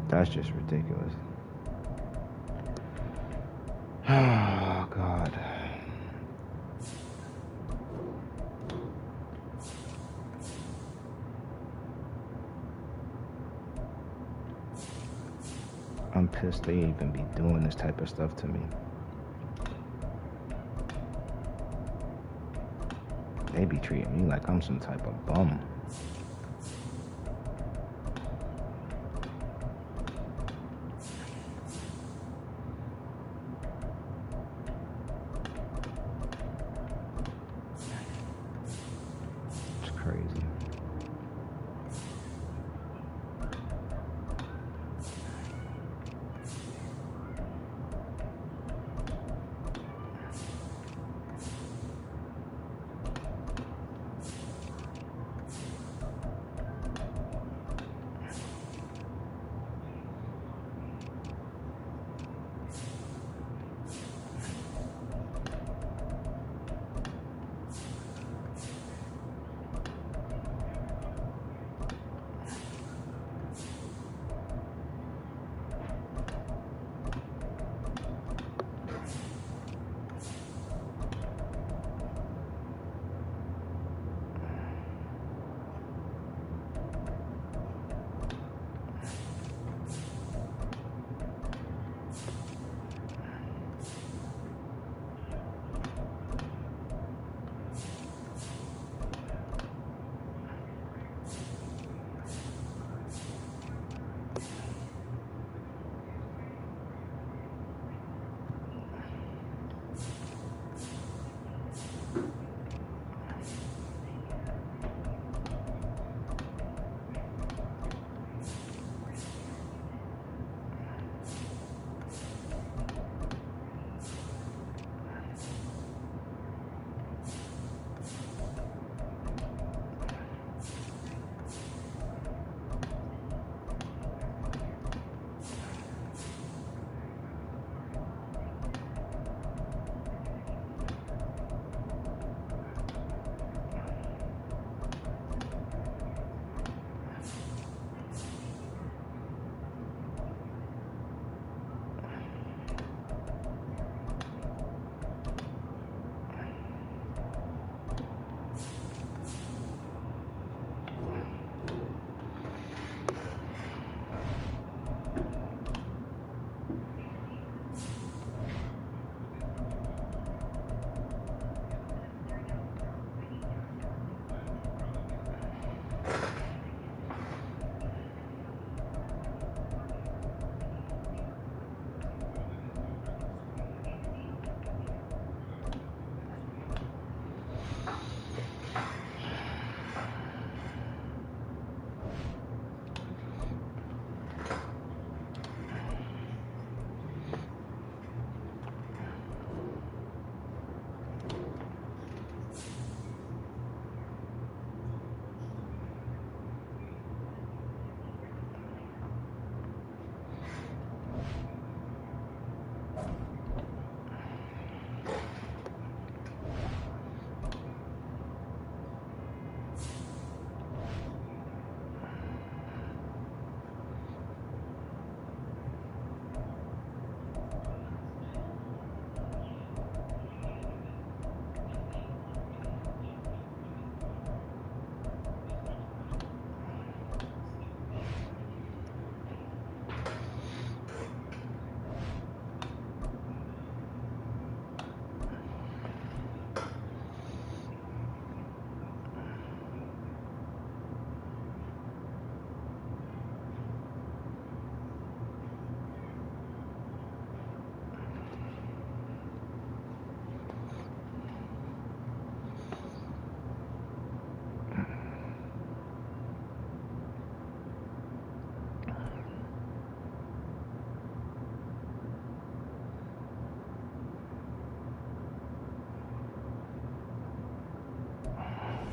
That's just ridiculous. Oh, God. I'm pissed they even be doing this type of stuff to me. They be treating me like I'm some type of bum.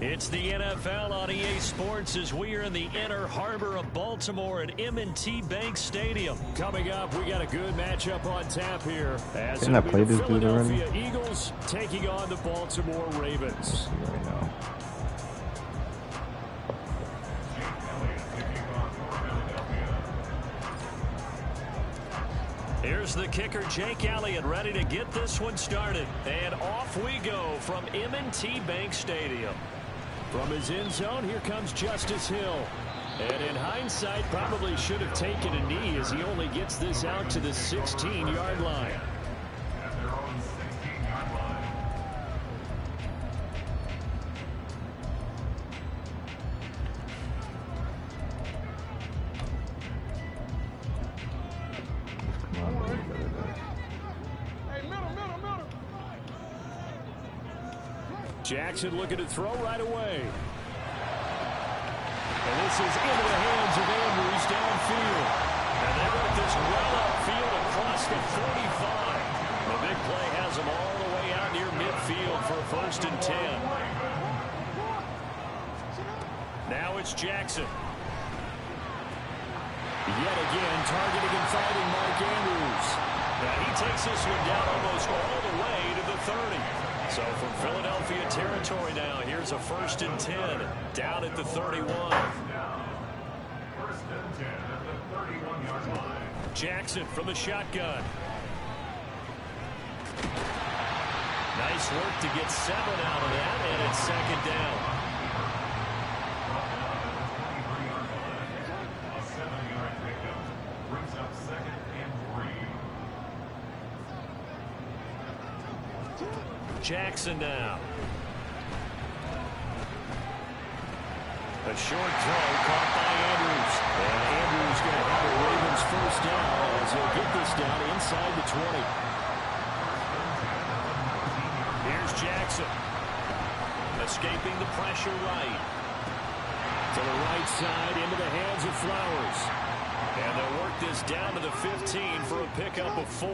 It's the NFL on EA Sports as we are in the inner harbor of Baltimore at M&T Bank Stadium. Coming up, we got a good matchup on tap here. As Didn't I play this dude already? Philadelphia Eagles taking on the Baltimore Ravens. Right now. Here's the kicker, Jake Elliott, ready to get this one started. And off we go from M&T Bank Stadium. From his end zone, here comes Justice Hill. And in hindsight, probably should have taken a knee as he only gets this out to the 16-yard line. Jackson looking to throw right away. And this is into the hands of Andrews downfield. And they work this well upfield across the 45. The big play has them all the way out near midfield for a 1st and 10. Now it's Jackson. Yet again, targeting and finding Mark Andrews. Now he takes this one down almost all the way to the 30. So from Philadelphia territory now, here's a 1st and 10 down at the 31. 1st and 10 at the 31-yard line. Jackson from the shotgun. Nice work to get 7 out of that, and it's 2nd down. A 7-yard pickup brings up 2nd and 3. Jackson now. A short throw caught by Andrews. And Andrews going to have a Ravens 1st down as he'll get this down inside the 20. Here's Jackson. Escaping the pressure right. To the right side into the hands of Flowers. And they'll work this down to the 15 for a pickup of 4.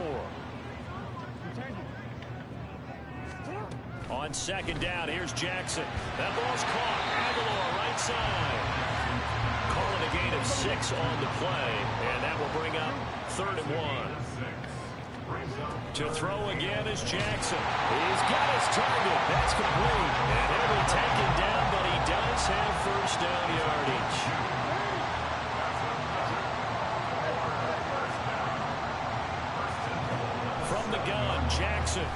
On 2nd down, here's Jackson. That ball's caught. Aguilar right side. Calling a gain of 6 on the play. And that will bring up 3rd and 1. To throw again is Jackson. He's got his target. That's complete. And he'll be taken down, but he does have 1st down yardage. From the gun, Jackson.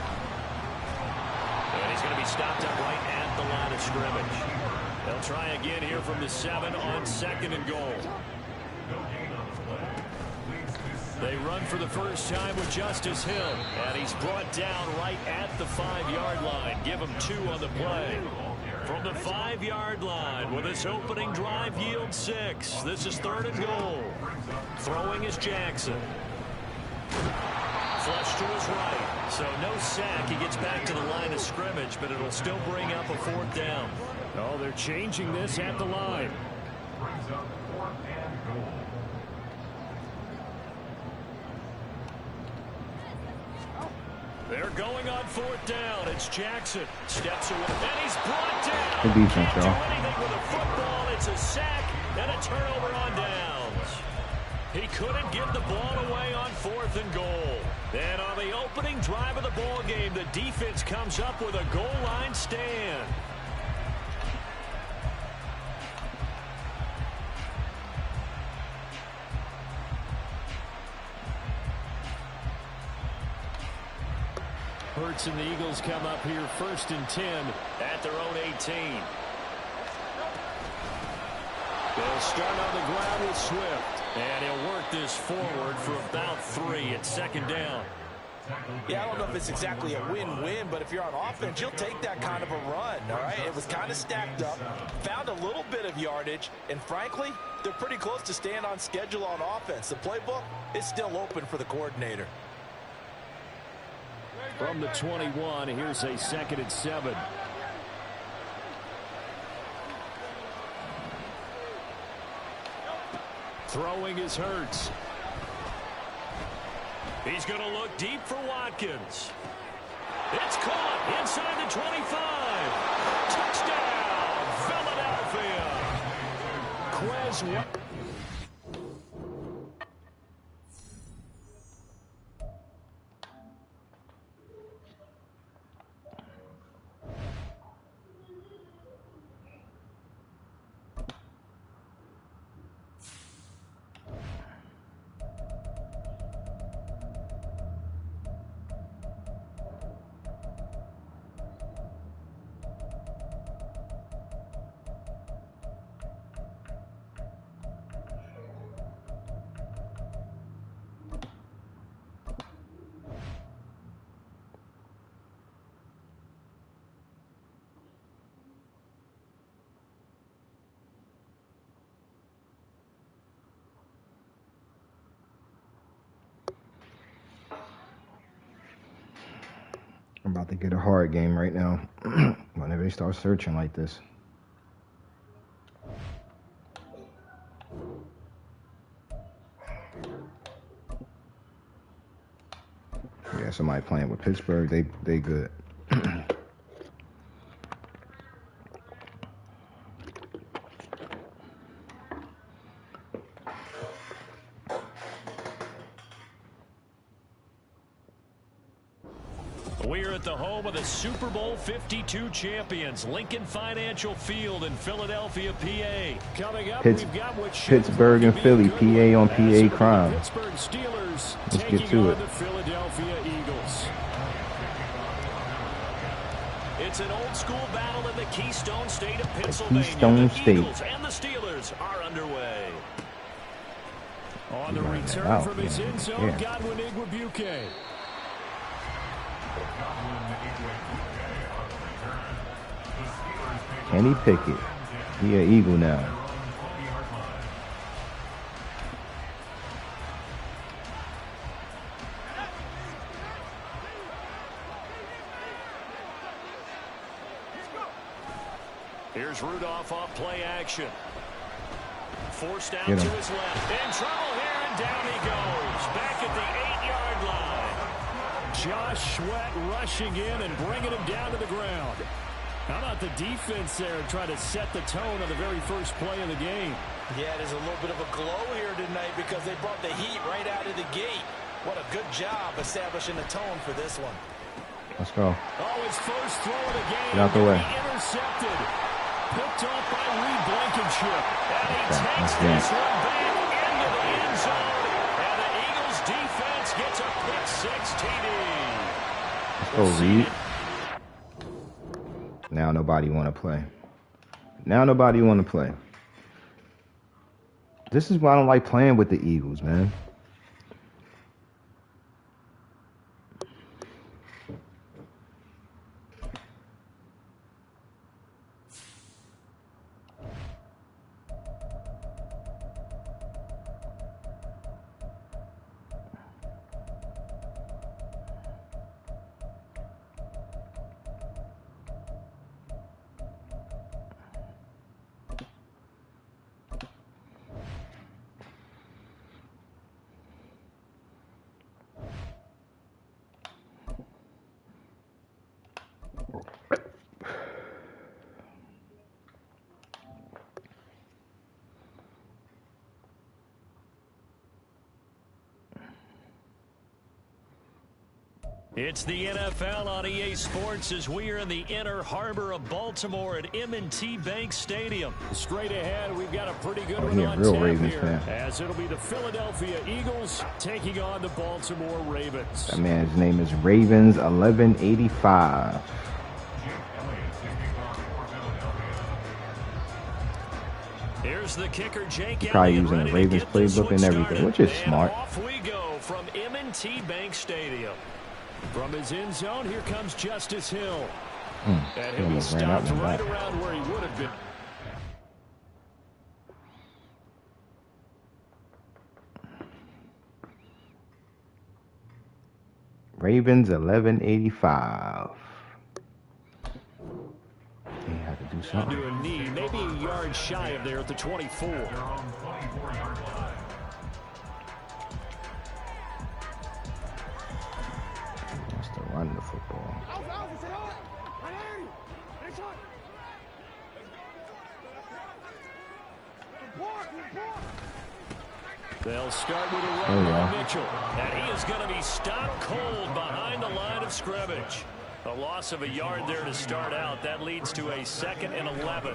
And he's going to be stopped up right at the line of scrimmage. They'll try again here from the 7 on 2nd and goal. They run for the first time with Justice Hill. And he's brought down right at the 5-yard line. Give him 2 on the play. From the 5-yard line, with this opening drive yield 6. This is 3rd and goal. Throwing is Jackson. Flush to his right. So no sack. He gets back to the line of scrimmage, but it'll still bring up a 4th down. Oh, they're changing this at the line. Brings up 4th and goal. They're going on 4th down. It's Jackson. Steps away. And he's brought down. Good defense, Can't do y'all. anything with a football. It's a sack and a turnover on downs. He couldn't get the ball away on 4th and goal. And on the opening drive of the ball game, the defense comes up with a goal line stand. Hurts and the Eagles come up here 1st and 10 at their own 18. They'll start on the ground with Swift. And he'll work this forward for about 3 at 2nd down. Yeah, I don't know if it's exactly a win-win, but if you're on offense, you'll take that kind of a run, all right? It was kind of stacked up, found a little bit of yardage, and frankly, they're pretty close to staying on schedule on offense. The playbook is still open for the coordinator. From the 21, here's a 2nd and 7. Throwing is Hurts. He's going to look deep for Watkins. It's caught inside the 25. Touchdown, as well. I'm about to get a hard game right now. Whenever they start searching like this. Yeah, somebody playing with Pittsburgh. They good. We're at the home of the Super Bowl 52 champions, Lincoln Financial Field in Philadelphia, PA. Coming up, we've got what Pittsburgh and Philly, PA on PA crime. Pittsburgh Steelers Let's get to it. The Philadelphia Eagles. It's an old school battle in the Keystone State of Pennsylvania. Keystone State. Eagles and the Steelers are underway. On the return from his end zone, Godwin Igwebuike. Kenny Pickett. He an Eagle now. Here's Rudolph off play action. Forced down to his left. In trouble here, and down he goes. Back at the 8-yard line. Josh Sweat rushing in and bringing him down to the ground. How about the defense there trying to set the tone on the very first play of the game? Yeah, there's a little bit of a glow here tonight because they brought the heat right out of the gate. What a good job establishing the tone for this one. Let's go. Oh, his first throw of the game. Get out the way. Intercepted. Picked off by Reed Blankenship. And he takes this one back into the end zone. And the Eagles defense gets a pick six TD. Let's go, Reed. Now nobody want to play. Now nobody want to play. This is why I don't like playing with the Eagles, man. It's the NFL on EA Sports as we are in the inner harbor of Baltimore at M&T Bank Stadium. Straight ahead, we've got a pretty good one on tap here, as it'll be the Philadelphia Eagles taking on the Baltimore Ravens. That man's name is Ravens 1185. Here's the kicker, Jake. Probably using the Ravens playbook and everything, which is smart. Off we go from M&T Bank Stadium. From his end zone, here comes Justice Hill. And he'll be stopped right around where he would have been. Ravens 1185. He had to do something. Under a knee, maybe a yard shy of there at the 24. Run the football. They'll start with a run by Mitchell. And he is going to be stopped cold behind the line of scrimmage. A loss of a yard there to start out. That leads to a 2nd and 11.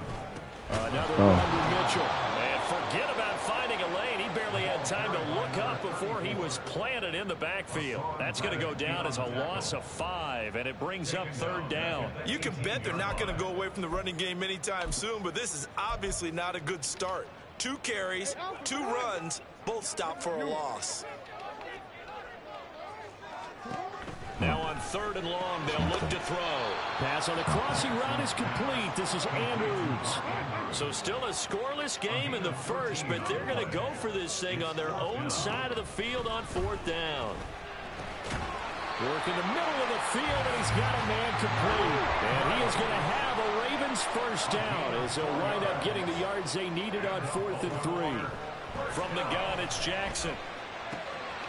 Another run with Mitchell. And forget about finding a lane. He barely had time to look up before he was planted in the backfield. That's going to go down as a loss of 5, and it brings up 3rd down. You can bet they're not going to go away from the running game anytime soon, but this is obviously not a good start. 2 carries, 2 runs, both stopped for a loss. Now on 3rd and long, they'll look to throw. Pass on the crossing route is complete. This is Andrews. So still a scoreless game in the first, but they're going to go for this thing on their own side of the field on 4th down. Work in the middle of the field, and he's got a man complete. And he is going to have a Ravens 1st down as they'll wind up getting the yards they needed on 4th and 3. From the gun, it's Jackson.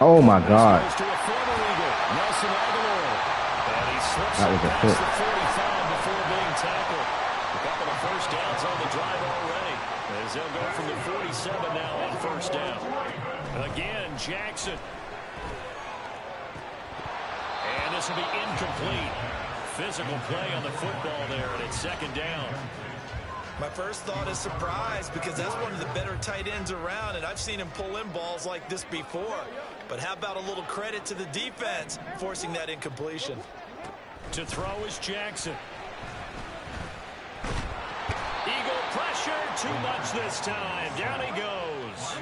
Oh, my God. To a former Eagle, Nelson Aguilar. And he slips That was a past hit. the 45 before being tackled. A couple of 1st downs on the drive already. As they'll go from the 47 now on 1st down. Again, Jackson. And this will be incomplete. Physical play on the football there, and it's 2nd down. My first thought is surprise because that's one of the better tight ends around, and I've seen him pull in balls like this before. But how about a little credit to the defense forcing that incompletion? To throw is Jackson. Eagle pressure, too much this time. Down he goes.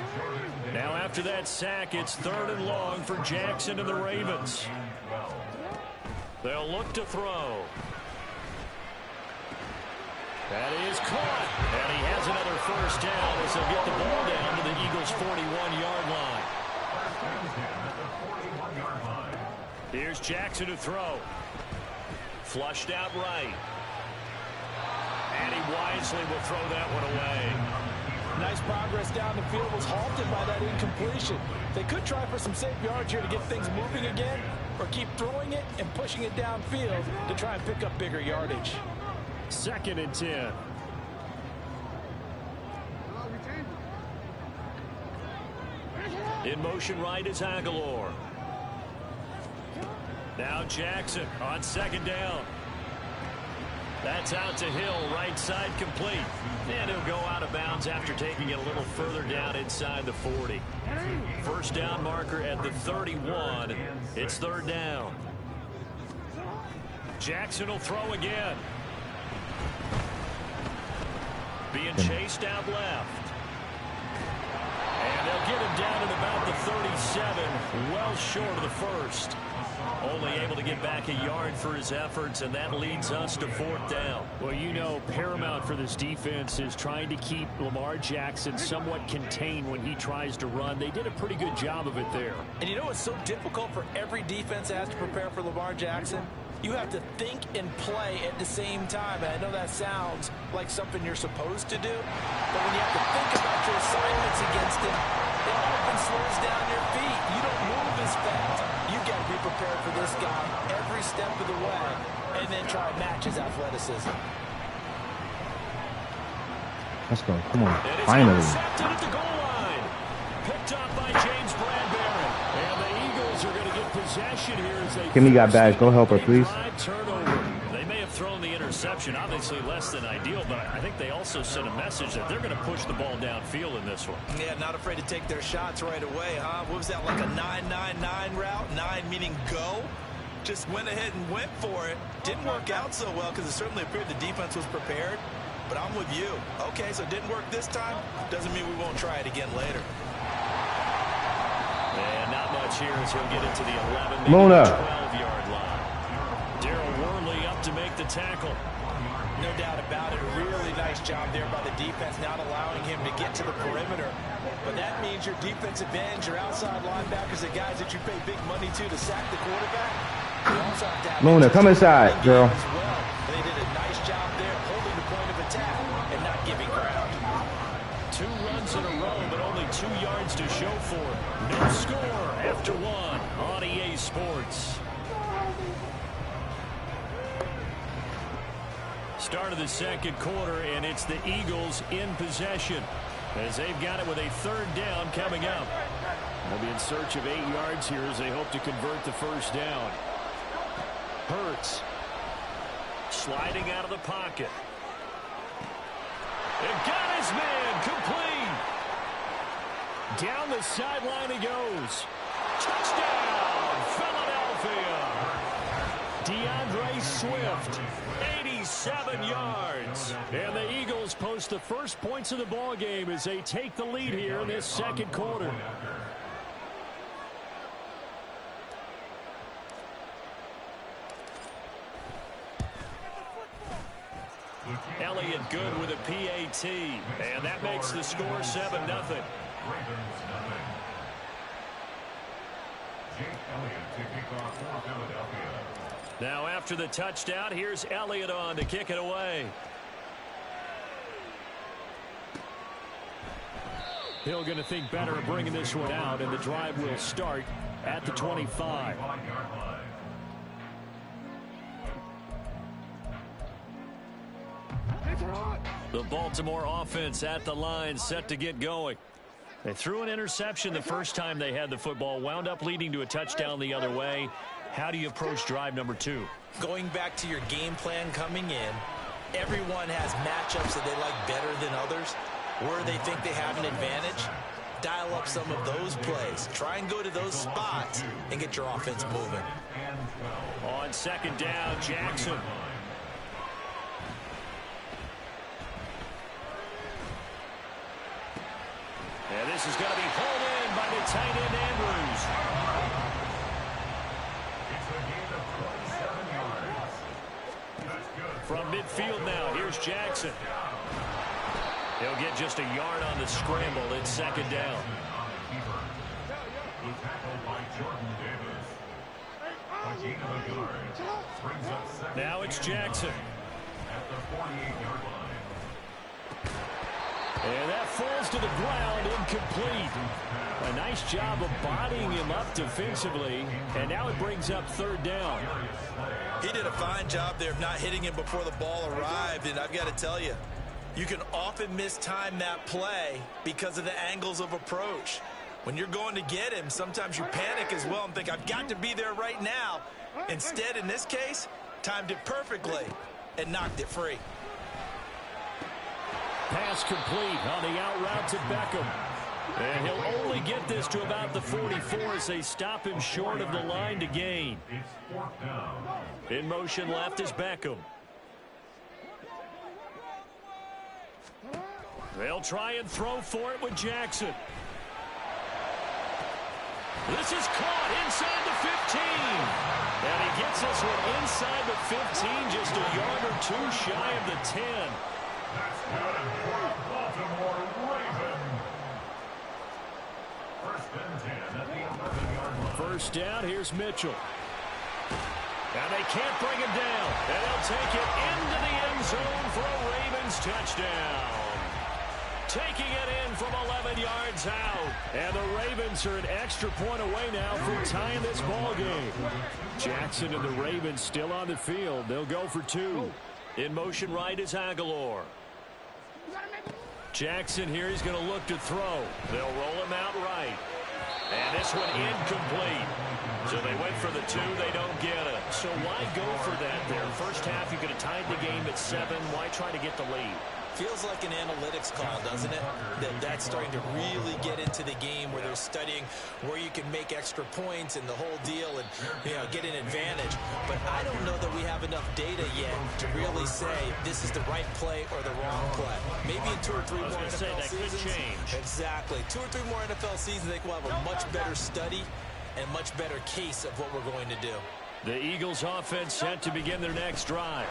Now after that sack, it's 3rd and long for Jackson and the Ravens. They'll look to throw. That is caught. And he has another 1st down as they'll get the ball down to the Eagles' 41-yard line. Here's Jackson to throw. Flushed out right. And he wisely will throw that one away. Nice progress down the field was halted by that incompletion. They could try for some safe yards here to get things moving again, or keep throwing it and pushing it downfield to try and pick up bigger yardage. 2nd and 10. In motion right is Aguilar. Now Jackson on 2nd down. That's out to Hill, right side complete. And he'll go out of bounds after taking it a little further down inside the 40. 1st down marker at the 31. It's 3rd down. Jackson will throw again. Being chased out left. And they'll get him down at about the 37, well short of the 1st. Only able to get back a yard for his efforts, and that leads us to 4th down. Well, you know, paramount for this defense is trying to keep Lamar Jackson somewhat contained when he tries to run. They did a pretty good job of it there. And you know it's so difficult for every defense that has to prepare for Lamar Jackson? You have to think and play at the same time. And I know that sounds like something you're supposed to do, but when you have to think about your assignments against him, it often slows down your feet. You don't move as fast. You've got to be prepared for this guy every step of the way and then try and match his athleticism. Let's go. Come on. Finally. Intercepted at the goal line. Picked up by James Bradbury. And the Eagles are going to get possession here as they Kimmy got back. Go help her, please. Turnover. They may have thrown the interception, obviously less than ideal, but I think they also sent a message that they're going to push the ball downfield in this one. Yeah, not afraid to take their shots right away, huh? What was that, like a 9-9-9 route? 9 meaning go? Just went ahead and went for it. Didn't work out so well because it certainly appeared the defense was prepared. But I'm with you. Okay, so it didn't work this time. Doesn't mean we won't try it again later. And not much here as he'll get into the 11, maybe Mona. 12-yard line. Darryl Worley up to make the tackle. No doubt about it. Really nice job there by the defense, not allowing him to get to the perimeter. But that means your defensive ends, your outside linebackers, the guys that you pay big money to sack the quarterback. You also have to have Mona, come inside, girl. as well. They did a nice job there holding the point of attack and not giving ground. 2 runs in a row, but only 2 yards to show for it. No score after 1 on EA Sports. Start of the 2nd quarter, and it's the Eagles in possession. as they've got it with a third down coming up. They'll be in search of 8 yards here as they hope to convert the first down. Hurts sliding out of the pocket. And got his man complete. Down the sideline he goes. Touchdown, Philadelphia. DeAndre Swift, 87 yards. And the Eagles post the first points of the ball game as they take the lead here in this second quarter. Elliott good with a PAT, and that makes the score 7-0. Now after the touchdown, here's Elliott on to kick it away. Hill going to think better of bringing this one out, and the drive will start at the 25. The Baltimore offense at the line, set to get going. They threw an interception the first time they had the football, wound up leading to a touchdown the other way. How do you approach drive number 2? Going back to your game plan coming in, everyone has matchups that they like better than others. Where they think they have an advantage, dial up some of those plays. Try and go to those spots and get your offense moving. On second down, Jackson. And this is going to be pulled in by the tight end, Andrews. From midfield now, here's Jackson. He'll get just a yard on the scramble. It's second down. Now it's Jackson. And that falls to the ground, incomplete. A nice job of bodying him up defensively, and now it brings up third down. He did a fine job there of not hitting him before the ball arrived, and I've got to tell you, you can often mistime that play because of the angles of approach. When you're going to get him, sometimes you panic as well and think, I've got to be there right now. Instead, in this case, timed it perfectly and knocked it free. Pass complete on the out route to Beckham. And he'll only get this to about the 44 as they stop him short of the line to gain. In motion left is Beckham. They'll try and throw for it with Jackson. This is caught inside the 15. And he gets this one inside the 15, just a yard or two shy of the 10. That's good for Baltimore Ravens. First and 10 at the 11-yard line. First down, here's Mitchell. And they can't bring him down. And they'll take it into the end zone for a Ravens touchdown. Taking it in from 11 yards out. And the Ravens are an extra point away now from tying this ball game. Jackson and the Ravens still on the field. They'll go for 2. In motion right is Aguilar. Jackson here, he's going to look to throw. They'll roll him out right. And this one incomplete. So they went for the 2, they don't get it. So why go for that there? First half, you could have tied the game at 7. Why try to get the lead? Feels like an analytics call, doesn't it? That's starting to really get into the game where they're studying where you can make extra points and the whole deal and, you know, get an advantage. But I don't know that we have enough data yet to really say this is the right play or the wrong play. Maybe in 2 or 3 more NFL seasons. Could change. Exactly. 2 or 3 more NFL seasons, I think we'll have a much better study and much better case of what we're going to do. The Eagles offense set to begin their next drive.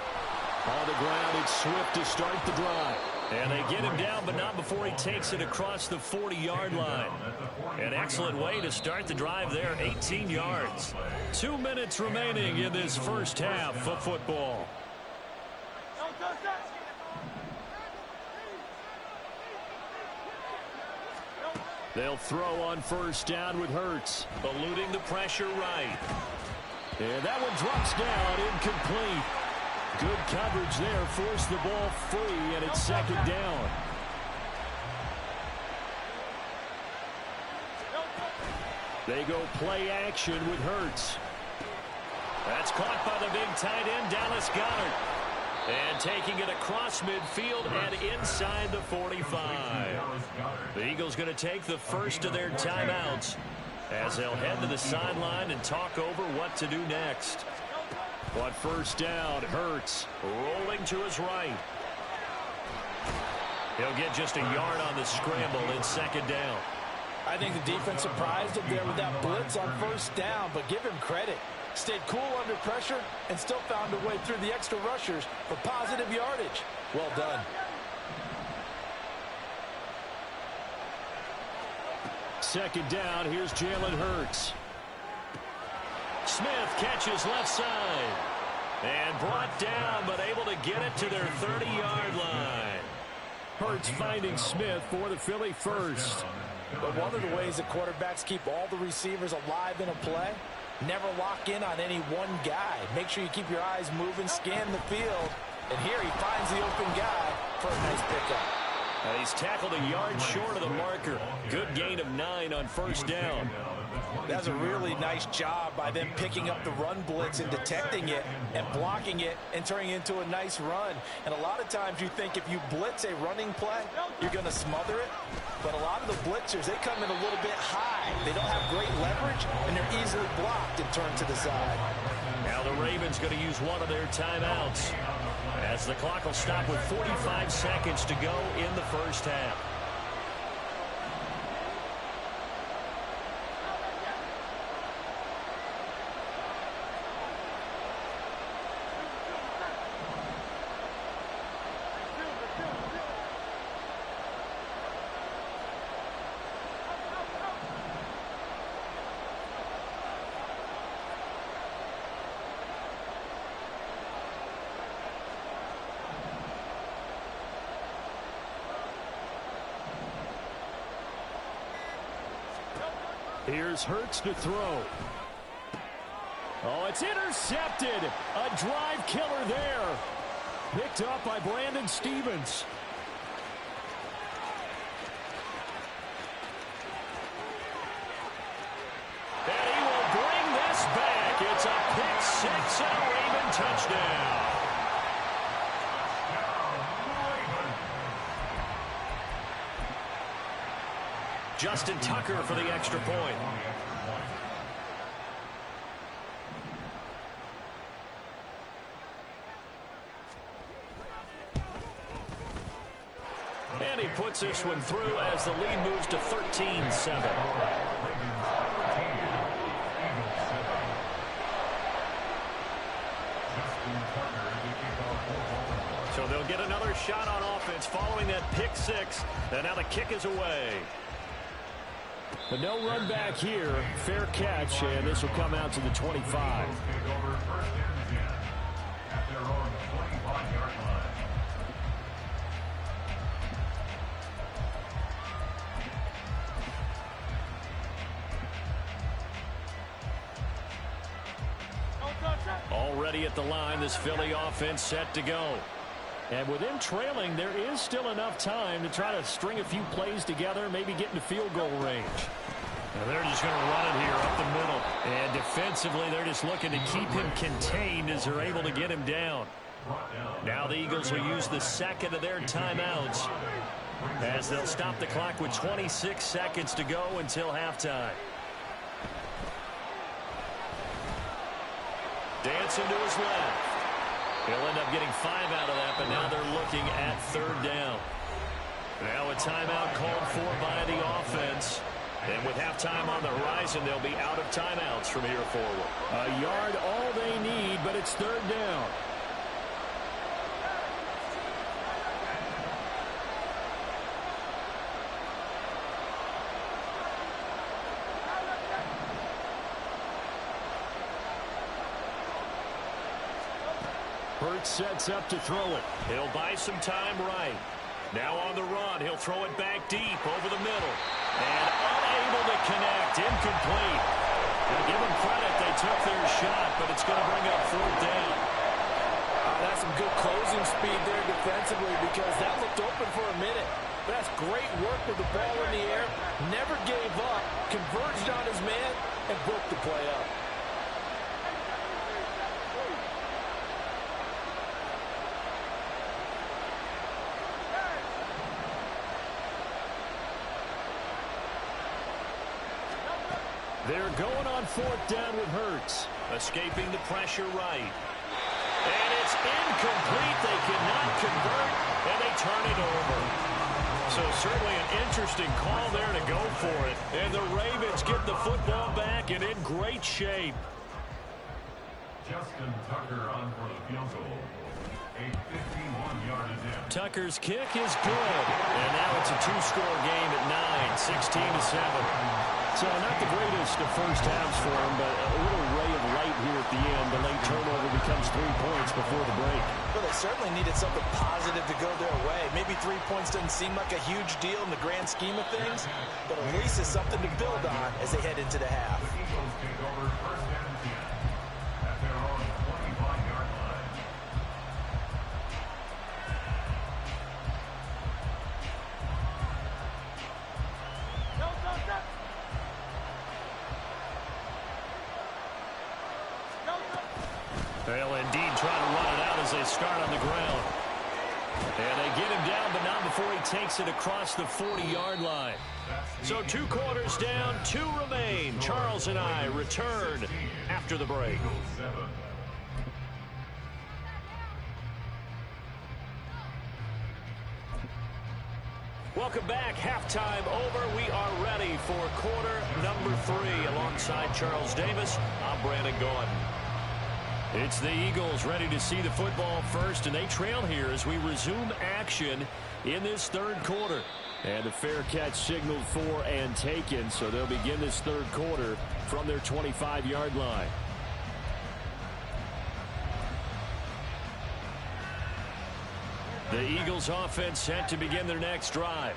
On the ground, it's Swift to start the drive. And they get him down, but not before he takes it across the 40-yard line. An excellent way to start the drive there, 18 yards. 2 minutes remaining in this first half of football. They'll throw on first down with Hurts, eluding the pressure right. And that one drops down, incomplete. Good coverage there, forced the ball free, and it's second down. They go play action with Hurts. That's caught by the big tight end, Dallas Goedert. And taking it across midfield and inside the 45. The Eagles going to take the first of their timeouts as they'll head to the sideline and talk over what to do next. On first down, Hurts rolling to his right. He'll get just a yard on the scramble in second down. I think the defense surprised him there with that blitz on first down, but give him credit. Stayed cool under pressure and still found a way through the extra rushers for positive yardage. Well done. Second down, here's Jalen Hurts. Smith catches left side. And brought down, but able to get it to their 30-yard line. Hurts finding Smith for the Philly first. But one of the ways that quarterbacks keep all the receivers alive in a play, never lock in on any one guy. Make sure you keep your eyes moving, scan the field. And here he finds the open guy for a nice pickup. He's tackled a yard short of the marker. Good gain of 9 on first down. That's a really nice job by them picking up the run blitz and detecting it and blocking it and turning it into a nice run. And a lot of times you think if you blitz a running play, you're going to smother it. But a lot of the blitzers, they come in a little bit high. They don't have great leverage, and they're easily blocked and turned to the side. Now the Ravens going to use one of their timeouts as the clock will stop with 45 seconds to go in the first half. Here's Hurts to throw. Oh, it's intercepted. A drive killer there. Picked up by Brandon Stevens. And he will bring this back. It's a pick six and a Raven touchdown. Justin Tucker for the extra point. And he puts this one through as the lead moves to 13-7. So they'll get another shot on offense following that pick six. And now the kick is away. But no run back here. Fair catch, and this will come out to the 25. Already at the line, this Philly offense set to go. And with them trailing, there is still enough time to try to string a few plays together, maybe get into field goal range. And they're just going to run it here up the middle. And defensively, they're just looking to keep him contained as they're able to get him down. Now the Eagles will use the second of their timeouts as they'll stop the clock with 26 seconds to go until halftime. Dancing to his left. He'll end up getting 5 out of that, but now they're looking at third down. Now a timeout called for by the offense. And with halftime on the horizon, they'll be out of timeouts from here forward. A yard all they need, but it's third down. Hurts sets up to throw it. He'll buy some time right. Now on the run, he'll throw it back deep over the middle. And unable to connect, incomplete. Now give them credit, they took their shot, but it's going to bring up fourth down. That's some good closing speed there defensively because that looked open for a minute. That's great work with the ball in the air. Never gave up, converged on his man, and broke the play up. They're going on 4th down with Hurts. Escaping the pressure right. And it's incomplete. They cannot convert, and they turn it over. So certainly an interesting call there to go for it. And the Ravens get the football back and in great shape. Justin Tucker on for the field goal. A 51-yard attempt. Tucker's kick is good. And now it's a 2-score game at 9, 16-7. So not the greatest of first halves for him, but a little ray of light here at the end. The late turnover becomes 3 points before the break. Well, they certainly needed something positive to go their way. Maybe 3 points doesn't seem like a huge deal in the grand scheme of things, but at least it's something to build on as they head into the half. The Eagles take over 1st and 10 at their own 25-yard line. They'll indeed try to run it out as they start on the ground. And they get him down, but not before he takes it across the 40-yard line. So 2 quarters down, 2 remain. Charles and I return after the break. Welcome back. Halftime over. We are ready for quarter number 3. Alongside Charles Davis, I'm Brandon Gordon. It's the Eagles ready to see the football first, and they trail here as we resume action in this 3rd quarter. And a fair catch signaled for and taken, so they'll begin this 3rd quarter from their 25-yard line. The Eagles offense set to begin their next drive.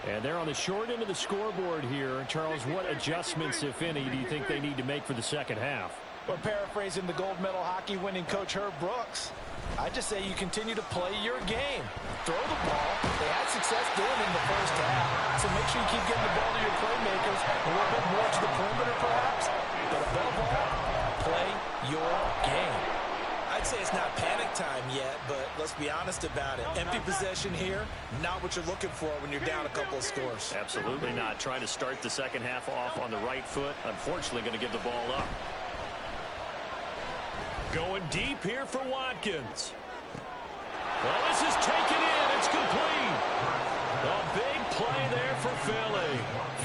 And they're on the short end of the scoreboard here. Charles, what adjustments, if any, do you think they need to make for the second half? Well, paraphrasing the gold medal hockey winning coach Herb Brooks, I just say you continue to play your game. Throw the ball. They had success doing it in the first half. So make sure you keep getting the ball to your playmakers, a little bit more to the perimeter perhaps. But above all, play your game. I'd say it's not panic time yet, but let's be honest about it. Empty possession here, not what you're looking for when you're down a couple of scores. Absolutely not. Trying to start the second half off on the right foot. Unfortunately, going to give the ball up. Going deep here for Watkins. Well, this is taken in. It's complete. A big play there for Philly.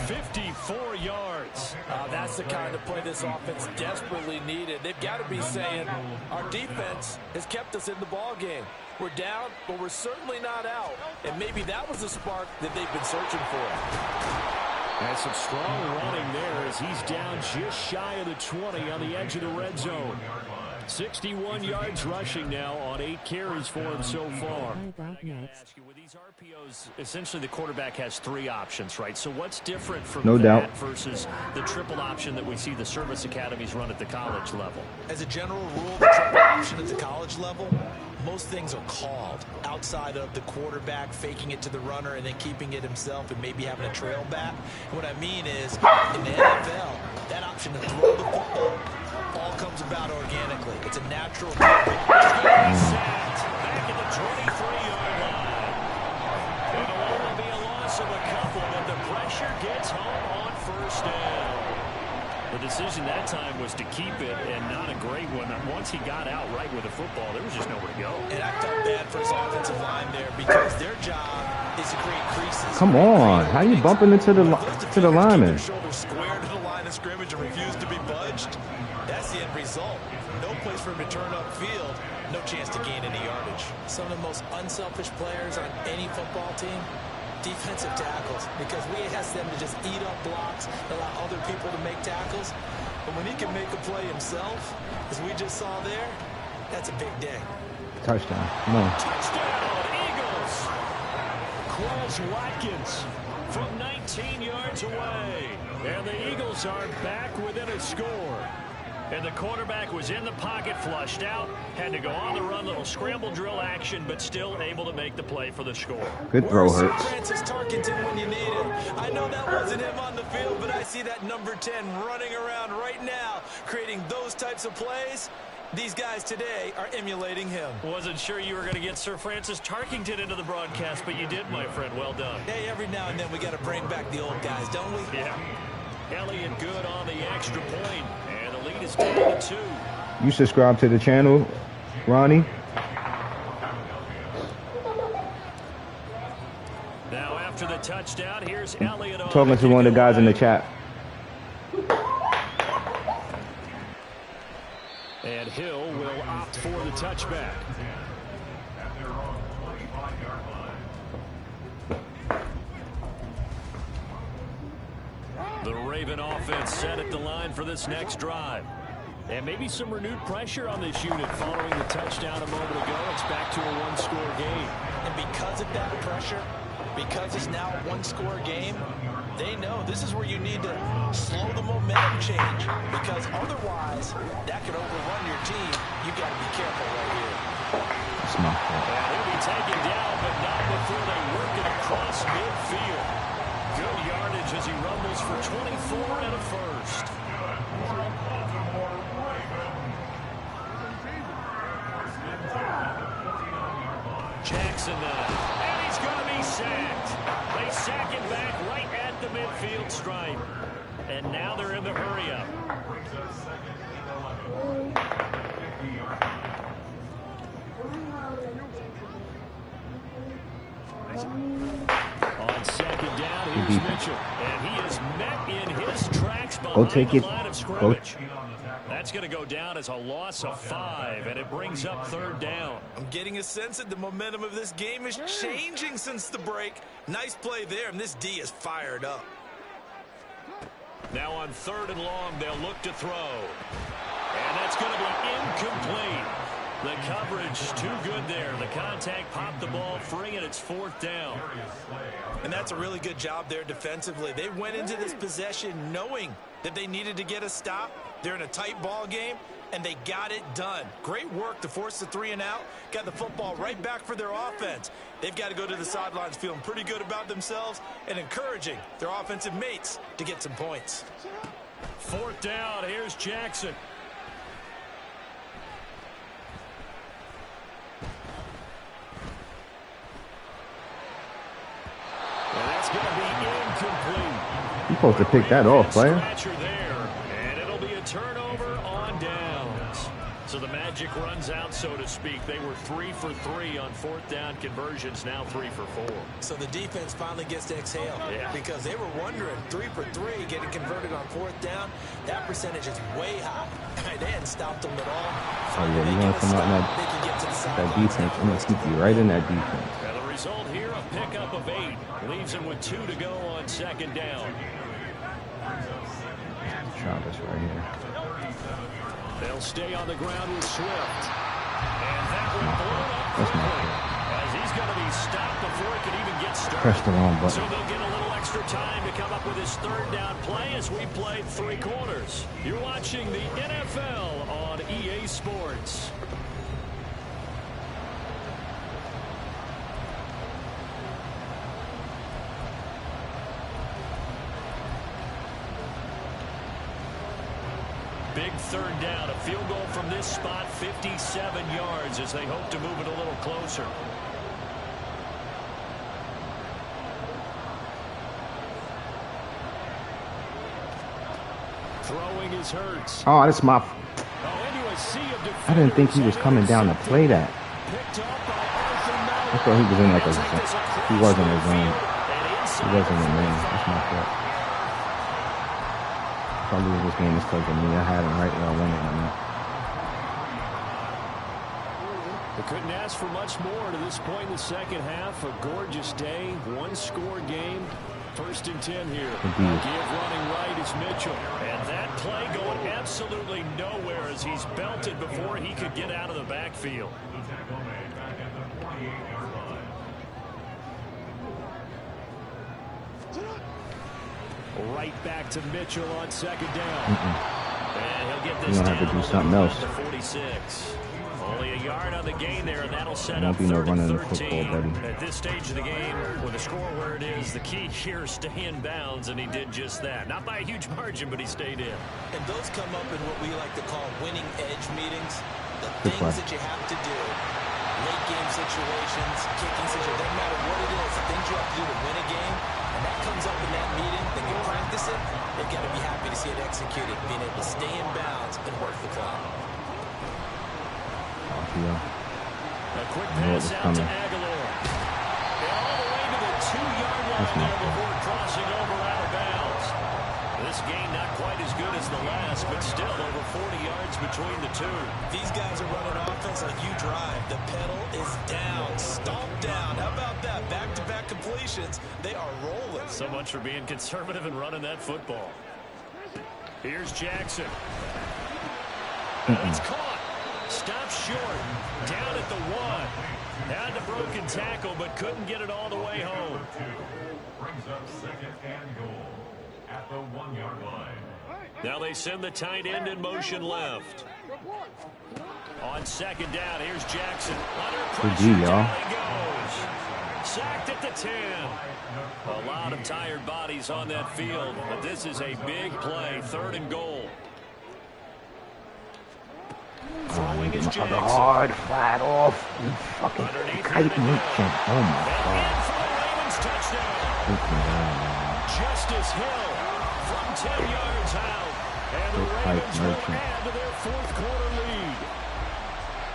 54 yards. That's the kind of play this offense desperately needed. They've got to be saying, our defense has kept us in the ball game. We're down, but we're certainly not out. And maybe that was the spark that they've been searching for. And some strong running there as he's down just shy of the 20 on the edge of the red zone. 61 yards rushing now on 8 carries for him so far. With these RPOs, essentially the quarterback has 3 options, right? So what's different from that versus the triple option that we see the service academies run at the college level? As a general rule, the triple option at the college level, most things are called outside of the quarterback faking it to the runner and then keeping it himself and maybe having a trail back. And what I mean is, in the NFL, that option to throw the football all comes about organically. It's a natural thing. Back at the 23-yard line. It'll only be a loss of a couple, but the pressure gets home on first down. The decision that time was to keep it, and not a great one. Once he got out right with the football, there was just nowhere to go. And I felt bad for his offensive line there because their job is to create creases. Come on, how you bumping into the lineman? Shoulder square to the line of scrimmage and refuse to be budged. That's the end result. No place for him to turn upfield. No chance to gain any yardage. Some of the most unselfish players on any football team, defensive tackles, because we ask them to just eat up blocks, allow other people to make tackles. But when he can make a play himself, as we just saw there, that's a big day. Touchdown. Come on. Touchdown, Eagles. Quez Watkins from 19 yards away. And the Eagles are back within a score. And the quarterback was in the pocket, flushed out, had to go on the run, little scramble drill action, but still able to make the play for the score. Good throw, Hurts. Francis Tarkenton when you need him. I know that wasn't him on the field, but I see that number 10 running around right now, creating those types of plays. These guys today are emulating him. Wasn't sure you were going to get Sir Francis Tarkington into the broadcast, but you did, my friend. Well done. Hey, every now and then we got to bring back the old guys, don't we? Yeah. Elliott good on the extra point, and the lead is down to 2. You subscribe to the channel, Ronnie? Now after the touchdown, here's Elliott on Talking to one of the guys in the chat. And Hill will opt for the touchback. The Raven offense set at the line for this next drive. And maybe some renewed pressure on this unit following the touchdown a moment ago. It's back to a one-score game. And because of that pressure, because it's now a one-score game, they know this is where you need to slow the momentum change, because otherwise that could overrun your team. You got to be careful right here. That's my fault. And he'll be taken down, but not before they work it across midfield. Good yardage as he rumbles for 24 and a first. Jackson and he's going to be sacked. They sack him back right at the midfield stripe. And now they're in the hurry up. On second down, here's Mitchell. And he is met in his tracks behind the line of scrimmage. That's going to go down as a loss of 5, and it brings up third down. I'm getting a sense that the momentum of this game is changing since the break. Nice play there, and this D is fired up. Now on third and long, they'll look to throw. And that's going to be incomplete. The coverage too good there. The contact popped the ball free, and it's fourth down. And that's a really good job there defensively. They went into this possession knowing that they needed to get a stop. They're in a tight ball game, and they got it done. Great work to force the 3 and out. Got the football right back for their offense. They've got to go to the sidelines feeling pretty good about themselves and encouraging their offensive mates to get some points. Fourth down, here's Jackson. And that's going to be incomplete. You're supposed to pick that off, player. And it'll be a turnover on downs. So the magic runs out, so to speak. They were 3 for 3 on fourth down conversions, now 3 for 4. So the defense finally gets to exhale, because they were wondering 3 for 3 getting converted on fourth down. That percentage is way high. They hadn't stopped them at all. Oh, yeah, you want to come out in that defense. I'm going to keep you right in that defense. And the result here, a pickup of 8. Leaves him with 2 to go on second down. Try this right here. They'll stay on the ground with Swift. And that will blow up That's not quickly, as he's going to be stopped before he can even get started. Press the wrong button. So they'll get a little extra time to come up with his third down play as we played 3 quarters. You're watching the NFL on EA Sports. Big third down, a field goal from this spot, 57 yards as they hope to move it a little closer. Throwing is Hurts. Oh, that's my... I didn't think he was coming down to play that. I thought he was in like a... He wasn't a zone. He wasn't a man. That's my fault. If I lose this game, it's because of me. I had him right where I wanted him. They couldn't ask for much more to this point in the second half. A gorgeous day, one-score game. First and 10 here. Give running right is Mitchell. And that play going absolutely nowhere as he's belted before he could get out of the backfield. Right back to Mitchell on second down. And he'll get You're this going to have to do down something else. to 46. Only a yard on the gain there, and that'll set There up won't be no 3rd and running the 13. football, buddy. At this stage of the game, with the score where it is, the key here is stay in bounds, and he did just that. Not by a huge margin, but he stayed in. And those come up in what we like to call winning edge meetings. The Good things play. that you have to do, late game situations, kicking situations, doesn't matter what it is, the things you have to do to win a game, and that comes up in that meeting, then you practice it, they've got to be happy to see it executed, being able to stay in bounds and work the clock. A quick I knew it pass was out coming. to Aguilar. And all the way to the 2-yard line That's not there good. before crossing over out of bounds. This game not quite as good as the last, but still over 40 yards between the two. These guys are running offense like you drive. The pedal is down, stomp down. How about that? Back-to-back completions. They are rolling. So much for being conservative and running that football. Here's Jackson. It's caught. Stopped short. Down at the 1. Had the broken tackle, but couldn't get it all the way home. Brings up 2nd and goal at the 1-yard line. Now they send the tight end in motion left. On 2nd down, here's Jackson. Under pressure, Good D, y'all. down he goes. Sacked at the 10. A lot of tired bodies on that field, but this is a big play. 3rd and goal. Throwing is Jackson. Hard, flat off. You fucking kite merchant. Oh my And God. in for the Ravens touchdown. Justice Hill from 10 yards out. And the Big kite Ravens will merchant. add to their 4th quarter lead.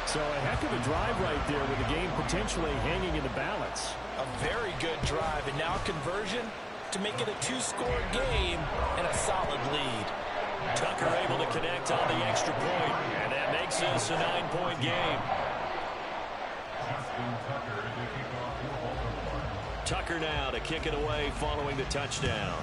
So a heck of a drive right there with the game potentially hanging in the balance. A very good drive, and now conversion to make it a 2-score game and a solid lead. Tucker able to connect on the extra point, and that makes this a 9-point game. Justin Tucker to kick off for Baltimore. Tucker now to kick it away following the touchdown.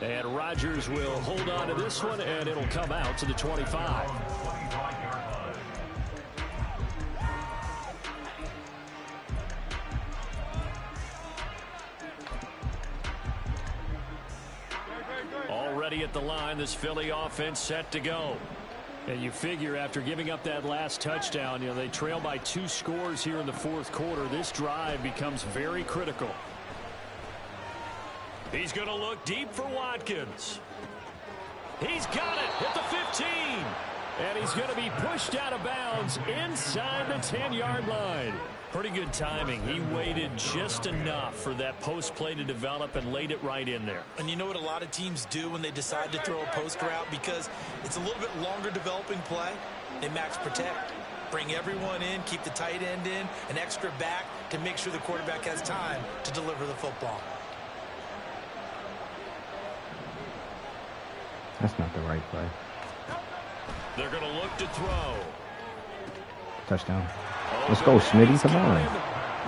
And Rodgers will hold on to this one, and it'll come out to the 25. 25-yard line. Already at the line, this Philly offense set to go. And you figure after giving up that last touchdown, they trail by 2 scores here in the 4th quarter. This drive becomes very critical. He's going to look deep for Watkins. He's got it at the 15. And he's going to be pushed out of bounds inside the 10-yard line. Pretty good timing. He waited just enough for that post play to develop and laid it right in there. And you know what a lot of teams do when they decide to throw a post route? Because it's a little bit longer developing play. They max protect. Bring everyone in, keep the tight end in, an extra back to make sure the quarterback has time to deliver the football. That's not the right play. They're going to look to throw. Touchdown. Let's go, Smitty. Come on.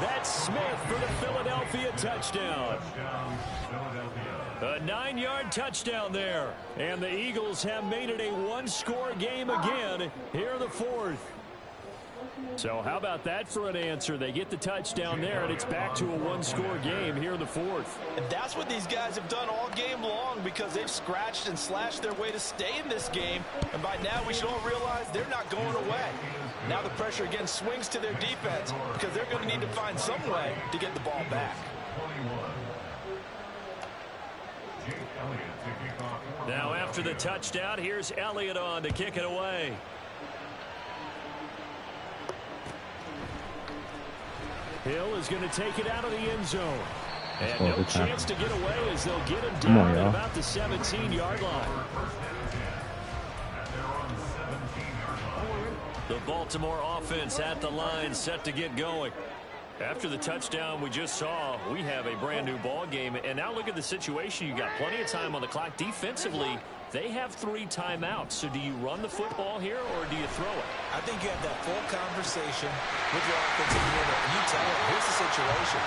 That's Smith for the Philadelphia touchdown. A 9-yard touchdown there. And the Eagles have made it a 1-score game again here in the 4th. So how about that for an answer? They get the touchdown there, and it's back to a 1-score game here in the 4th. And that's what these guys have done all game long, because they've scratched and slashed their way to stay in this game. And by now we should all realize they're not going away. Now the pressure again swings to their defense, because they're going to need to find some way to get the ball back. Now after the touchdown, here's Elliott on to kick it away. Hill is going to take it out of the end zone. And no chance to get away as they'll get him down at about the 17-yard line. The Baltimore offense at the line, set to get going. After the touchdown we just saw, we have a brand new ball game. And now look at the situation. You got plenty of time on the clock. Defensively, they have 3 timeouts. So do you run the football here or do you throw it? I think you have that full conversation with your offensive coordinator, and you tell them, here's the situation.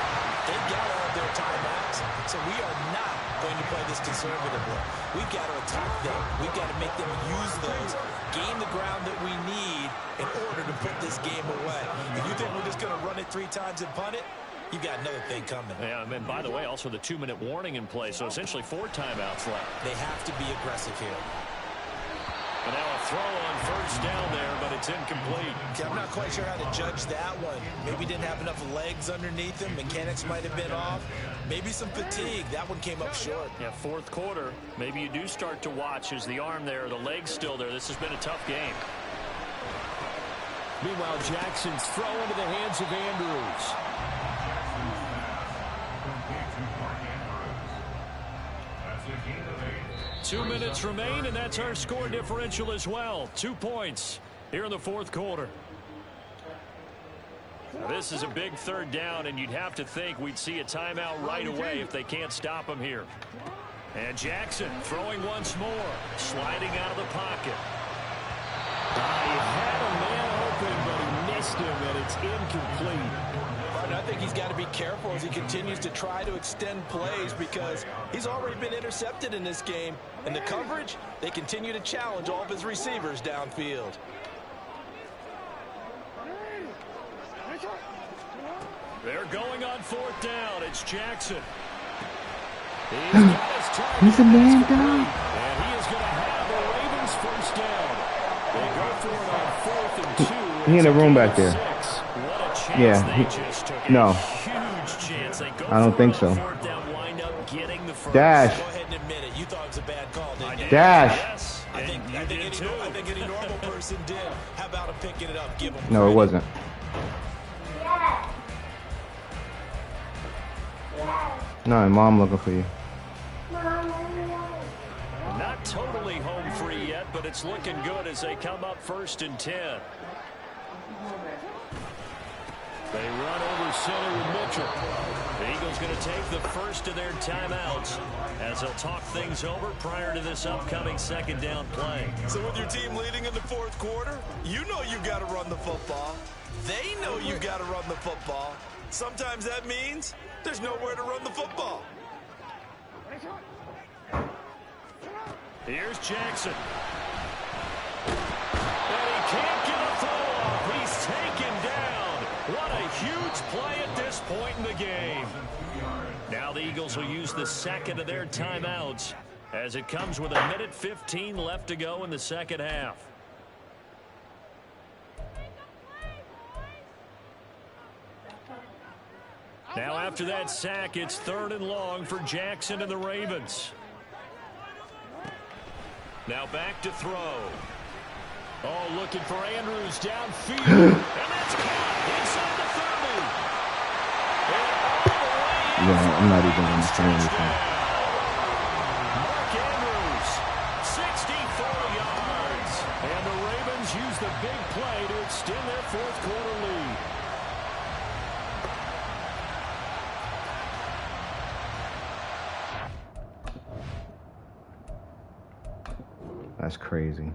They've got all of their timeouts, so we are not going to play this conservatively. We've got to attack them. We've got to make them use those, gain the ground that we need in order to put this game away. If you think we're just going to run it 3 times and punt it, you got another thing coming. Yeah, and by the way, also the 2-minute warning in play, so essentially 4 timeouts left. They have to be aggressive here. And now a throw on first down there, but it's incomplete. Okay, I'm not quite sure how to judge that one. Maybe didn't have enough legs underneath him. Mechanics might have been off. Maybe some fatigue. That one came up short. Yeah, fourth quarter. Maybe you do start to watch as the arm there, the leg's still there. This has been a tough game. Meanwhile, Jackson's throw into the hands of Andrews. 2 minutes remain, and that's our score differential as well. 2 points here in the fourth quarter. Now, this is a big third down, and you'd have to think we'd see a timeout right away if they can't stop him here. And Jackson throwing once more, sliding out of the pocket. He had a man open, but he missed him, and it's incomplete. I think he's got to be careful as he continues to try to extend plays because he's already been intercepted in this game. And the coverage, they continue to challenge all of his receivers downfield. They're going on fourth down. It's Jackson. He's a man down. And he is going to have the Ravens first down. They go for it on 4th and 2. He in the room back there. What a chance Yeah. they just took. No. Huge chance. They go I don't for think it so. on fourth down, wind up getting the first. Dash. Go ahead and admit it. You thought it was a bad call, didn't you? Dash. Yes. I think any normal person did. How about him picking it up? Give him No, it credit. wasn't. No, mom looking for you. Not totally home free yet, but it's looking good as they come up 1st and 10. They run over center with Mitchell. The Eagles going to take the first of their timeouts as they'll talk things over prior to this upcoming second down play. So with your team leading in the fourth quarter, you know you got to run the football. They know you got to run the football. Sometimes that means there's nowhere to run the football. Here's Jackson. And he can't get a throw off. He's taken down. What a huge play at this point in the game. Now the Eagles will use the second of their timeouts as it comes with 1:15 left to go in the second half. Now after that sack, it's 3rd and long for Jackson and the Ravens. Now back to throw. Oh, looking for Andrews downfield. And that's caught inside the 30. Yeah, I'm not even going to say anything. Mark Andrews, 64 yards. And the Ravens use the big play to extend their fourth quarter lead. That's crazy.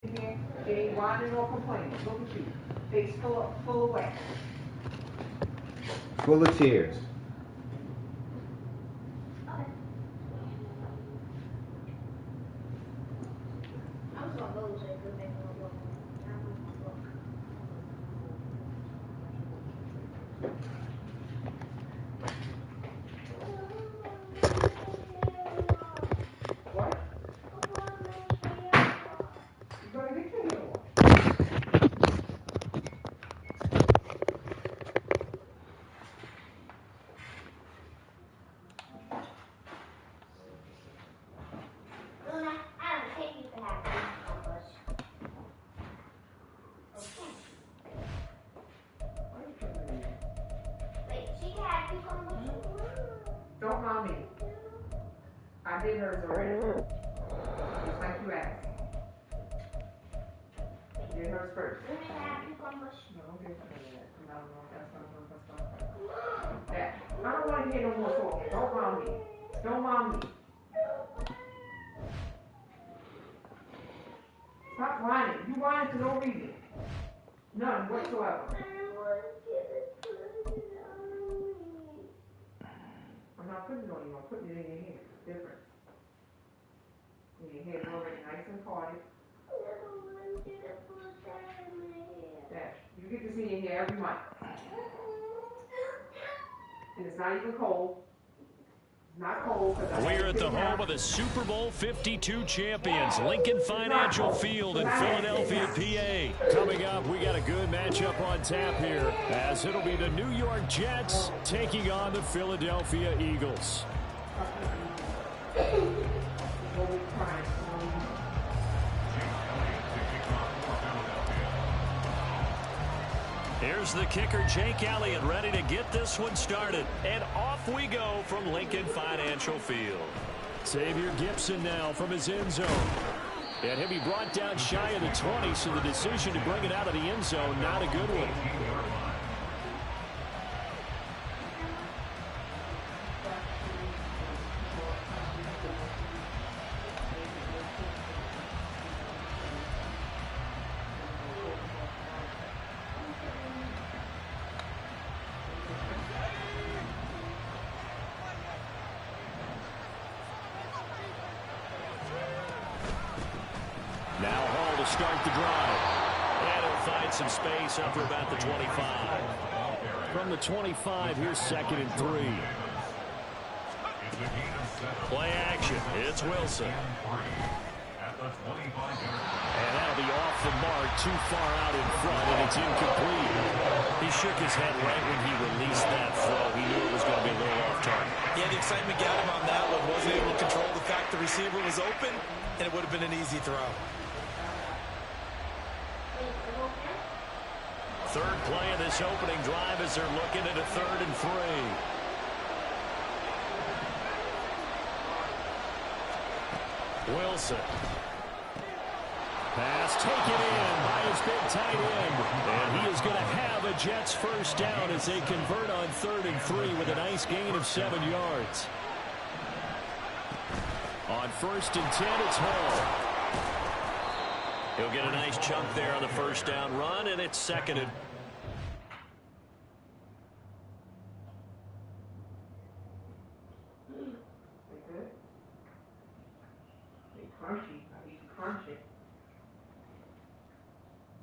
She ain't whining or complaining. Look at you. Face full of wax. Full of tears. What? You gonna get your hair washed. Don't mind me. I did hers already. Just like you asked. You did hers first. No, don't get none of that. No, that's not. That. I don't want to hear no more talking. Don't mind me. Don't mind me. Stop whining. You whining for no reason. None whatsoever. I'm not putting it on you. I'm putting it in your hair. Different. And your hair's already nice and parted. That. You get to see your hair every month. And it's not even cold. It's not cold. We're at the home of the Super Bowl 52 champions, Lincoln Financial Field in Philadelphia, PA. Coming up, we got a good matchup on tap here, as it'll be the New York Jets taking on the Philadelphia Eagles. Here's the kicker, Jake Elliott, ready to get this one started. And off we go from Lincoln Financial Field. Xavier Gibson now from his end zone. And he'll be brought down shy of the 20, so the decision to bring it out of the end zone, not a good one. Now Hall to start the drive. And he'll find some space up to about the 25. From the 25, here's 2nd and 3. Play action. It's Wilson. And that'll be off the mark, too far out in front, and it's incomplete. He shook his head right when he released that throw. He knew it was going to be a little off target. Yeah, the excitement got him on that one. Wasn't able to control the fact the receiver was open, and it would have been an easy throw. Third play of this opening drive as they're looking at a 3rd and 3. Wilson. Pass taken in by his big tight end. And he is going to have a Jets first down as they convert on 3rd and 3 with a nice gain of 7 yards. On 1st and 10, it's Hall. He'll get a nice chunk there on the first down run, and it's 2nd and... Crunchy. I need to crunch it.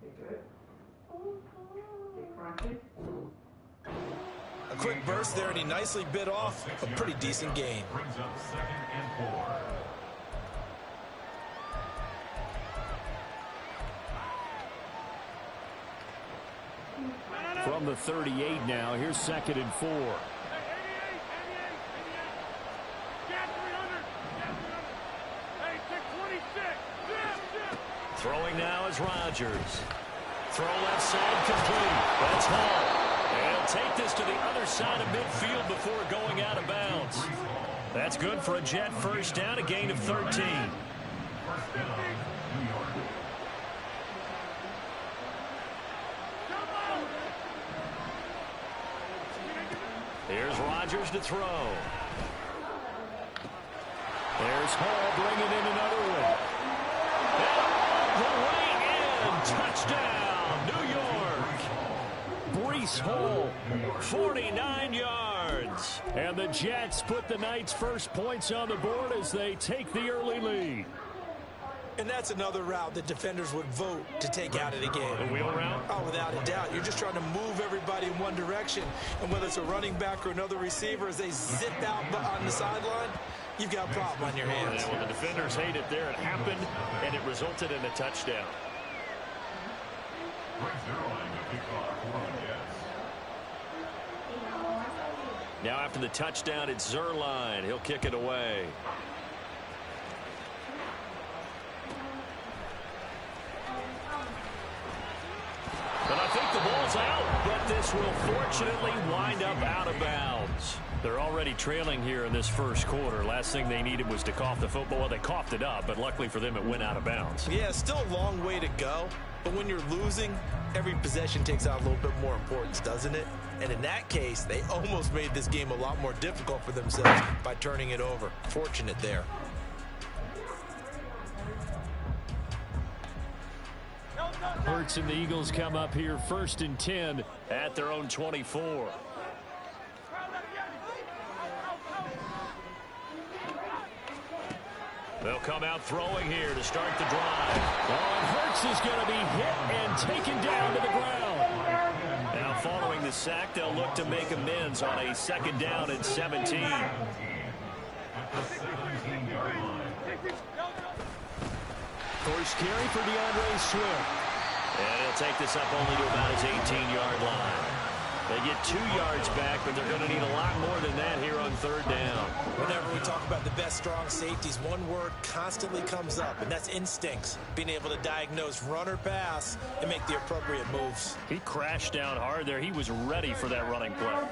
They good? They crunchy? A quick burst there, and he nicely bit off a pretty decent gain. Brings up 2nd and 4. From the 38 now, here's 2nd and 4. Throwing now is Rodgers. Throw left side complete. That's Hall. And he'll take this to the other side of midfield before going out of bounds. That's good for a Jet first down, a gain of 13. First down, New York. Here's Rodgers to throw. There's Hall bringing in another one. And all the way It's Hall, 49 yards. And the Jets put the Knights' first points on the board as they take the early lead. And that's another route that defenders would vote to take out of the game. The wheel route? Oh, without a doubt. You're just trying to move everybody in one direction. And whether it's a running back or another receiver, as they zip out on the sideline, you've got a problem on your hands. Yeah, well, the defenders hate it there. It happened, and it resulted in a touchdown. Now after the touchdown, it's Zerline. He'll kick it away. But I think the ball's out, but this will fortunately wind up out of bounds. They're already trailing here in this first quarter. Last thing they needed was to cough the football. Well, they coughed it up, but luckily for them, it went out of bounds. Yeah, still a long way to go. But when you're losing, every possession takes on a little bit more importance, doesn't it? And in that case, they almost made this game a lot more difficult for themselves by turning it over. Fortunate there. Hurts and the Eagles come up here 1st and 10 at their own 24. They'll come out throwing here to start the drive. Oh, and Hurts is going to be hit and taken down to the ground. Now following the sack, they'll look to make amends on a 2nd down and 17. First carry for DeAndre Swift. And he'll take this up only to about his 18-yard line. They get 2 yards back, but they're going to need a lot more than that here on 3rd down. Whenever we talk about the best strong safeties, one word constantly comes up, and that's instincts. Being able to diagnose run or pass and make the appropriate moves. He crashed down hard there. He was ready for that running play.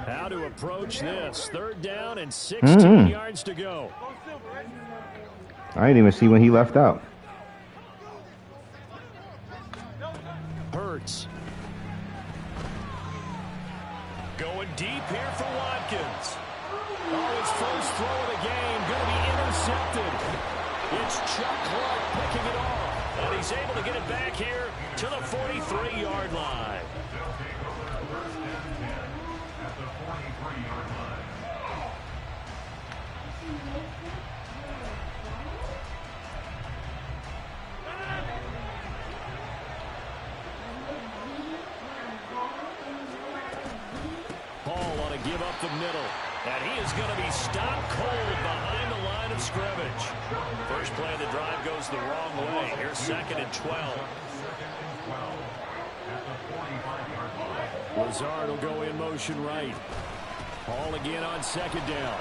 How to approach this. 3rd down and 16 yards to go. I didn't even see when he left out. Hurts. Going deep here for Watkins. Oh, his first throw of the game going to be intercepted. It's Chuck Clark picking it off. And he's able to get it back here to the 43-yard line. Hall on a give up the middle. And he is going to be stopped cold behind the line of scrimmage. First play of the drive goes the wrong way. Here's 2nd and 12. Lazard will go in motion right. Hall again on 2nd down.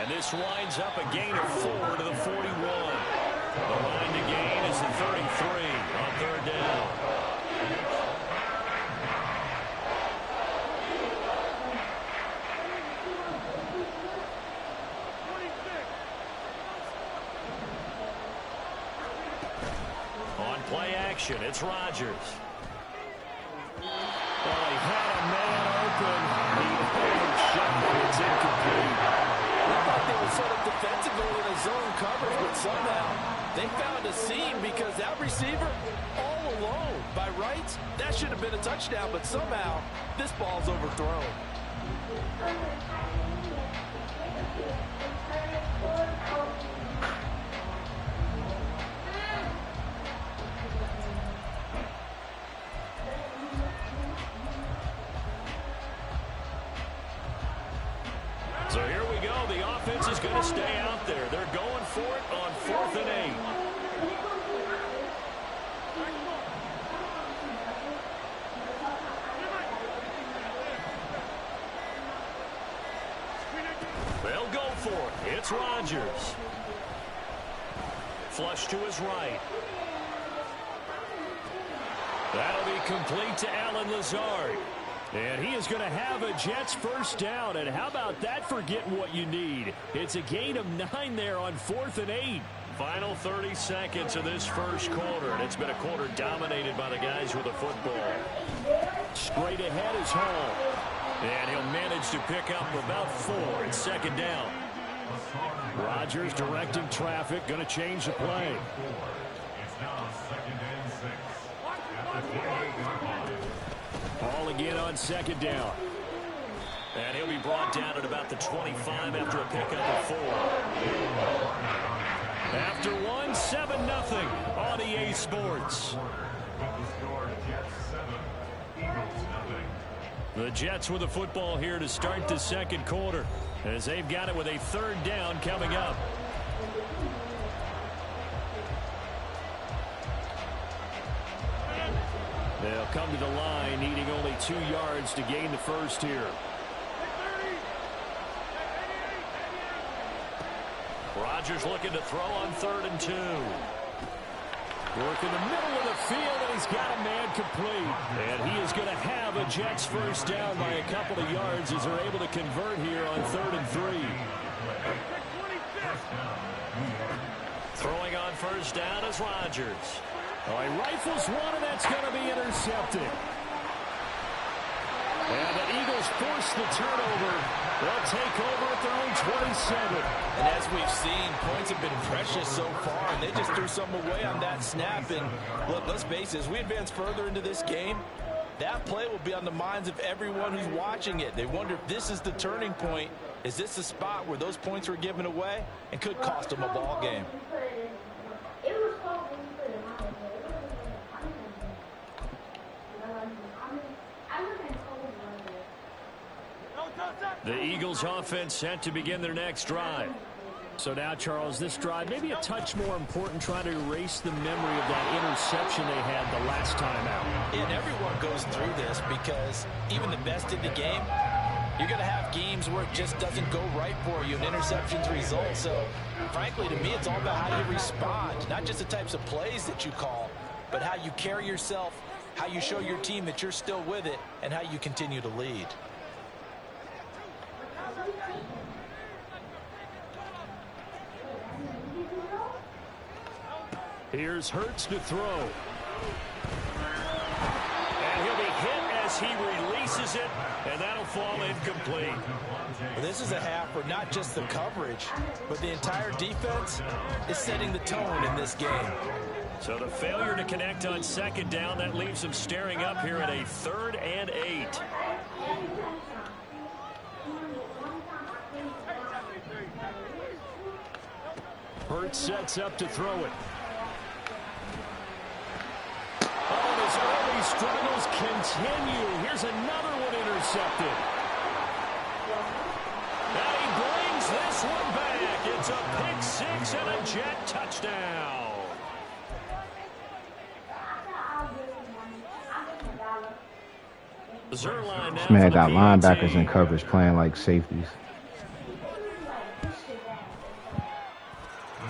And this winds up a gain of 4 to the 41. The line to gain is the 33 on 3rd down. Play action. It's Rodgers. Oh, he had a man open. He had a shot. It's incomplete. Looked like they were set up defensively in a zone coverage, but somehow they found a seam because that receiver all alone. By rights, that should have been a touchdown, but somehow this ball's overthrown. So here we go. The offense is going to stay out there. They're going for it on 4th and 8. They'll go for it. It's Rodgers. Flush to his right. That'll be complete to Allen Lazard. And he is going to have a Jets first down. And how about that for getting what you need? It's a gain of 9 there on 4th and 8. Final 30 seconds of this first quarter. And it's been a quarter dominated by the guys with the football. Straight ahead is Hall. And he'll manage to pick up about 4. It's 2nd down. Rodgers directing traffic. Going to change the play. It's now 2nd and 6. At the 28-yard line. Ball again on second down. And he'll be brought down at about the 25 after a pickup of 4. After 1, 7-0 on EA Sports. The Jets with the football here to start the second quarter, as they've got it with a 3rd down coming up. They'll come to the line, needing only 2 yards to gain the first here. Rodgers looking to throw on 3rd and 2. Work in the middle of the field, and he's got a man complete. And he is going to have a Jets first down by a couple of yards as they're able to convert here on 3rd and 3. Throwing on first down is Rodgers. Oh, he rifles one, and that's going to be intercepted. And the Eagles force the turnover. They'll take over at their own 27. And as we've seen, points have been precious so far, and they just threw some away on that snap. And look, let's face it, as we advance further into this game, that play will be on the minds of everyone who's watching it. They wonder if this is the turning point. Is this the spot where those points were given away and could cost them a ball game? The Eagles offense set to begin their next drive. So now, Charles, this drive maybe a touch more important, trying to erase the memory of that interception they had the last time out. And everyone goes through this because even the best in the game, you're going to have games where it just doesn't go right for you and interceptions result. So, frankly, to me, it's all about how you respond, not just the types of plays that you call, but how you carry yourself, how you show your team that you're still with it, and how you continue to lead. Here's Hurts to throw. And he'll be hit as he releases it, and that'll fall incomplete. This is a half where not just the coverage, but the entire defense is setting the tone in this game. So the failure to connect on 2nd down, that leaves them staring up here at a 3rd and 8. Hurts sets up to throw it. Oh, his early struggles continue. Here's another one intercepted. And he brings this one back. It's a pick 6 and a Jet touchdown. This man got linebackers in coverage playing like safeties.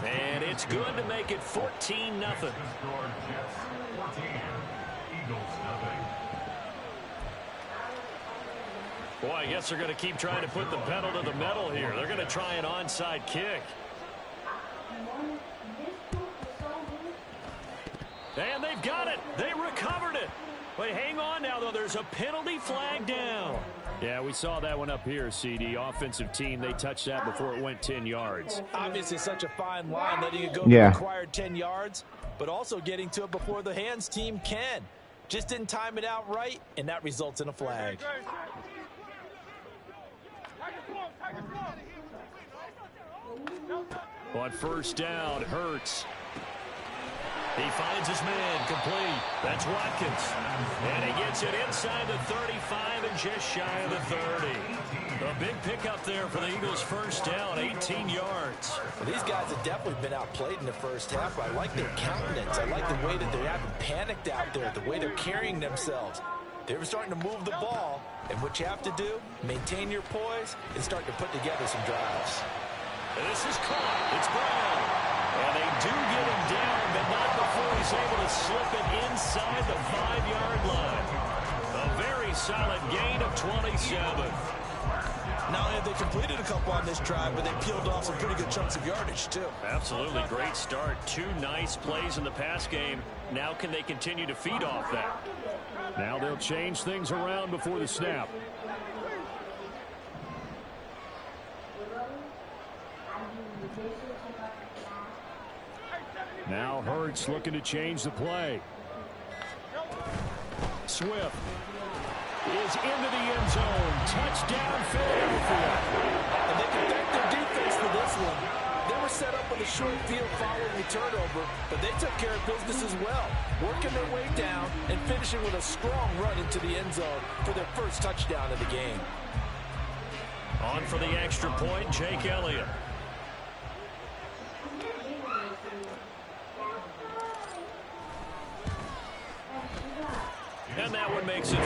And it's good to make it 14-0. Boy, I guess they're going to keep trying to put the pedal to the metal here. They're going to try an onside kick. And they've got it. They recovered it. But hang on now, though. There's a penalty flag down. Yeah, we saw that one up here, CD. Offensive team, they touched that before it went 10 yards. Obviously, such a fine line, letting it go to the required 10 yards, but also getting to it before the hands team can. Just didn't time it out right, and that results in a flag. On first down, Hurts. He finds his man complete. That's Watkins. And he gets it inside the 35 and just shy of the 30. A big pickup there for the Eagles' first down, 18 yards. Well, these guys have definitely been outplayed in the first half. I like their countenance. I like the way that they haven't panicked out there, the way they're carrying themselves. They're starting to move the ball, and what you have to do, maintain your poise and start to put together some drives. And this is caught. It's Brown. And they do get him down, but not before he's able to slip it inside the 5-yard line. A very solid gain of 27. Not only have they completed a couple on this drive, but they peeled off some pretty good chunks of yardage, too. Absolutely. Great start. 2 nice plays in the pass game. Now can they continue to feed off that? Now they'll change things around before the snap. Now Hurts looking to change the play. Swift. is into the end zone. Touchdown, Philadelphia. And they can thank their defense for this one. They were set up with a short field following the turnover, but they took care of business as well, working their way down and finishing with a strong run into the end zone for their first touchdown of the game. On for the extra point, Jake Elliott. And that one makes it 14-7.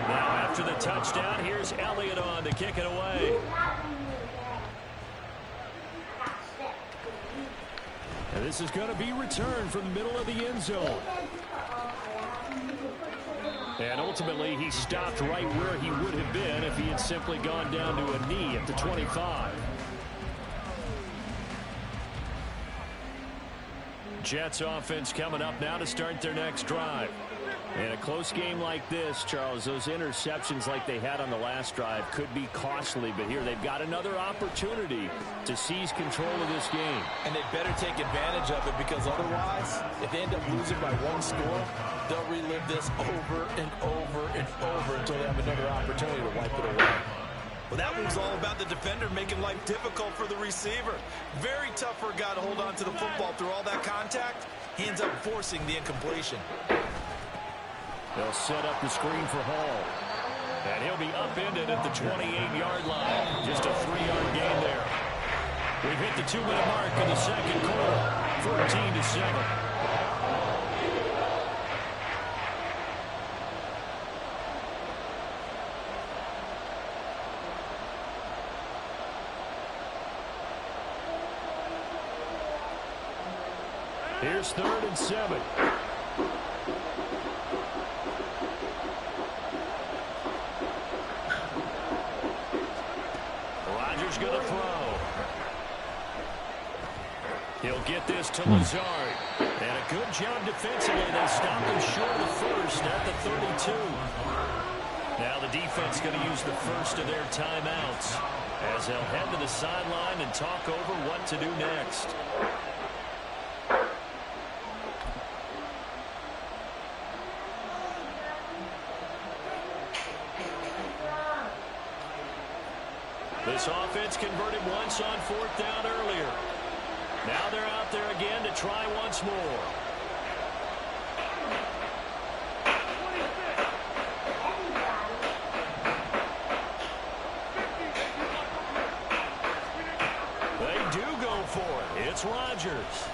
After the touchdown, here's Elliott on to kick it away. And this is going to be returned from the middle of the end zone. And ultimately, he stopped right where he would have been if he had simply gone down to a knee at the 25. Jets offense coming up now to start their next drive. In a close game like this, Charles, those interceptions like they had on the last drive could be costly, but here they've got another opportunity to seize control of this game. And they better take advantage of it, because otherwise, if they end up losing by one score, they'll relive this over and over and over until they have another opportunity to wipe it away. Well, that one's all about the defender making life difficult for the receiver. Very tough for a guy to hold on to the football through all that contact. He ends up forcing the incompletion. They'll set up the screen for Hall. And he'll be upended at the 28-yard line. Just a 3-yard gain there. We've hit the 2-minute mark in the second quarter. 14-7. Here's 3rd and 7. Rodgers going to throw. He'll get this to Lazard. And a good job defensively. They stopped him short of the first at the 32. Now the defense going to use the first of their timeouts as they'll head to the sideline and talk over what to do next. This offense converted once on 4th down earlier. Now they're out there again to try once more. They do go for it. It's Rodgers.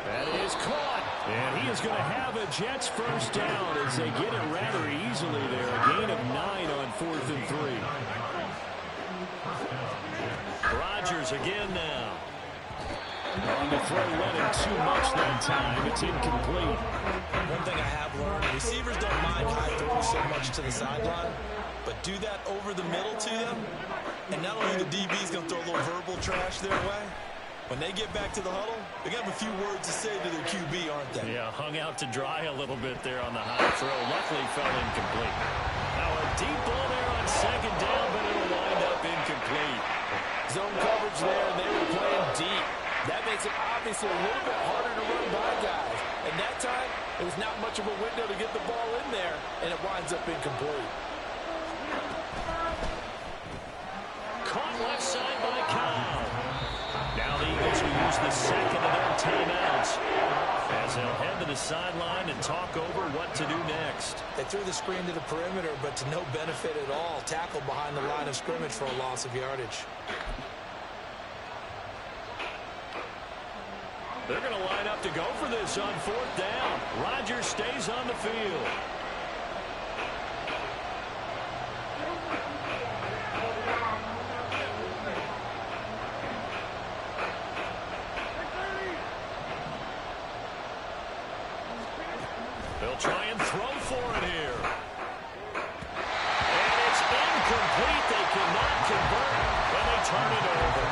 That is caught. And he is going to have a Jets first down as they get it rather easily there. A gain of 9 on 4th and 3. Rodgers again now. On the throw, running too much that time. It's incomplete. One thing I have learned, receivers don't mind high throws so much to the sideline, but do that over the middle to them, and not only the DB's going to throw a little verbal trash their way, when they get back to the huddle, they got a few words to say to their QB, aren't they? Yeah, hung out to dry a little bit there on the high throw. Luckily fell incomplete. Now a deep ball there on 2nd down, but it'll wind up incomplete. Zone coverage there, and they were playing deep. That makes it obviously a little bit harder to run by guys. And that time, it was not much of a window to get the ball in there, and it winds up incomplete. Caught left side by Kyle. Now the Eagles will use the second of their timeouts as they'll head to the sideline and talk over what to do next. They threw the screen to the perimeter, but to no benefit at all. Tackled behind the line of scrimmage for a loss of yardage. They're going to line up to go for this on 4th down. Rodgers stays on the field. They'll try and throw for it here. And it's incomplete. They cannot convert, and they turn it over.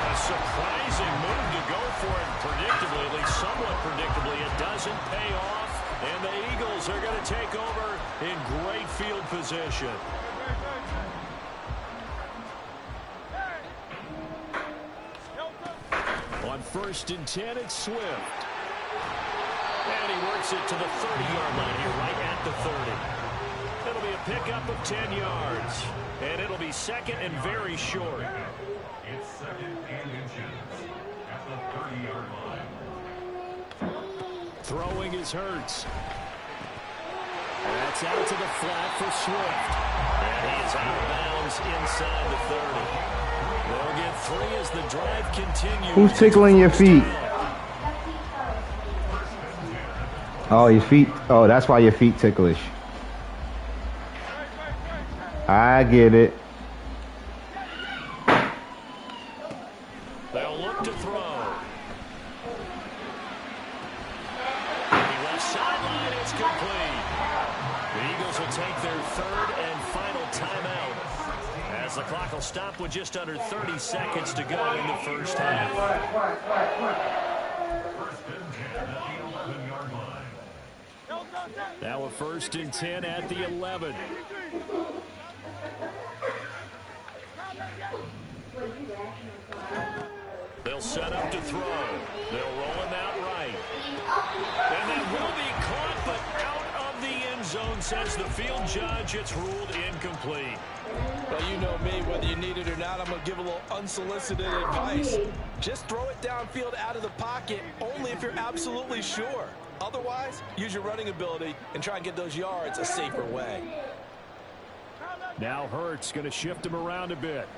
A surprising move to go for it predictably, at least somewhat predictably. It doesn't pay off, and the Eagles are going to take over in great field position. first and 10, it's Swift. And he works it to the 30-yard line here, right at the 30. It'll be a pickup of 10 yards. And it'll be second and very short. It's second and inches at the 30-yard line. Throwing is Hurts. And that's out to the flat for Swift. And he is out of bounds inside the 30. They'll get 3 as the drive continues. Who's tickling your feet? Oh, your feet. Oh, that's why your feet ticklish. I get it. They'll look to throw. The left sideline, it's complete. The Eagles will take their third and final timeout as the clock will stop with just under 30 seconds to go in the first half. First and 10 at the 11-yard line. Now a first and 10 at the 11. They'll set up to throw. They'll roll him out right. And that will be caught, but out of the end zone, says the field judge. It's ruled incomplete. Well, you know me, whether you need it or not, I'm going to give a little unsolicited advice. Just throw it downfield out of the pocket, only if you're absolutely sure. Otherwise, use your running ability and try and get those yards a safer way. Now Hurts going to shift him around a bit.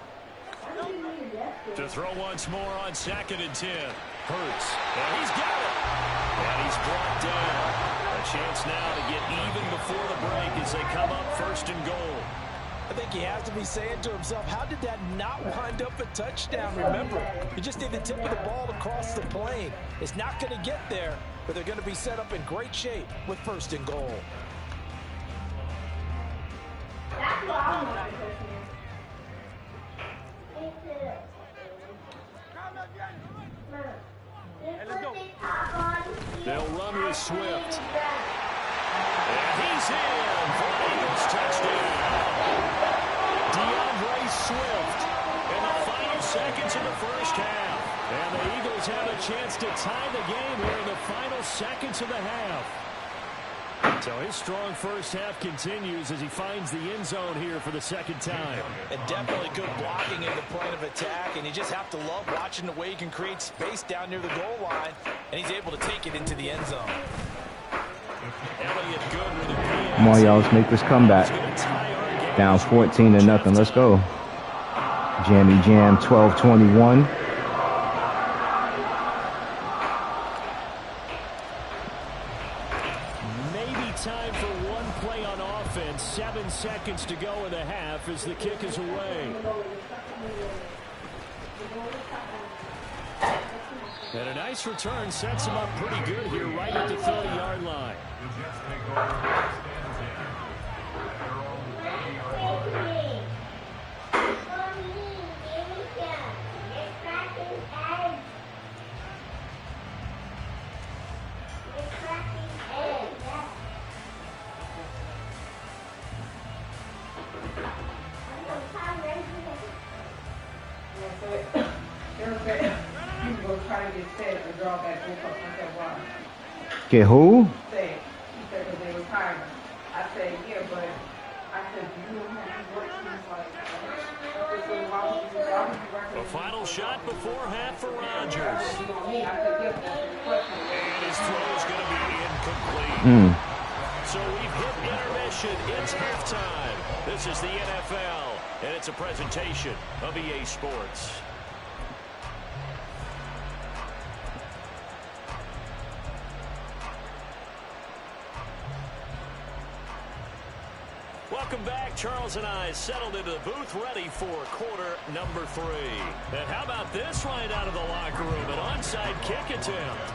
To throw once more on second and 10. Hurts. And he's got it. And he's brought down. A chance now to get even before the break as they come up first and goal. I think he has to be saying to himself, how did that not wind up a touchdown? Remember, you just need the tip of the ball to cross the plane. It's not going to get there, but they're going to be set up in great shape with first and goal. That's what I want to They'll run with Swift. And he's in for an Eagles touchdown. Swift in the final seconds of the first half. And the Eagles have a chance to tie the game here in the final seconds of the half. So his strong first half continues as he finds the end zone here for the second time. And definitely good blocking in the point of attack. And you just have to love watching the way he can create space down near the goal line. And he's able to take it into the end zone. Elliott good with a PAT. Come on, y'all, let's make this comeback. Down 14-0. Let's go. Jammy Jam 12-21. Maybe time for one play on offense. 7 seconds to go in the half as the kick is away. And a nice return sets him up pretty good here right at the 30-yard line. Get who? He said, because they was hiring. I said, yeah, but I said, do you know how he works? He was like, a final shot before half for Rodgers. And his throw is going to be incomplete. So we've hit intermission. It's halftime. This is the NFL, and it's a presentation of EA Sports. Welcome back. Charles and I settled into the booth ready for quarter number 3. And how about this right out of the locker room? An onside kick attempt.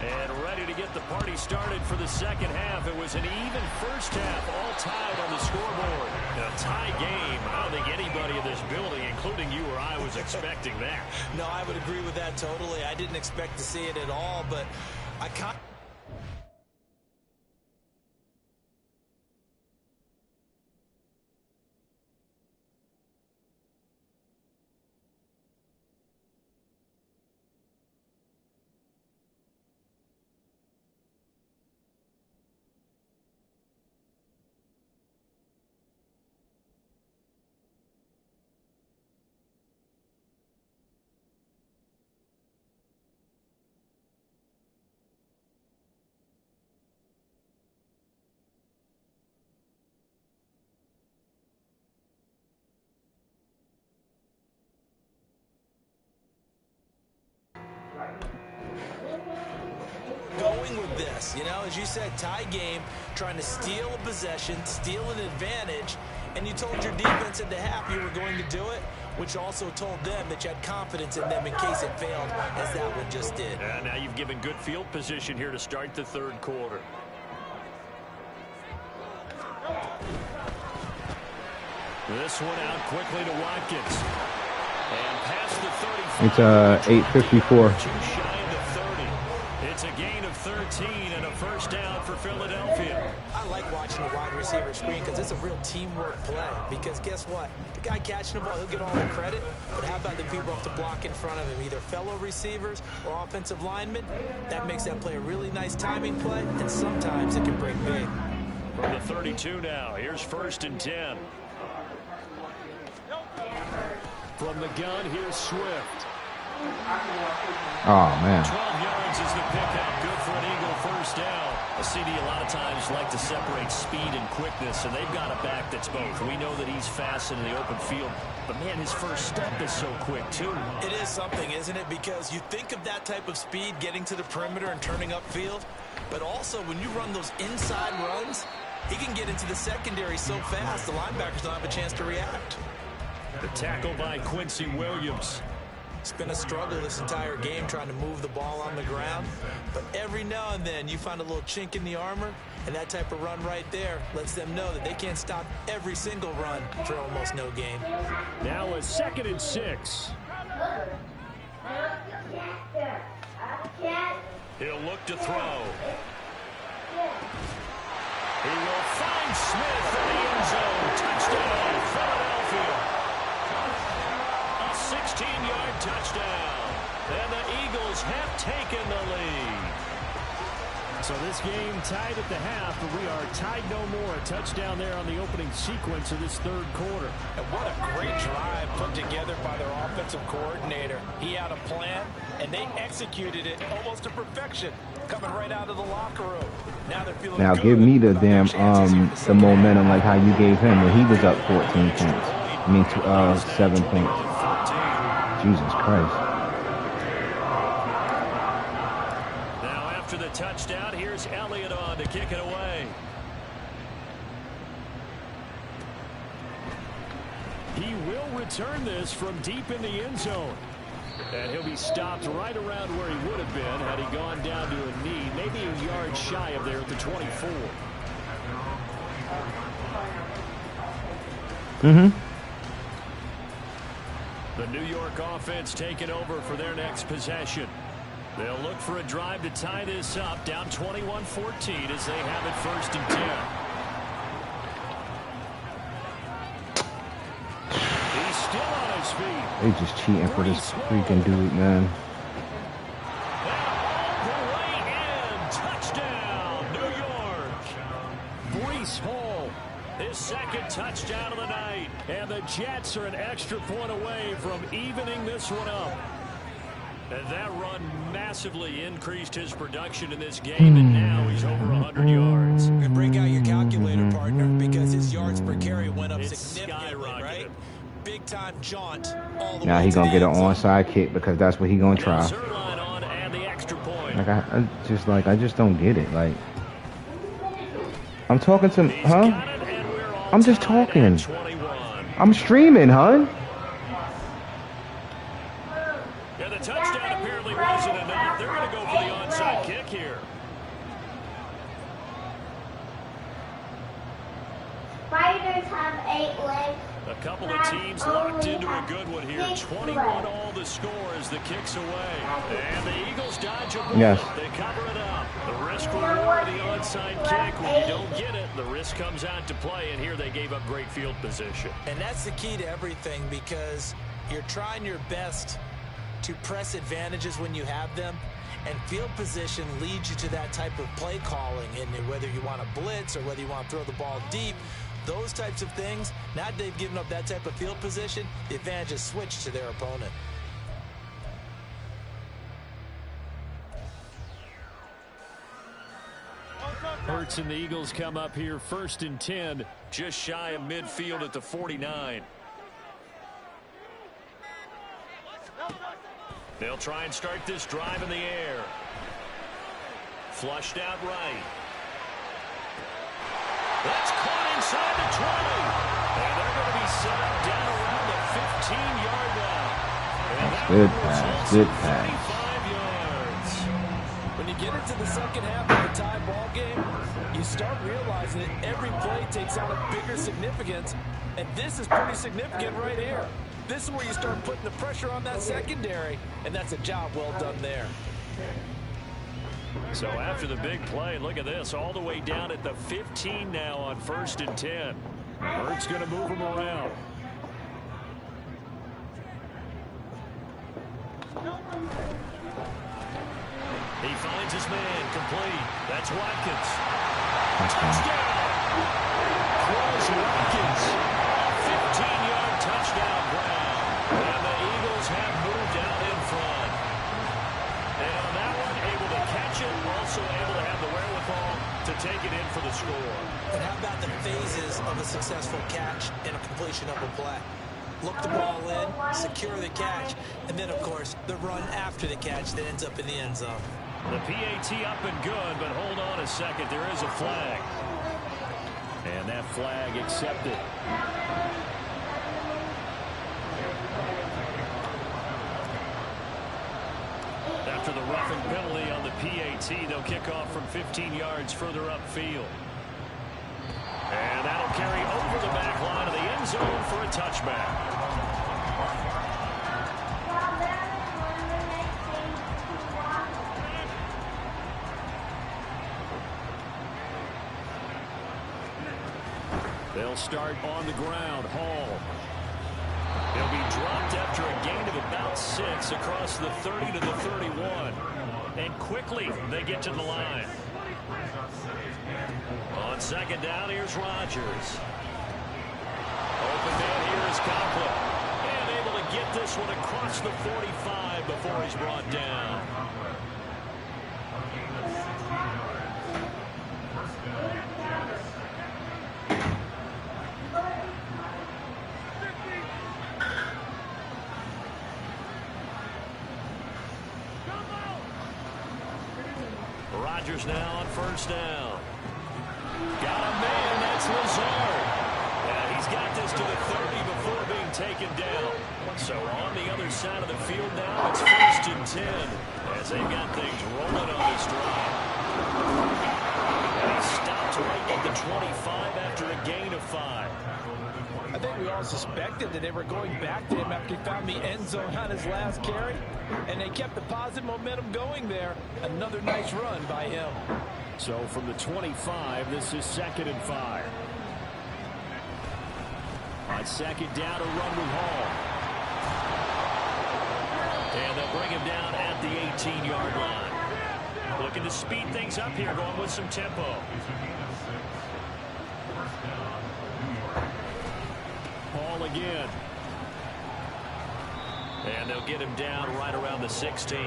And ready to get the party started for the second half. It was an even first half, all tied on the scoreboard. A tie game. I don't think anybody in this building, including you or I, was expecting that. No, I would agree with that totally. I didn't expect to see it at all, but I kind of going with this. You know, as you said, tie game, trying to steal a possession, steal an advantage, and you told your defense at the half you were going to do it, which also told them that you had confidence in them in case it failed, as that one just did. And now you've given good field position here to start the third quarter. This one out quickly to Watkins. And past the 35. It's 8:54. Too shy of the 30. It's a gain of 13 and a first down for Philadelphia. I like watching the wide receiver screen because it's a real teamwork play. Because guess what? The guy catching the ball, he'll get all the credit. But how about the people have to block in front of him, either fellow receivers or offensive linemen? That makes that play a really nice timing play, and sometimes it can break big. From the 32 now, here's 1st and 10. From the gun, here's Swift. Oh, man. 12 yards is the pickup. Good for an Eagle first down. A CD a lot of times like to separate speed and quickness, and they've got a back that's both. We know that he's fast in the open field, but, man, his first step is so quick, too. It is something, isn't it? Because you think of that type of speed getting to the perimeter and turning upfield, but also when you run those inside runs, he can get into the secondary so fast the linebackers don't have a chance to react. The tackle by Quincy Williams. It's been a struggle this entire game trying to move the ball on the ground. But every now and then you find a little chink in the armor, and that type of run right there lets them know that they can't stop every single run for almost no gain. Now a 2nd and 6. He'll look to throw. He will find Smith in the end zone. Touchdown, Philadelphia. A 16-yard touchdown. And the Eagles have taken the lead. So this game tied at the half, but we are tied no more. A touchdown there on the opening sequence of this third quarter. And what a great drive put together by their offensive coordinator. He had a plan, and they executed it almost to perfection, coming right out of the locker room. Now they're feeling Now good give me the damn the game. momentum like how you gave him when he was up 14 points. I mean 7 points. Jesus Christ. Now after the touchdown, here's Elliott on to kick it away. He will return this from deep in the end zone. And he'll be stopped right around where he would have been had he gone down to a knee, maybe a yard shy of there at the 24. The New York offense taking over for their next possession. They'll look for a drive to tie this up, down 21-14 as they have it 1st and 10. He's still on his feet. They just cheating for this freaking dude, man. The way in. Touchdown, New York. Breece Hall, his 2nd touchdown of the night. And the Jets are an extra point away from evening this one up. And that run massively increased his production in this game, and now he's over 100 yards. And break out your calculator, partner, because his yards per carry went up It's significantly, right? Big-time jaunt all the Now way he to gonna the get an end zone. onside kick because that's what he gonna try. Zerline on and the extra point. Like I just don't get it. Like I'm talking to huh? I'm just talking. I'm streaming, huh? Yeah, the touchdown apparently wasn't enough. They're going to go for the onside kick here. Spiders have 8 legs. A couple of teams locked into a good one here. 21 all the score as the kick's away. And the Eagles dodge a bullet. Yes. They cover it up. The risk reward of the onside kick. When you don't get it, the risk comes out to play. And here they gave up great field position. And that's the key to everything, because you're trying your best to press advantages when you have them. And field position leads you to that type of play calling. And whether you want to blitz or whether you want to throw the ball deep, those types of things, now that they've given up that type of field position, the advantage is switched to their opponent. Hurts and the Eagles come up here 1st and 10, just shy of midfield at the 49. They'll try and start this drive in the air. Flushed out right. That's caught inside the 20. And they're going to be set up down around the 15-yard line. And that Good one pass. results Good in pass. 35 yards. When you get into the second half of a tie ball game, you start realizing that every play takes on a bigger significance, and this is pretty significant right here. This is where you start putting the pressure on that secondary, and that's a job well done there. So after the big play, look at this, all the way down at the 15 now on 1st and 10. Hurts going to move him around. He finds his man, complete. That's Watkins. Touchdown! Close Watkins. A 15-yard touchdown ground. And the Eagles have moved out in front. And on that one, able to catch it, also able to have the wherewithal to take it in for the score. And how about the phases of a successful catch and a completion of a play? Look the ball in, secure the catch, and then, of course, the run after the catch that ends up in the end zone. The PAT up and good, but hold on a second. There is a flag. And that flag accepted. After the roughing penalty on the PAT, they'll kick off from 15 yards further upfield. And that'll carry over the back line of the end zone for a touchback. They'll start on the ground. Hall. He'll be dropped after a gain of about 6 across the 30 to the 31. And quickly they get to the line. On second down, here's Rodgers. Open man here is Conklin. And able to get this one across the 45 before he's brought down. Rodgers now on first down. Got a man, that's Lazard. And he's got this to the 30 before being taken down. So on the other side of the field now, it's 1st and 10 as they've got things rolling on this drive. And he stopped right at the 25 after a gain of 5. I think we all suspected that they were going back to him after he found the end zone on his last carry, and they kept the positive momentum going there. Another nice run by him. So from the 25, this is 2nd and 5. On second down, a run with Hall. And they'll bring him down at the 18-yard line. Looking to speed things up here, going with some tempo. Hall again. And they'll get him down right around the 16.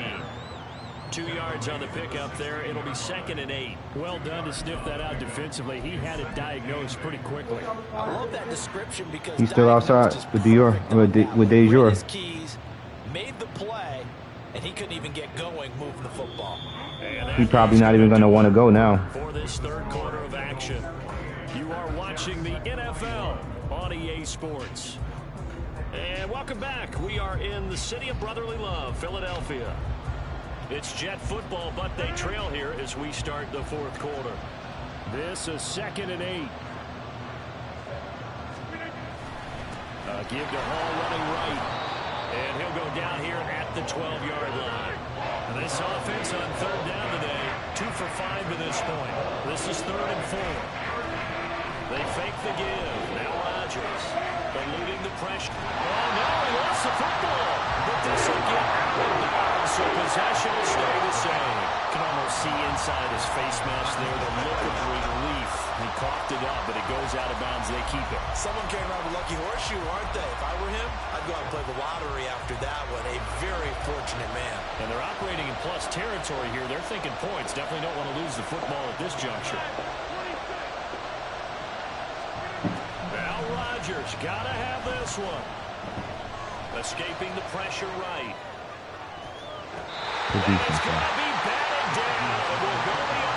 2 yards on the pickup there. It'll be 2nd and 8. Well done to sniff that out defensively. He had it diagnosed pretty quickly. I love that description because He's still outside with Dior, with Dejure. His keys, made the play, and he couldn't even get going moving the football. He's probably not even going to want to go now. For this third quarter of action, you are watching the NFL on EA Sports. And welcome back. We are in the city of brotherly love, Philadelphia. It's Jet football, but they trail here as we start the fourth quarter. This is 2nd and 8. Give to Hall running right. And he'll go down here at the 12-yard line. And this offense on third down today, 2 for 5 to this point. This is 3rd and 4. They fake the give. Now Rodgers eluding the pressure. Oh, no, he lost the football. But this will get out of bounds, so possession will stay the same. You can almost see inside his face mask there the look of relief. He coughed it up, but it goes out of bounds. They keep it. Someone carrying around a lucky horseshoe, aren't they? If I were him, I'd go out and play the lottery after that one. A very fortunate man. And they're operating in plus territory here. They're thinking points. Definitely don't want to lose the football at this juncture. Now Rodgers got to have this one. Escaping the pressure right. And it's going to be batted down. It will go the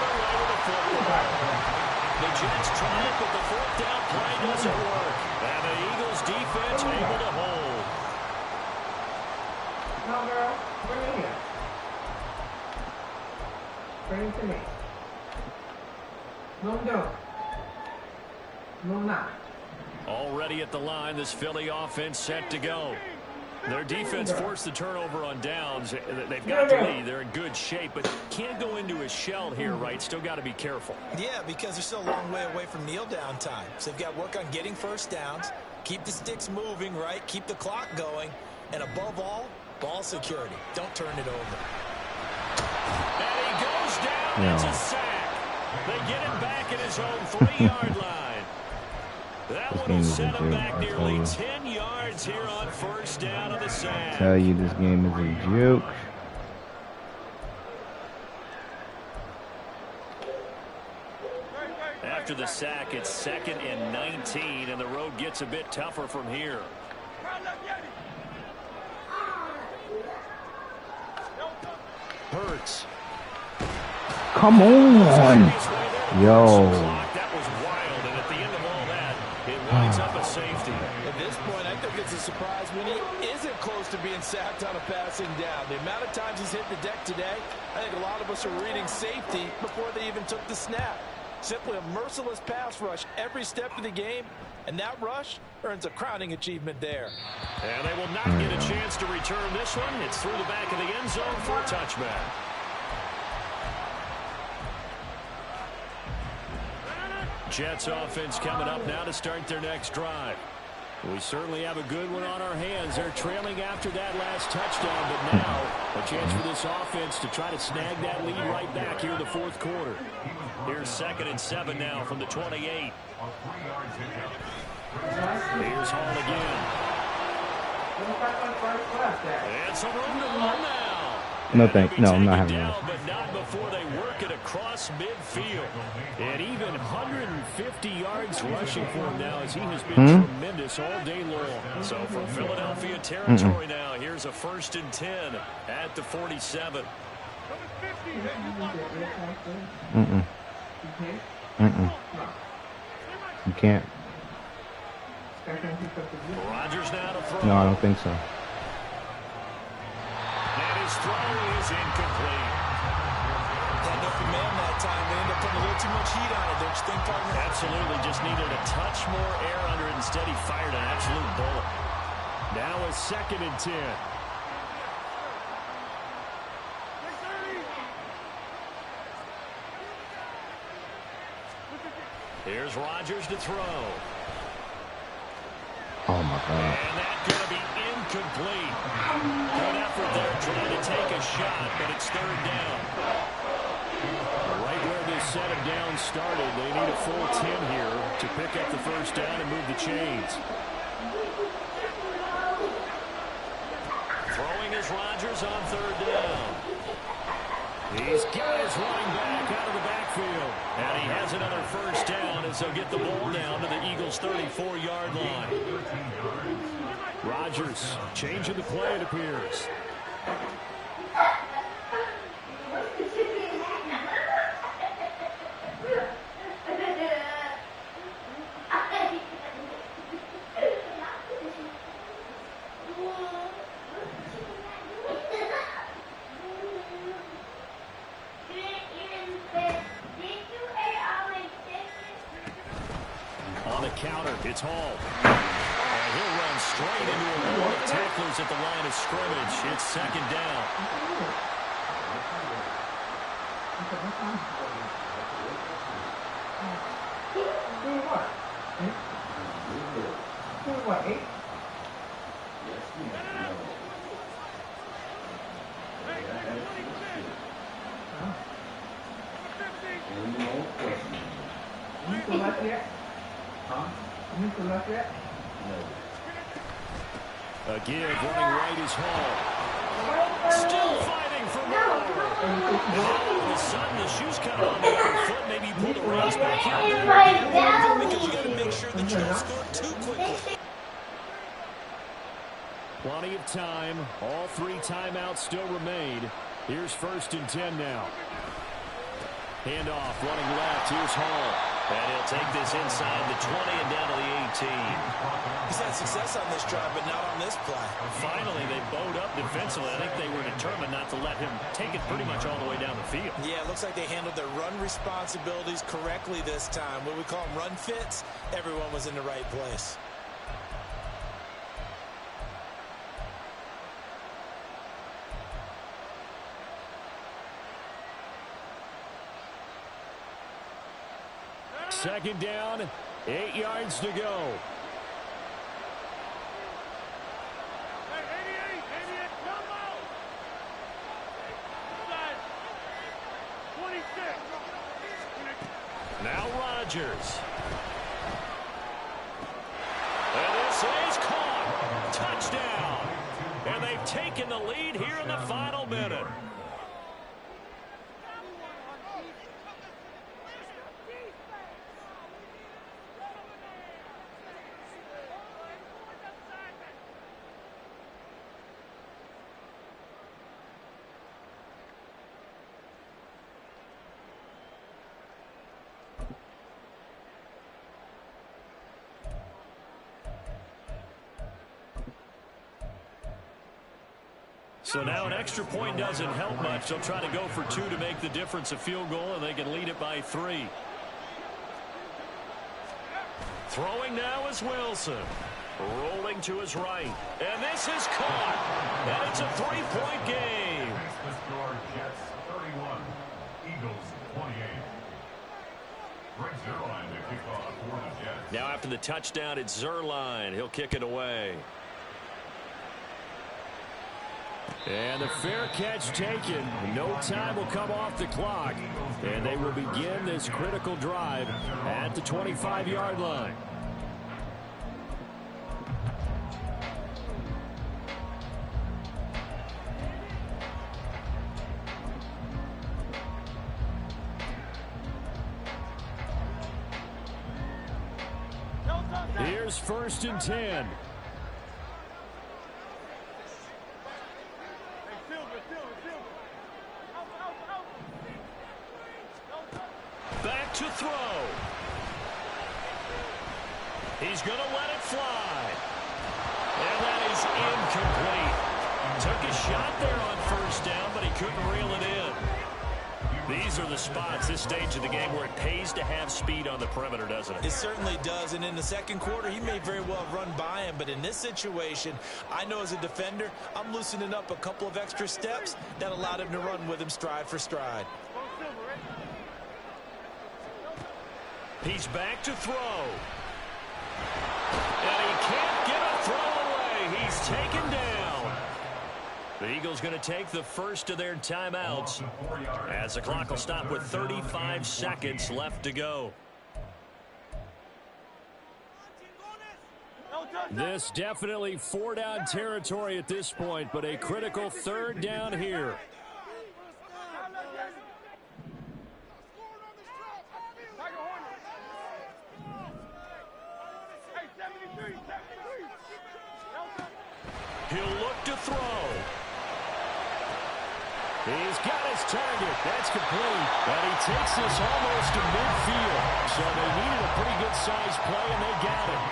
doesn't work. And the Eagles defense able to hold. No, girl. Bring it here. Bring it to me. No. No, not. Already at the line, this Philly offense set to go. Their defense forced the turnover on downs. They've got the lead. They're in good shape, but can't go into a shell here, right? Still got to be careful. Yeah, because they're still a long way away from kneel down time. So they've got to work on getting first downs, keep the sticks moving, right? Keep the clock going, and above all, ball security. Don't turn it over. And he goes down. It's a sack. They get him back at his own 3-yard line. That one will set him back nearly 10 yards here on first down of the sack. Tell you this game is a joke. After the sack, it's 2nd and 19, and the road gets a bit tougher from here. Hurts. Come on. Yo. That was wild, and at the end of all that, it winds up a safety. At this point, I think it's a surprise when he isn't close to being sacked on a passing down. The amount of times he's hit the deck today, I think a lot of us are reading safety before they even took the snap. Simply a merciless pass rush every step of the game, and that rush earns a crowning achievement there. And they will not get a chance to return this one. It's through the back of the end zone for a touchback. Jets offense coming up now to start their next drive. We certainly have a good one on our hands. They're trailing after that last touchdown, but now a chance for this offense to try to snag that lead right back here in the fourth quarter. Here's 2nd and 7 now from the 28. Here's Hall again. And some room to run now. No, I'm not having down, but not before they work it across midfield. And even 150 yards rushing for him now, as he has been tremendous all day long. So from Philadelphia territory now, here's a 1st and 10 at the 47. You can't. Rodgers now to throw. No, I don't think so. And his throw is incomplete. Had no command that time. They end up putting a little too much heat on it, don't you think, partner? Absolutely. Just needed a touch more air under it. Instead, he fired an absolute bullet. Now a 2nd and 10. Here's Rodgers to throw. Oh, my God. And that's going to be incomplete. Good effort there trying to take a shot, but it's 3rd down. Right where this set of downs started, they need a full 10 here to pick up the first down and move the chains. Throwing is Rodgers on 3rd down. He's got his running back out of the backfield. And he has another first down as they'll get the ball down to the Eagles' 34-yard line. Rodgers changing the play, it appears. On the counter, it's Hall. And he'll run straight into a wall of tacklers at the line of scrimmage. It's 2nd down. A give, running right is Hall. Still fighting for more. And all of a sudden, the shoe's kind of on the other foot. Maybe you pull the reins back here. Because you got to make sure that you don't score too quickly. Plenty of time. All 3 timeouts still remain. Here's 1st and 10 now. Handoff, running left. Here's Hall. And he'll take this inside the 20 and down to the 18. He's had success on this drive, but not on this play. Finally, they bowed up defensively. I think they were determined not to let him take it pretty much all the way down the field. Yeah, it looks like they handled their run responsibilities correctly this time. What we call them run fits, everyone was in the right place. Second down, 8 yards to go. Now Rodgers. And this is caught. Touchdown. And they've taken the lead here in the final minute. So now an extra point doesn't help much. They'll try to go for 2 to make the difference a field goal, and they can lead it by 3. Throwing now is Wilson. Rolling to his right. And this is caught. And it's a 3-point game. The score, Jets 31, Eagles 28. Regs Zerline to kick off for the Jets. Now after the touchdown, it's Zerline. He'll kick it away. And the fair catch taken. No time will come off the clock. And they will begin this critical drive at the 25-yard line. Here's 1st and 10. Back to throw. He's going to let it fly. And that is incomplete. Took a shot there on 1st down, but he couldn't reel it in. These are the spots, this stage of the game, where it pays to have speed on the perimeter, doesn't it? It certainly does, and in the second quarter, he may very well have run by him, but in this situation, I know as a defender, I'm loosening up a couple of extra steps that allowed him to run with him stride for stride. He's back to throw. And he can't get a throw away. He's taken down. The Eagles going to take the first of their timeouts as the clock will stop with 35 seconds left to go. This definitely 4-down territory at this point, but a critical 3rd down here. He'll look to throw. He's got his target. That's complete. And he takes this almost to midfield. So they needed a pretty good size play, and they got it.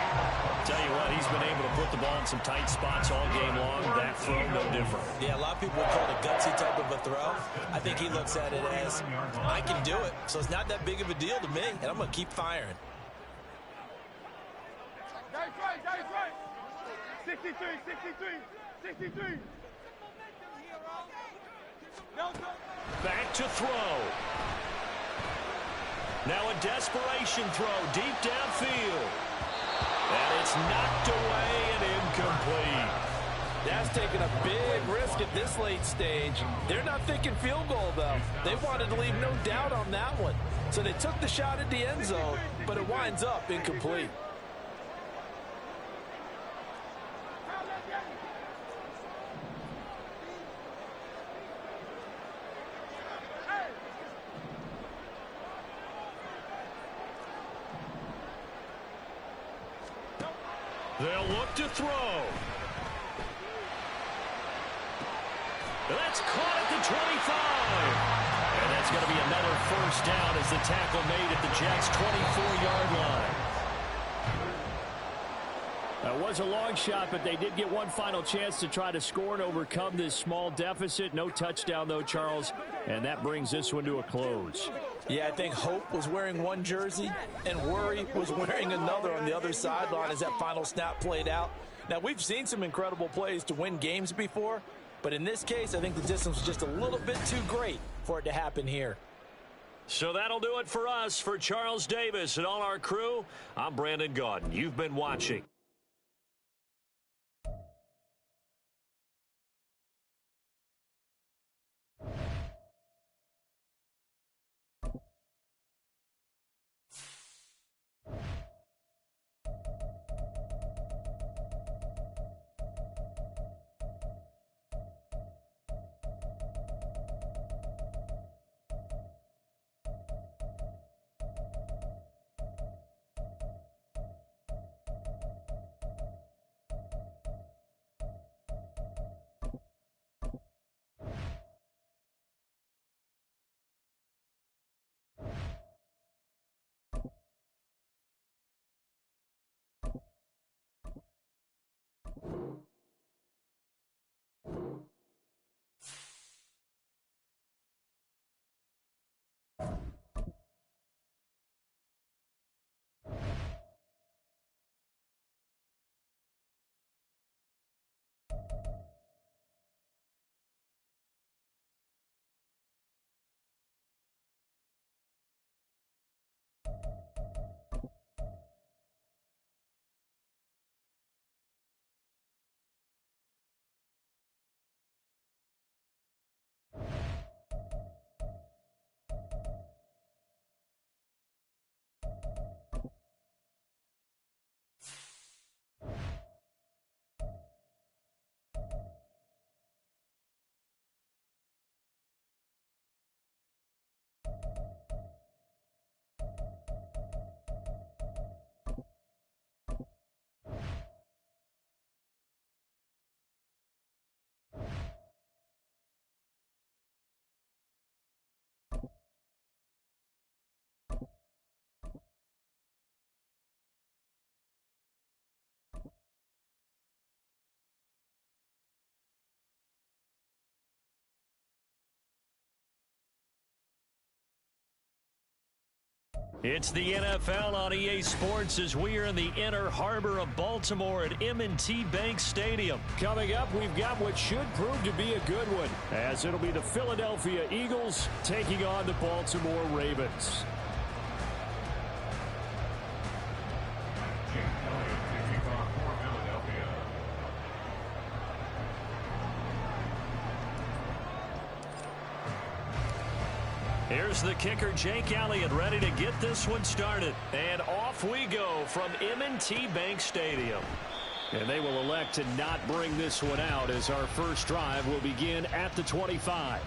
Tell you what, he's been able to put the ball in some tight spots all game long. That throw, no different. Yeah, a lot of people would call it a gutsy type of a throw. I think he looks at it as, I can do it, so it's not that big of a deal to me, and I'm going to keep firing. That's right. 63. Back to throw. Now a desperation throw deep downfield. And it's knocked away and incomplete. That's taking a big risk at this late stage. They're not thinking field goal, though. They wanted to leave no doubt on that one. So they took the shot at the end zone, but it winds up incomplete. They'll look to throw. That's caught at the 25. And that's going to be another first down as the tackle made at the Jets' 24-yard line. That was a long shot, but they did get one final chance to try to score and overcome this small deficit. No touchdown, though, Charles, and that brings this one to a close. Yeah, I think Hope was wearing one jersey and Worry was wearing another on the other sideline as that final snap played out. Now, we've seen some incredible plays to win games before, but in this case, I think the distance was just a little bit too great for it to happen here. So that'll do it for us. For Charles Davis and all our crew, I'm Brandon Gaudin. You've been watching It's the NFL on EA Sports as we are in the inner harbor of Baltimore at M&T Bank Stadium. Coming up, we've got what should prove to be a good one, as it'll be the Philadelphia Eagles taking on the Baltimore Ravens. Here's the kicker, Jake Elliott, ready to get this one started. And off we go from M&T Bank Stadium. And they will elect to not bring this one out as our first drive will begin at the 25.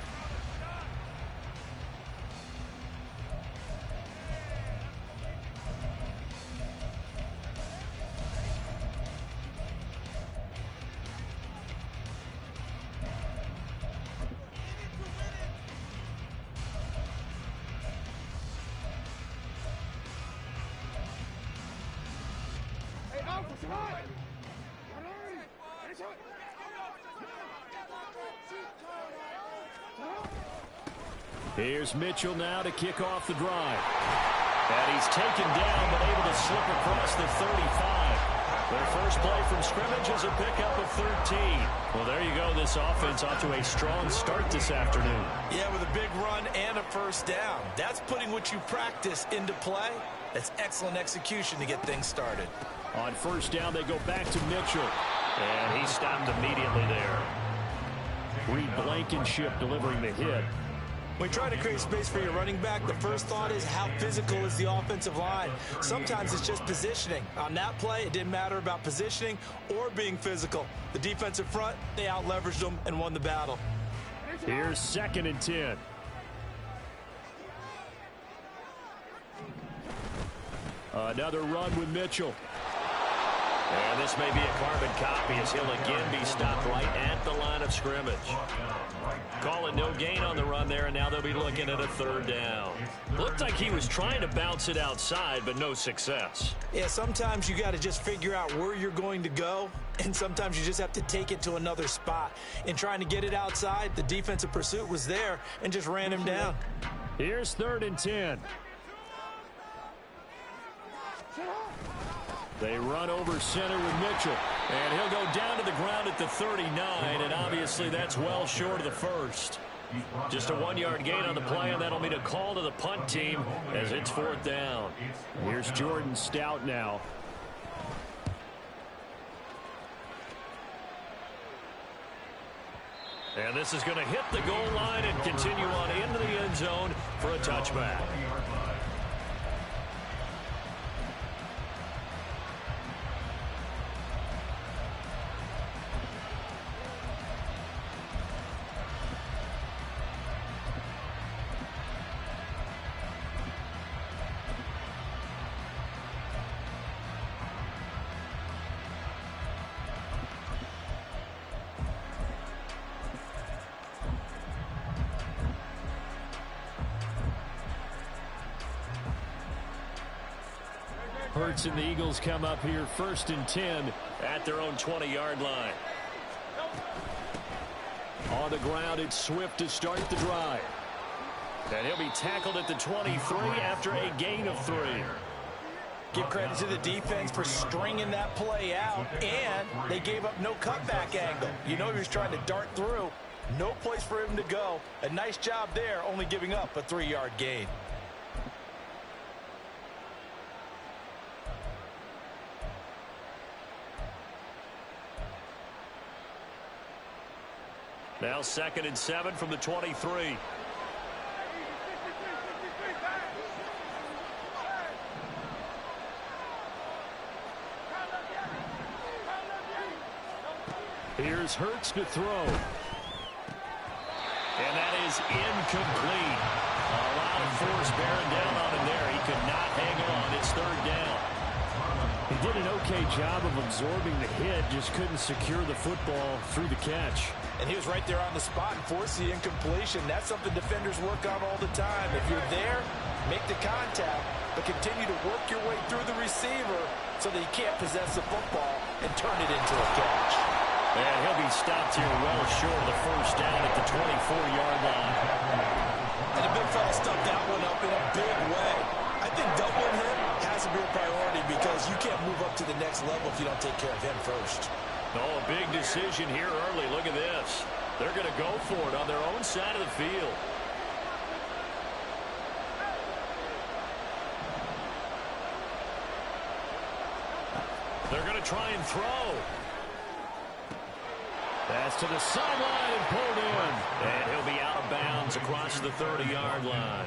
Here's Mitchell now to kick off the drive. And he's taken down but able to slip across the 35. Their first play from scrimmage is a pickup of 13. Well, there you go. This offense off to a strong start this afternoon. Yeah, with a big run and a first down. That's putting what you practice into play. That's excellent execution to get things started. On first down, they go back to Mitchell. And he stopped immediately there. Reed Blankenship delivering the hit. When you try to create space for your running back, the first thought is how physical is the offensive line. Sometimes it's just positioning. On that play, it didn't matter about positioning or being physical. The defensive front, they out-leveraged them and won the battle. Here's 2nd and 10. Another run with Mitchell. And this may be a carbon copy as he'll again be stopped right at the line of scrimmage. Call it no gain on the run there, and now they'll be looking at a 3rd down. Looked like he was trying to bounce it outside, but no success. Yeah, sometimes you got to just figure out where you're going to go, and sometimes you just have to take it to another spot. In trying to get it outside, the defensive pursuit was there and just ran him down. Here's 3rd and 10. They run over center with Mitchell, and he'll go down to the ground at the 39, and obviously that's well short of the first. Just a 1-yard gain on the play, and that'll mean a call to the punt team as it's 4th down. Here's Jordan Stout now. And this is going to hit the goal line and continue on into the end zone for a touchback. Hurts and the Eagles come up here 1st and 10 at their own 20-yard line. On the ground, it's Swift to start the drive. And he'll be tackled at the 23 after a gain of 3. Give credit to the defense for stringing that play out, and they gave up no cutback angle. You know he was trying to dart through. No place for him to go. A nice job there, only giving up a 3-yard gain. Now 2nd and 7 from the 23. Here's Hurts to throw. And that is incomplete. A lot of force bearing down on him there. He could not hang on. It's 3rd down. He did an okay job of absorbing the hit, just couldn't secure the football through the catch. And he was right there on the spot and forced the incompletion. That's something defenders work on all the time. If you're there, make the contact, but continue to work your way through the receiver so that he can't possess the football and turn it into a catch. And he'll be stopped here well short of the 1st down at the 24-yard line. And the big fella stuffed that one up in a big way. I think doubling him has to be a priority because you can't move up to the next level if you don't take care of him first. Oh, a big decision here early. Look at this. They're going to go for it on their own side of the field. They're going to try and throw. That's to the sideline and pulled in. And he'll be out of bounds across the 30-yard line.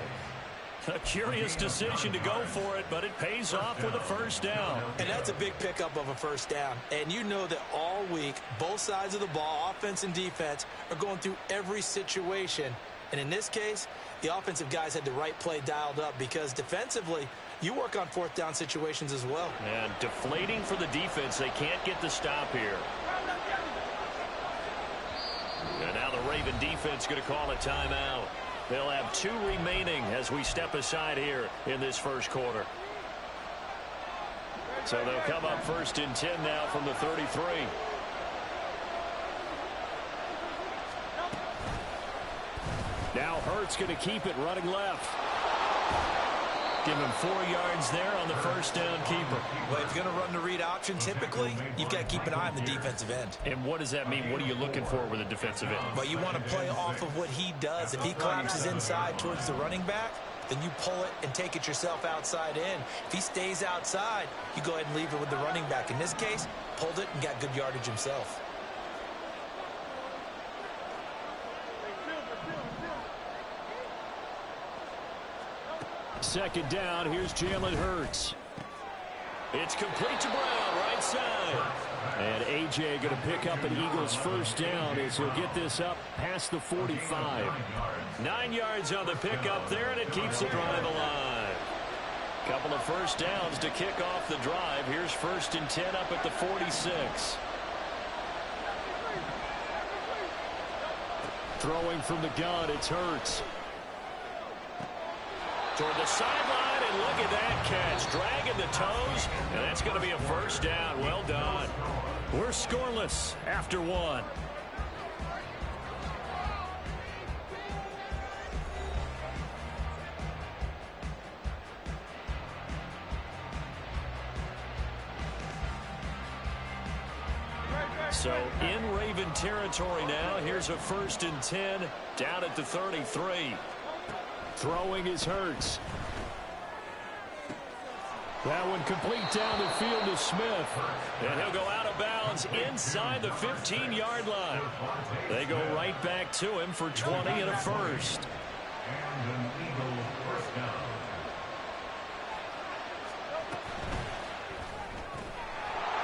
A curious decision to go for it, but it pays off with a 1st down. And that's a big pickup of a 1st down. And you know that all week, both sides of the ball, offense and defense, are going through every situation. And in this case, the offensive guys had the right play dialed up because defensively, you work on 4th down situations as well. And deflating for the defense. They can't get the stop here. And now the Raven defense going to call a timeout. They'll have 2 remaining as we step aside here in this 1st quarter. So they'll come up 1st and 10 now from the 33. Now Hurts going to keep it running left. Give him 4 yards there on the 1st down keeper. Well, if you're going to run the read option, typically, you've got to keep an eye on the defensive end. And what does that mean? What are you looking for with a defensive end? Well, you want to play off of what he does. If he collapses inside towards the running back, then you pull it and take it yourself outside in. If he stays outside, you go ahead and leave it with the running back. In this case, pulled it and got good yardage himself. Second down, here's Jalen Hurts. It's complete to Brown, right side. And A.J. going to pick up an Eagles 1st down as he'll get this up past the 45. 9 yards on the pickup there, and it keeps the drive alive. Couple of first downs to kick off the drive. Here's 1st and 10 up at the 46. Throwing from the gun, it's Hurts. Toward the sideline, and look at that catch. Dragging the toes, and that's going to be a first down. Well done. We're scoreless after 1. So in Raven territory now. Here's a 1st and 10 down at the 33. Throwing is Hurts. That one complete down the field to Smith. And he'll go out of bounds inside the 15-yard line. They go right back to him for 20 and a first. And an Eagle first down.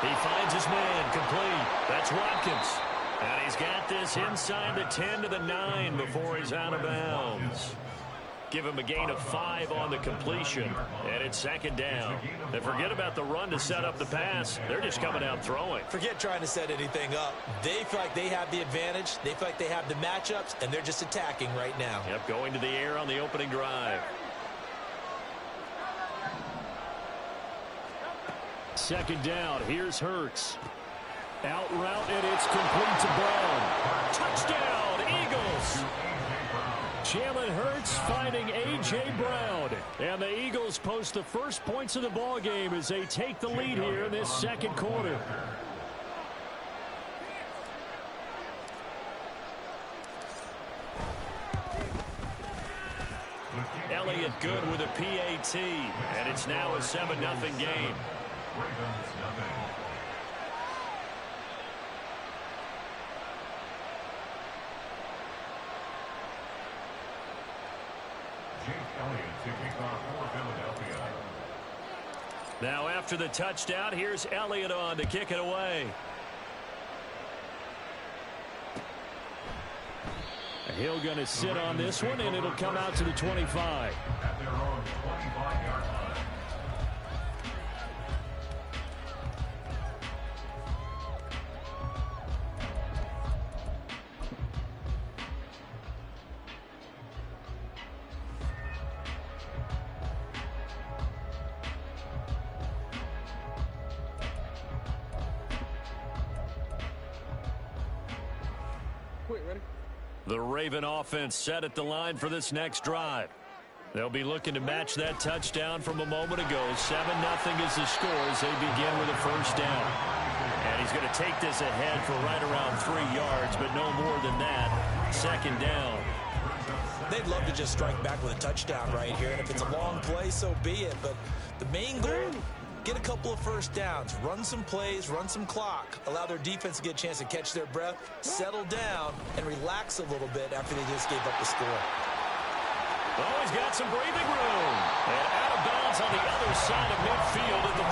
He finds his man complete. That's Watkins. And he's got this inside the 10 to the 9 before he's out of bounds. Give him a gain of 5 on the completion. And it's 2nd down. And forget about the run to set up the pass. They're just coming out throwing. Forget trying to set anything up. They feel like they have the advantage. They feel like they have the matchups, and they're just attacking right now. Yep, going to the air on the opening drive. 2nd down. Here's Hurts. Out route, and it's complete to Brown. Touchdown, Eagles. Jalen Hurts finding A.J. Brown. And the Eagles post the first points of the ball game as they take the lead here in this 2nd quarter. Elliott good with a PAT. And it's now a 7-0 game. Ravens nothing. Jake Elliott to kick off for Philadelphia. Now after the touchdown, here's Elliott on to kick it away. He'll going to sit on this one, and it'll come out to the 25. At their own 25-yard line. The Raven offense set at the line for this next drive. They'll be looking to match that touchdown from a moment ago. 7-0 is the score as they begin with a first down. And he's going to take this ahead for right around 3 yards, but no more than that. 2nd down. They'd love to just strike back with a touchdown right here, and if it's a long play, so be it. But the main goal, get a couple of first downs, run some plays, run some clock, allow their defense to get a chance to catch their breath, settle down, and relax a little bit after they just gave up the score. Oh, he's got some breathing room. And out of bounds on the other side of midfield at the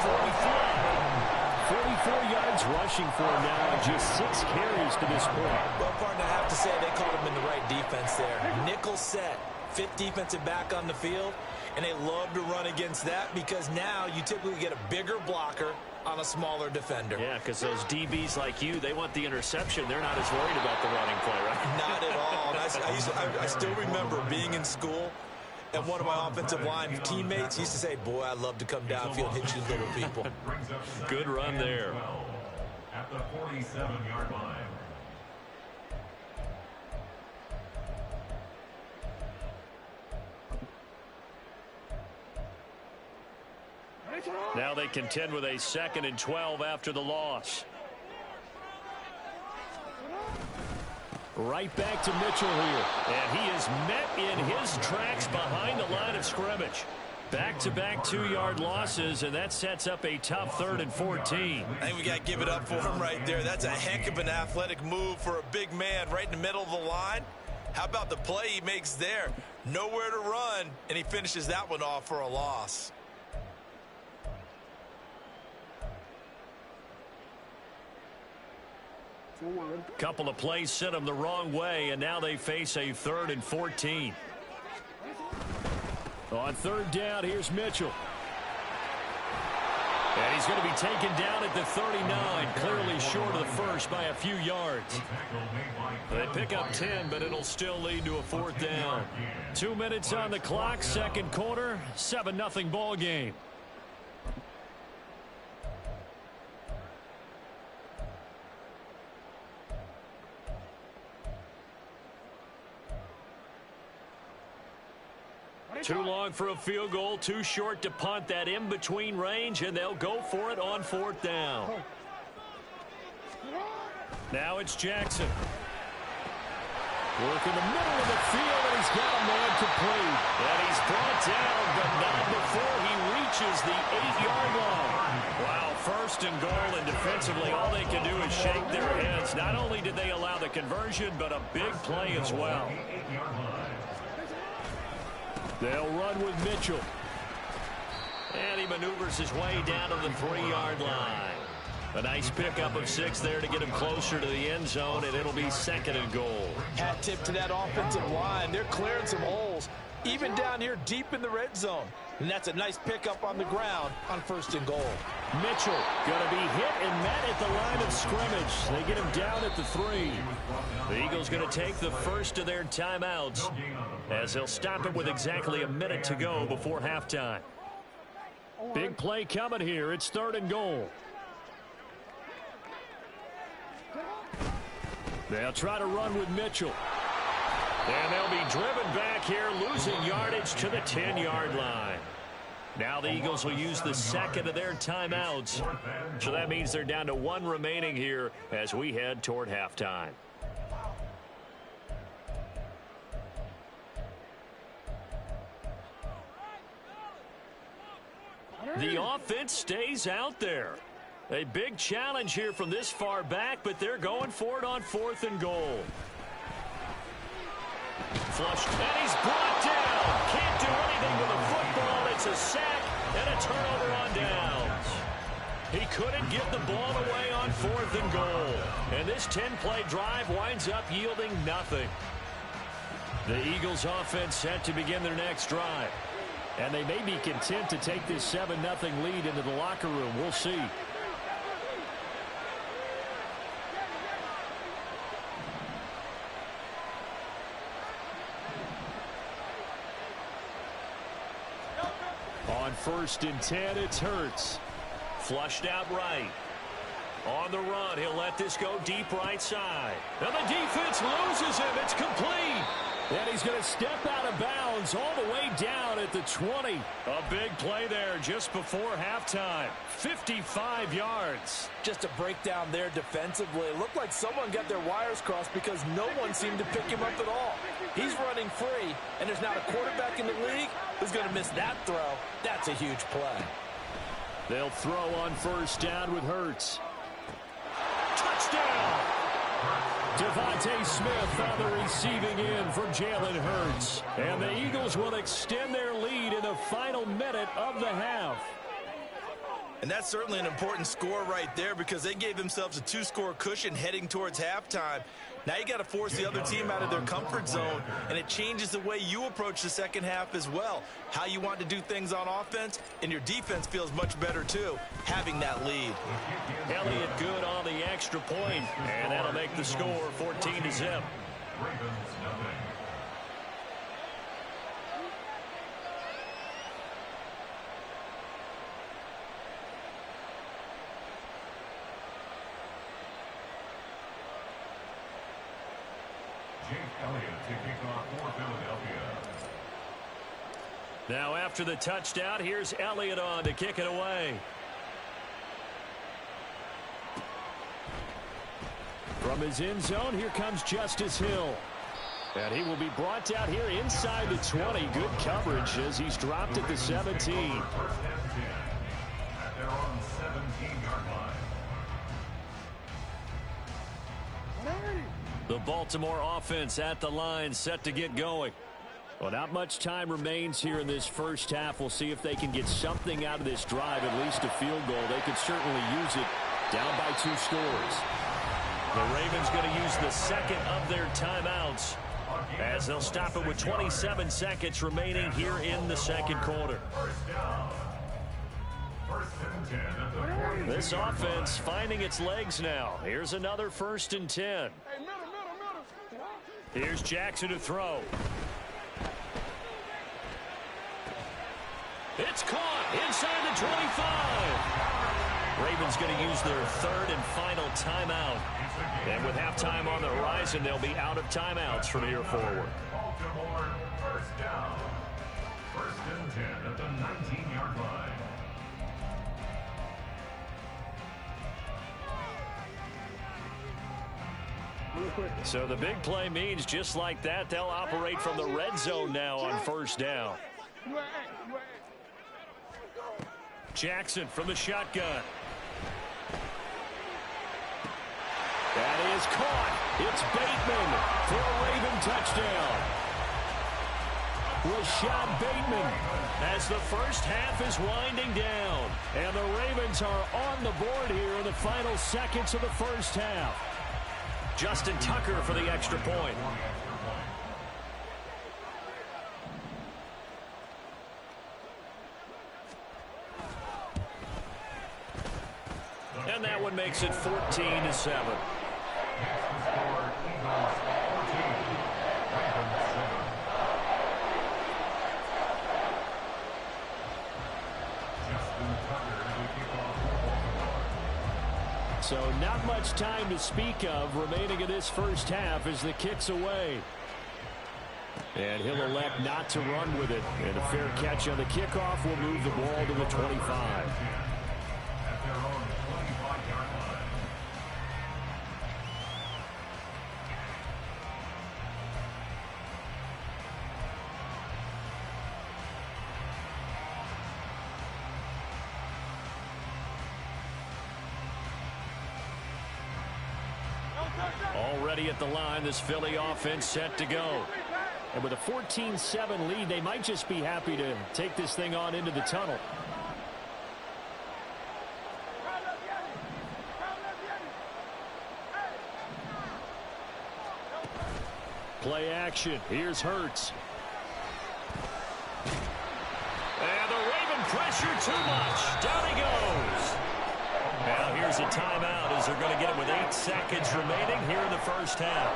44 yards rushing for him now, and just 6 carries to this point. Well, partner, I have to say they caught him in the right defense there. Nickel set, 5th defensive back on the field, and they love to run against that because now you typically get a bigger blocker on a smaller defender. Yeah, because those DBs like you, they want the interception. They're not as worried about the running play, right? Not at all. And I still remember being in school, and one of my offensive line teammates used to say, boy, I'd love to come downfield and hit you little people. Good run there. At the 47-yard line. Now they contend with a 2nd and 12 after the loss. Right back to Mitchell here. And he is met in his tracks behind the line of scrimmage. Back-to-back 2-yard losses, and that sets up a tough 3rd and 14. I think we got to give it up for him right there. That's a heck of an athletic move for a big man right in the middle of the line. How about the play he makes there? Nowhere to run, and he finishes that one off for a loss. Couple of plays sent them the wrong way, and now they face a 3rd and 14. On 3rd down, here's Mitchell. And he's going to be taken down at the 39, clearly short of the first by a few yards. They pick up 10, but it'll still lead to a 4th down. 2 minutes on the clock, second quarter, 7-0 ball game. Too long for a field goal, too short to punt that in-between range, and they'll go for it on 4th down. Now it's Jackson. Work in the middle of the field, and he's got a man complete. And he's brought down, but not before he reaches the 8-yard line. Wow, 1st and goal, and defensively all they can do is shake their heads. Not only did they allow the conversion, but a big play as well. They'll run with Mitchell. And he maneuvers his way down to the 3-yard line. A nice pickup of 6 there to get him closer to the end zone, and it'll be 2nd and goal. Hat tip to that offensive line. They're clearing some holes, even down here deep in the red zone. And that's a nice pickup on the ground on 1st and goal. Mitchell going to be hit and met at the line of scrimmage. They get him down at the 3. The Eagles going to take the first of their timeouts as they'll stop it with exactly a minute to go before halftime. Big play coming here. It's 3rd and goal. They'll try to run with Mitchell. And they'll be driven back here, losing yardage to the 10-yard line. Now the Eagles will use the 2nd of their timeouts. So that means they're down to 1 remaining here as we head toward halftime. The offense stays out there. A big challenge here from this far back, but they're going for it on 4th and goal. Flushed, and he's brought down. Can't do anything with the football. It's a sack and a turnover on downs. He couldn't get the ball away on 4th and goal. And this 10-play drive winds up yielding nothing. The Eagles offense set to begin their next drive. And they may be content to take this 7-0 lead into the locker room. We'll see. On 1st and 10, it's Hurts. Flushed out right. On the run, he'll let this go deep right side. And the defense loses him. It's complete. And he's going to step out of bounds all the way down at the 20. A big play there just before halftime. 55 yards. Just a breakdown there defensively. It looked like someone got their wires crossed because no one seemed to pick him up at all. He's running free, and there's not a quarterback in the league who's going to miss that throw. That's a huge play. They'll throw on 1st down with Hurts. Touchdown! Devontae Smith on the receiving end for Jalen Hurts. And the Eagles will extend their lead in the final minute of the half. And that's certainly an important score right there because they gave themselves a 2-score cushion heading towards halftime. Now you got to force the other team out of their comfort zone, and it changes the way you approach the second half as well. How you want to do things on offense, and your defense feels much better too, having that lead. Elliott good on the extra point, and that'll make the score 14-0. Now after the touchdown, here's Elliott on to kick it away. From his end zone, here comes Justice Hill. And he will be brought down here inside the 20. Good coverage as he's dropped at the 17. The Baltimore offense at the line, set to get going. Well, not much time remains here in this first half. We'll see if they can get something out of this drive, at least a field goal. They could certainly use it down by 2 scores. The Ravens going to use the 2nd of their timeouts as they'll stop it with 27 seconds remaining here in the second quarter. First and 10. This offense finding its legs now. Here's another 1st and 10. Here's Jackson to throw. It's caught inside the 25. Ravens going to use their 3rd and final timeout. And with halftime on the horizon, they'll be out of timeouts from here forward. Baltimore, 1st down. 1st and 10 at the 19-yard line. So the big play means just like that, they'll operate from the red zone now on 1st down. Jackson from the shotgun. That is caught. It's Bateman for a Raven touchdown. Rashad Bateman as the first half is winding down. And the Ravens are on the board here in the final seconds of the first half. Justin Tucker for the extra point. And that one makes it 14-7. So not much time to speak of remaining in this first half as the kick's away. And he'll elect not to run with it. And a fair catch on the kickoff will move the ball to the 25. At their own 25-yard line. Already at the line, this Philly offense set to go. And with a 14-7 lead, they might just be happy to take this thing on into the tunnel. Play action. Here's Hurts. And the Raven pressure too much. Down he goes. Now here's a timeout as they're going to get it with 8 seconds remaining here in the first half.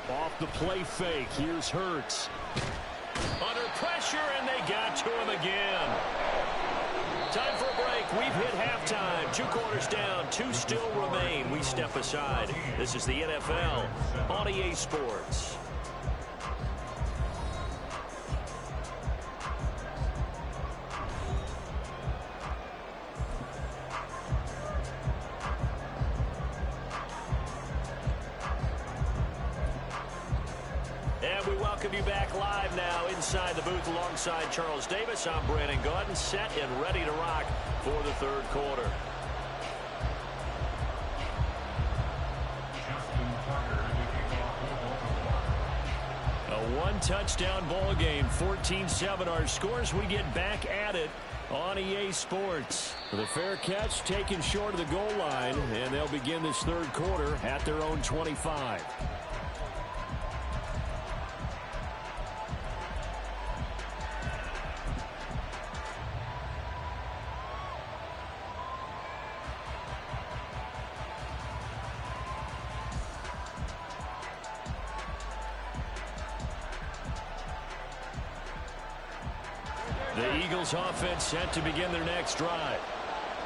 Off the play fake, here's Hurts. Under pressure, and they got to him again. Time for a break. We've hit halftime. 2 quarters down. 2 still remain. We step aside. This is the NFL on EA Sports. And we welcome you back live now inside the booth alongside Charles Davis. I'm Brandon Gaudin, set and ready to rock for the 3rd quarter. A 1-touchdown ball game, 14-7 our scores. We get back at it on EA Sports. The fair catch taken short of the goal line, and they'll begin this 3rd quarter at their own 25. The Eagles offense set to begin their next drive.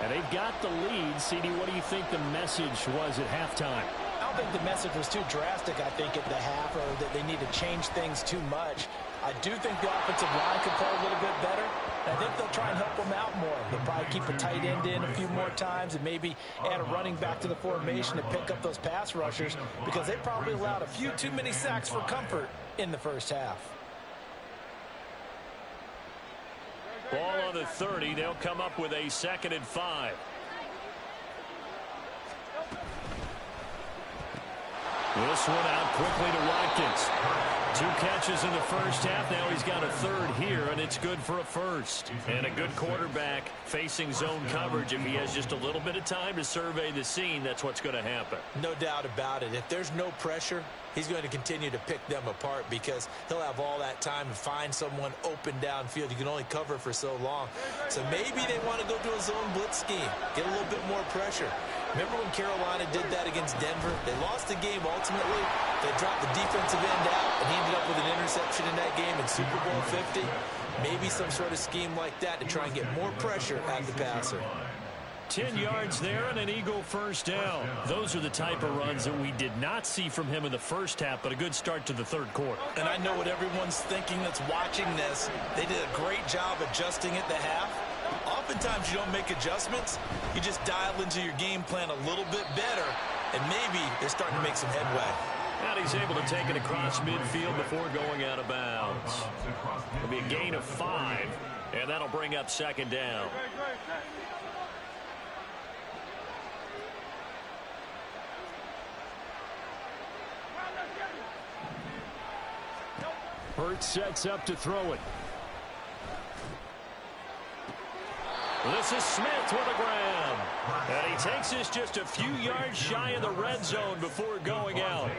And they've got the lead. CD, what do you think the message was at halftime? I don't think the message was too drastic, I think, at the half, or that they need to change things too much. I do think the offensive line could play a little bit better. I think they'll try and help them out more. They'll probably keep a tight end in a few more times and maybe add a running back to the formation to pick up those pass rushers, because they probably allowed a few too many sacks for comfort in the first half. Ball on the 30. They'll come up with a 2nd and 5. This one out quickly to Watkins. 2 catches in the first half. Now he's got a third here, and it's good for a first. And a good quarterback facing zone coverage. If he has just a little bit of time to survey the scene, that's what's going to happen. No doubt about it. If there's no pressure, he's going to continue to pick them apart because he'll have all that time to find someone open downfield. You can only cover for so long. So maybe they want to go to a zone blitz scheme, get a little bit more pressure. Remember when Carolina did that against Denver? They lost the game ultimately. They dropped the defensive end out, and he ended up with an interception in that game in Super Bowl 50. Maybe some sort of scheme like that to try and get more pressure at the passer. 10 yards there and an Eagle first down. Those are the type of runs that we did not see from him in the first half, but a good start to the third quarter. And I know what everyone's thinking that's watching this. They did a great job adjusting at the half. Oftentimes you don't make adjustments. You just dial into your game plan a little bit better, and maybe they're starting to make some headway. And he's able to take it across midfield before going out of bounds. It'll be a gain of 5, and that'll bring up second down. Hurts sets up to throw it. This is Smith with a grab. And he takes this just a few yards shy of the red zone before going out.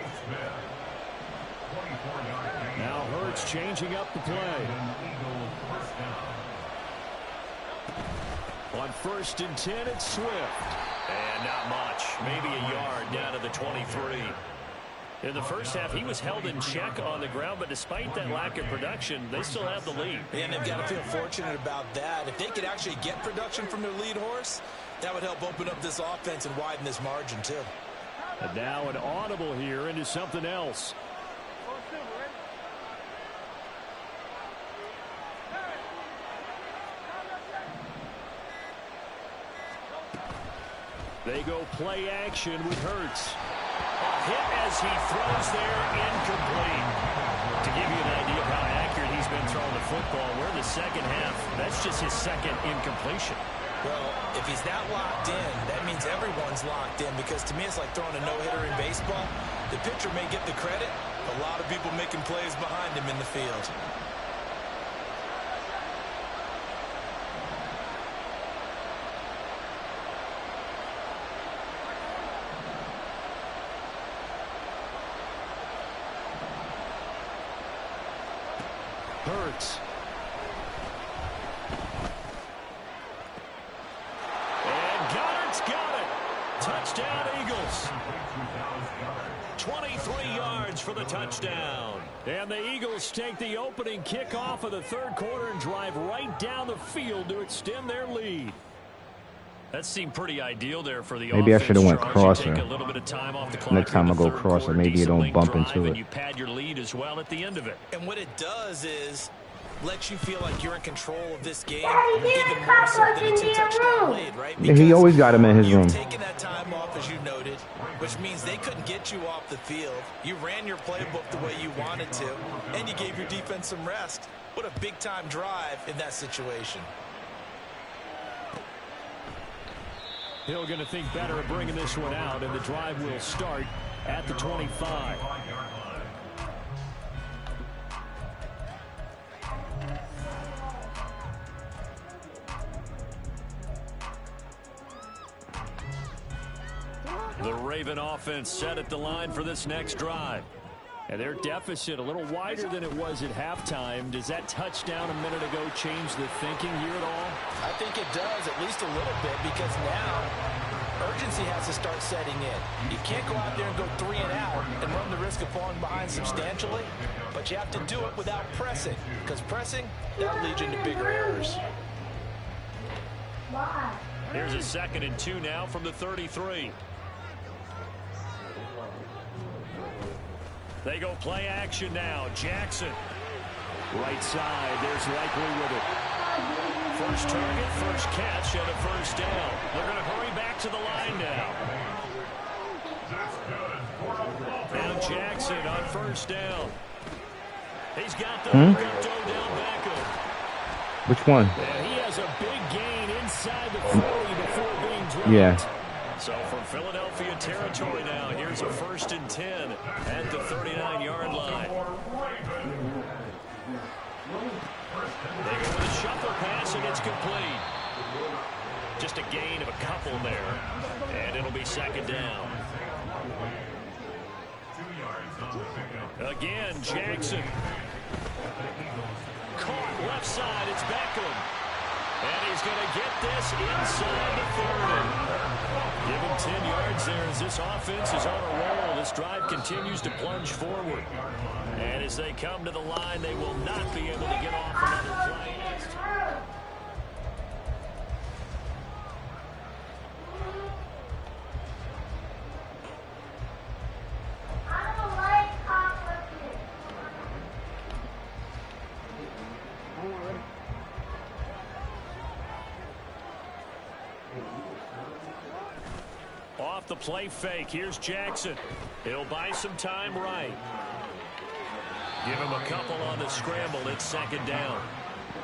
Now Hurts changing up the play. On 1st and 10, it's Swift. And not much. Maybe a yard down to the 23. In the first half, he was held in check on the ground, but despite that lack of production, they still have the lead. And they've got to feel fortunate about that. If they could actually get production from their lead horse, that would help open up this offense and widen this margin, too. And now an audible here into something else. They go play action with Hurts. A hit as he throws there, incomplete. To give you an idea of how accurate he's been throwing the football, we're in the second half. That's just his second incompletion. Well, if he's that locked in, that means everyone's locked in, because to me it's like throwing a no-hitter in baseball. The pitcher may get the credit, a lot of people making plays behind him in the field. Hurts. And Goddard's got it. Touchdown, Eagles. 23 yards for the touchdown. And the Eagles take the opening kickoff of the third quarter and drive right down the field to extend their lead. That seemed pretty ideal there for the offense. Maybe I should have went crosser. Next time I go crosser, maybe you don't bump into it. You pad your lead as well at the end of it. And what it does is lets you feel like you're in control of this game even more so than a 2-touchdown lead, right? Because he always got him in his room. You've taken that time off, as you noted, which means they couldn't get you off the field. You ran your playbook the way you wanted to, and you gave your defense some rest. What a big-time drive in that situation. Hill going to think better of bringing this one out, and the drive will start at the 25. The Raven offense set at the line for this next drive. And their deficit a little wider than it was at halftime. Does that touchdown a minute ago change the thinking here at all? I think it does, at least a little bit, because now urgency has to start setting in. You can't go out there and go 3 and out and run the risk of falling behind substantially, but you have to do it without pressing, because pressing, that'll lead you into bigger errors. Here's a 2nd and 2 now from the 33. They go play action now. Jackson. Right side. There's Likely with it. First target, first catch, and a first down. They're going to hurry back to the line now. Now Jackson on first down. He's got the down Beckham. Which one? And he has a big gain inside the 40 before being dropped. Yeah. So from Philadelphia territory now, here's a 1st and 10 at the 39-yard line. They go with a shuffle pass, and it's complete. Just a gain of a couple there, and it'll be 2nd down. Again, Jackson. Caught left side, it's Beckham. And he's going to get this inside the 30. Give him 10 yards there as this offense is on a roll. This drive continues to plunge forward. And as they come to the line, they will not be able to get off another play. Off the play fake, here's Jackson. He'll buy some time right. Give him a couple on the scramble. It's 2nd down.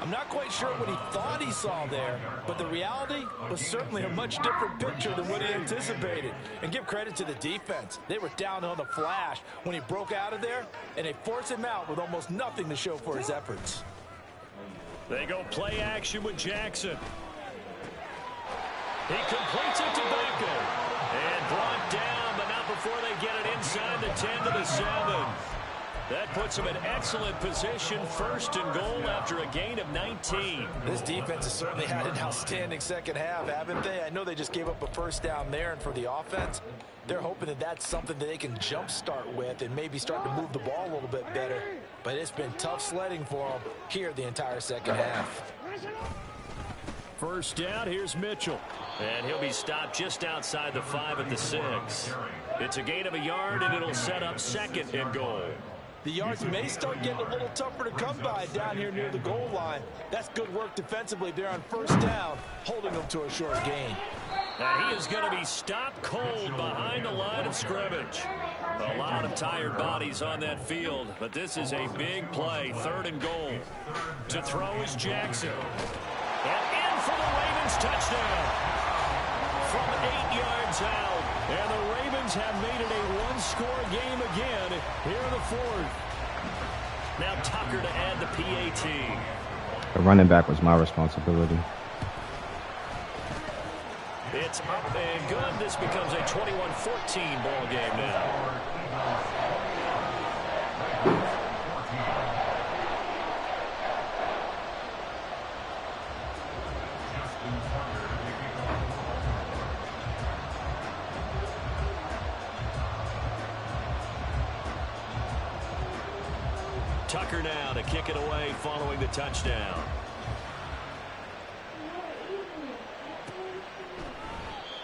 I'm not quite sure what he thought he saw there, but the reality was certainly a much different picture than what he anticipated. And give credit to the defense. They were down on the flash when he broke out of there, and they forced him out with almost nothing to show for his efforts. They go play action with Jackson. He completes it to Beckham. And brought down, but not before they get it inside the 10 to the 7. That puts them in excellent position, 1st and goal after a gain of 19. This defense has certainly had an outstanding second half, haven't they? I know they just gave up a 1st down there, and for the offense, they're hoping that that's something that they can jumpstart with and maybe start to move the ball a little bit better. But it's been tough sledding for them here the entire second half. 1st down, here's Mitchell. And he'll be stopped just outside the 5 at the 6. It's a gain of a yard, and it'll set up 2nd and goal. The yards may start getting a little tougher to come by down here near the goal line. That's good work defensively there on 1st down, holding them to a short gain. And he is going to be stopped cold behind the line of scrimmage. A lot of tired bodies on that field, but this is a big play, 3rd and goal. To throw is Jackson. And in for the Ravens touchdown. From 8 yards out. And the Ravens have made it a one-score game again here in the 4th. Now Tucker to add the PAT. The running back was my responsibility. It's up and good. This becomes a 21-14 ball game now. Tucker now to kick it away following the touchdown.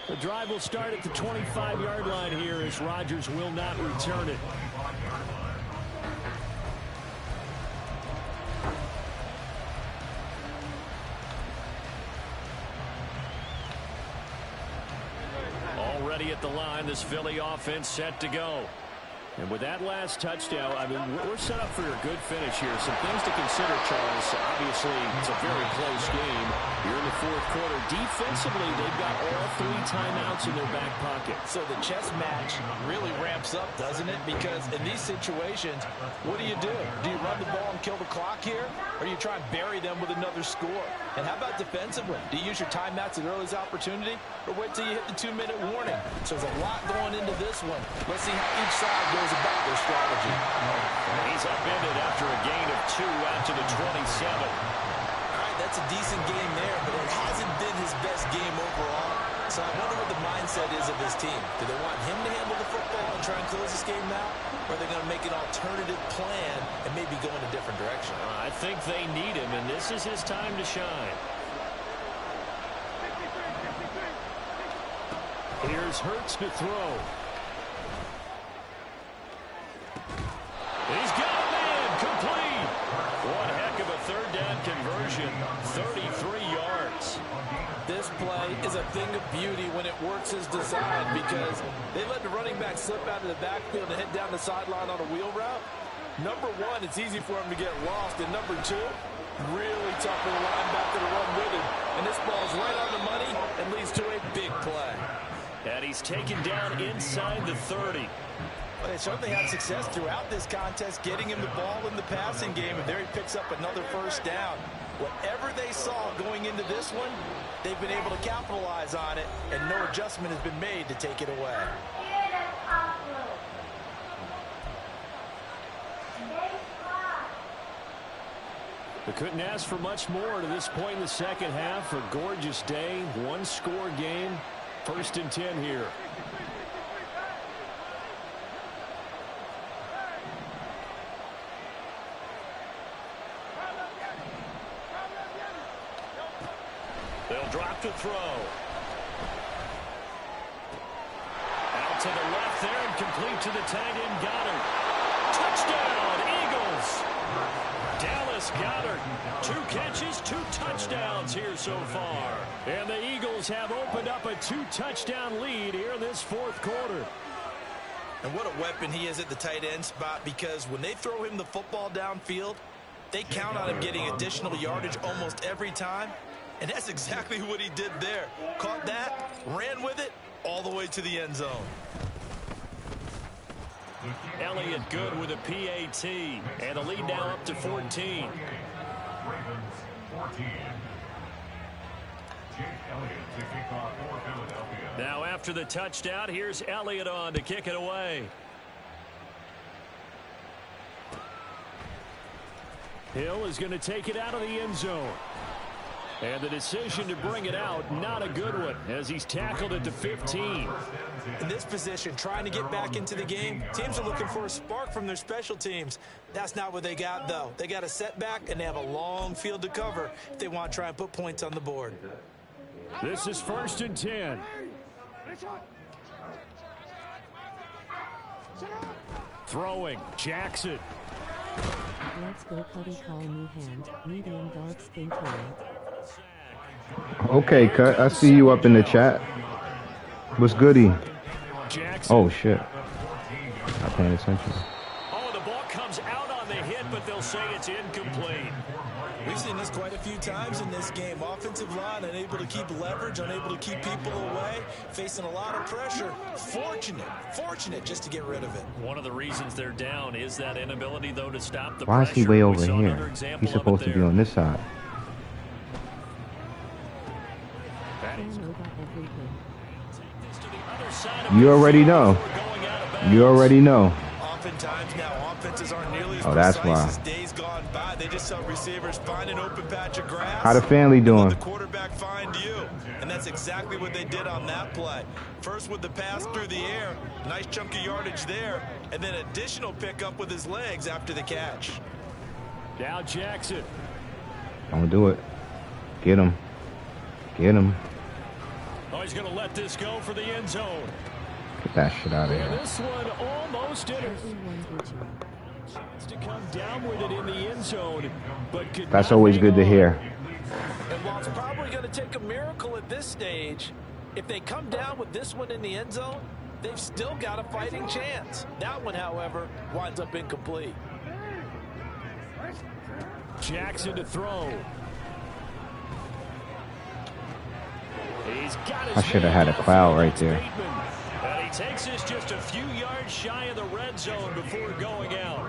The drive will start at the 25-yard line here as Rodgers will not return it. Already at the line, this Philly offense set to go. And with that last touchdown, I mean, we're set up for a good finish here. Some things to consider, Charles. Obviously, it's a very close game. You're in the 4th quarter. Defensively, they've got all 3 timeouts in their back pocket. So the chess match really ramps up, doesn't it? Because in these situations, what do? Do you run the ball and kill the clock here? Or do you try and bury them with another score? And how about defensively? Do you use your timeouts at earliest opportunity? Or wait till you hit the 2-minute warning? So there's a lot going into this one. Let's see how each side goes about their strategy. He's upended after a gain of 2 out to the 27. All right, that's a decent game there, but it hasn't been his best game overall. So I wonder what the mindset is of his team. Do they want him to handle the football and try and close this game out? Or are they going to make an alternative plan and maybe go in a different direction? I think they need him, and this is his time to shine. Here's Hurts to throw. He's got a man, complete. One heck of a 3rd down conversion, 33 yards. This play is a thing of beauty when it works as designed because they let the running back slip out of the backfield and head down the sideline on a wheel route. Number 1, it's easy for him to get lost, and number 2, really tough for the linebacker to run with him. And this ball's right on the money and leads to a big play. And he's taken down inside the 30. Well, they certainly had success throughout this contest, getting him the ball in the passing game, and there he picks up another first down. Whatever they saw going into this one, they've been able to capitalize on it, and no adjustment has been made to take it away. We couldn't ask for much more to this point in the second half. A gorgeous day, one-score game. 1st and 10 here. They'll drop to throw. Out to the left there and complete to the tight end Goddard. Touchdown, Eagles! Dallas Goddard, 2 catches, 2 touchdowns here so far. And the Eagles have opened up a 2-touchdown lead here in this 4th quarter. And what a weapon he is at the tight end spot, because when they throw him the football downfield, they count on him getting additional yardage almost every time. And that's exactly what he did there. Caught that, ran with it, all the way to the end zone. Elliott good with a PAT, and a lead now up to 14. Ravens 14. Jake Elliott to kick off for Philadelphia. Now after the touchdown, here's Elliott on to kick it away. Hill is going to take it out of the end zone. And the decision to bring it out, not a good one, as he's tackled at the 15. In this position, trying to get back into the game, teams are looking for a spark from their special teams. That's not what they got, though. They got a setback, and they have a long field to cover if they want to try and put points on the board. This is 1st and 10. Throwing, Jackson. Let's go, Cuddy. Call me hand. Medium dog spin carrot. Okay, Cut. I see you up in the chat. What's goody? Oh, shit. Not paying attention. Oh, the ball comes out on the hit, but they'll say it's incomplete. We've seen this quite a few times in this game. Offensive line unable to keep leverage, unable to keep people away, facing a lot of pressure. Fortunate just to get rid of it. One of the reasons they're down is that inability, though, to stop the Why is pressure. he way over here? He's supposed to be on this side. You already know. You already know. Oftentimes now offenses aren't nearly as that's precise why. as days gone by. They just saw receivers find an open patch of grass. How the family doing? The quarterback find you. And that's exactly what they did on that play. First with the pass through the air, nice chunk of yardage there, and then additional pickup with his legs after the catch. Now Jackson. Don't do it. Get him. Get him. Oh, he's going to let this go for the end zone. Get that shit out of And here. this one almost in it. Chance to come down with it in the end zone, but could That's not always hang good to on. hear. And while it's probably going to take a miracle at this stage, if they come down with this one in the end zone, they've still got a fighting chance. That one, however, winds up incomplete. Jackson to throw. He's got his I should have had a cloud right there. And he takes this just a few yards shy of the red zone before going out.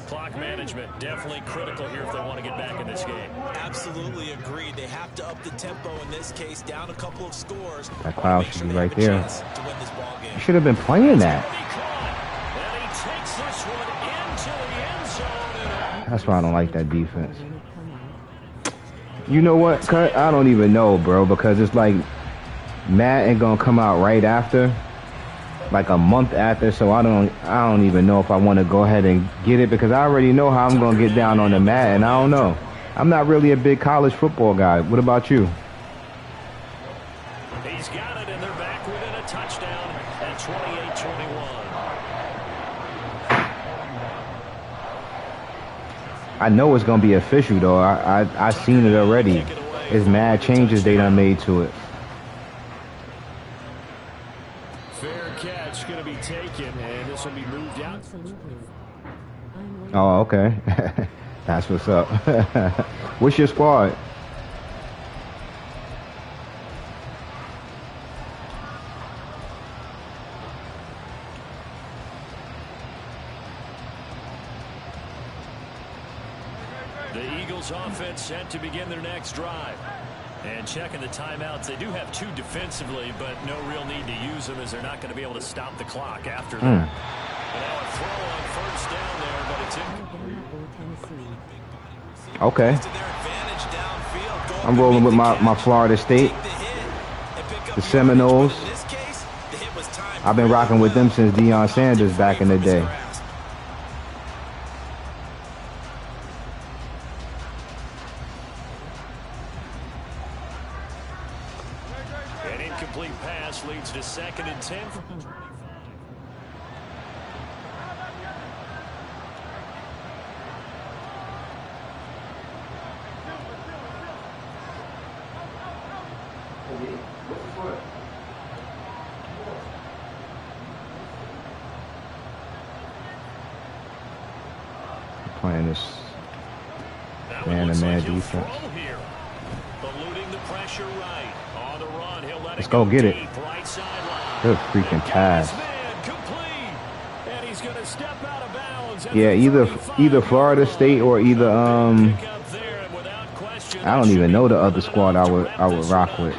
Clock management definitely critical here if they want to get back in this game. Absolutely agreed. They have to up the tempo in this case, down a couple of scores. That cloud should be right there. To win this ball game. You should have been playing that. And he takes this one into the end zone. That's why I don't like that defense. You know what, Cut? I don't even know, bro, because it's like Madden gonna come out right after, like a month after, so I don't even know if I want to go ahead and get it, because I already know how I'm gonna get down on the Madden. I don't know. I'm not really a big college football guy. What about you? He's got it, and they're back within a touchdown at 28-21. I know it's gonna be official though. I seen it already. It's mad changes they done made to it. Fair catch going to be taken, and this will be moved out. Absolutely. Oh, okay. That's what's up. What's your squad? Eagles offense set to begin their next drive. And checking the timeouts, they do have 2 defensively, but no real need to use them as they're not going to be able to stop the clock after that. And now a throw on first down there, but it's in. Okay. I'm rolling with my Florida State, the Seminoles. I've been rocking with them since Deion Sanders back in the day. An incomplete pass leads to 2nd and 10 from 25. Playing this man-to-man defense. Let's go get it. Good freaking pass. Yeah, either Florida State or either I don't even know the other squad I would rock with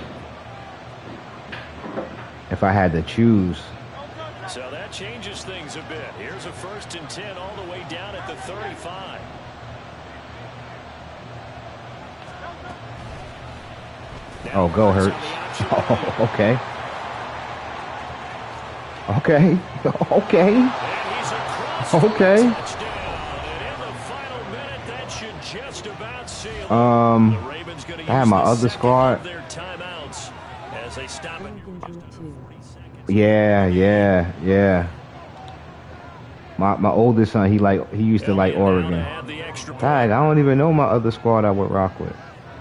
if I had to choose. So that changes things a bit. Here's a 1st and 10 all the way down at the 35. Oh, go Hurts. Oh, okay. Okay. Okay. Okay. I had my other squad. Yeah. My oldest son, he used to like Oregon. Dang, I don't even know my other squad I would rock with.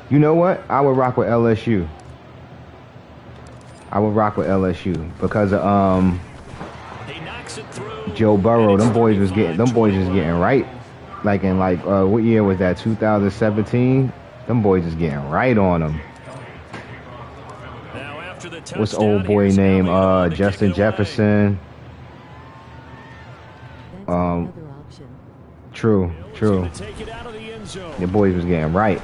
You know what? I would rock with LSU. I would rock with LSU because of Joe Burrow. Them boys was getting right. Like in what year was that? 2017. Them boys is getting right on them. What's old boy name? Justin Jefferson. True. The boys was getting right.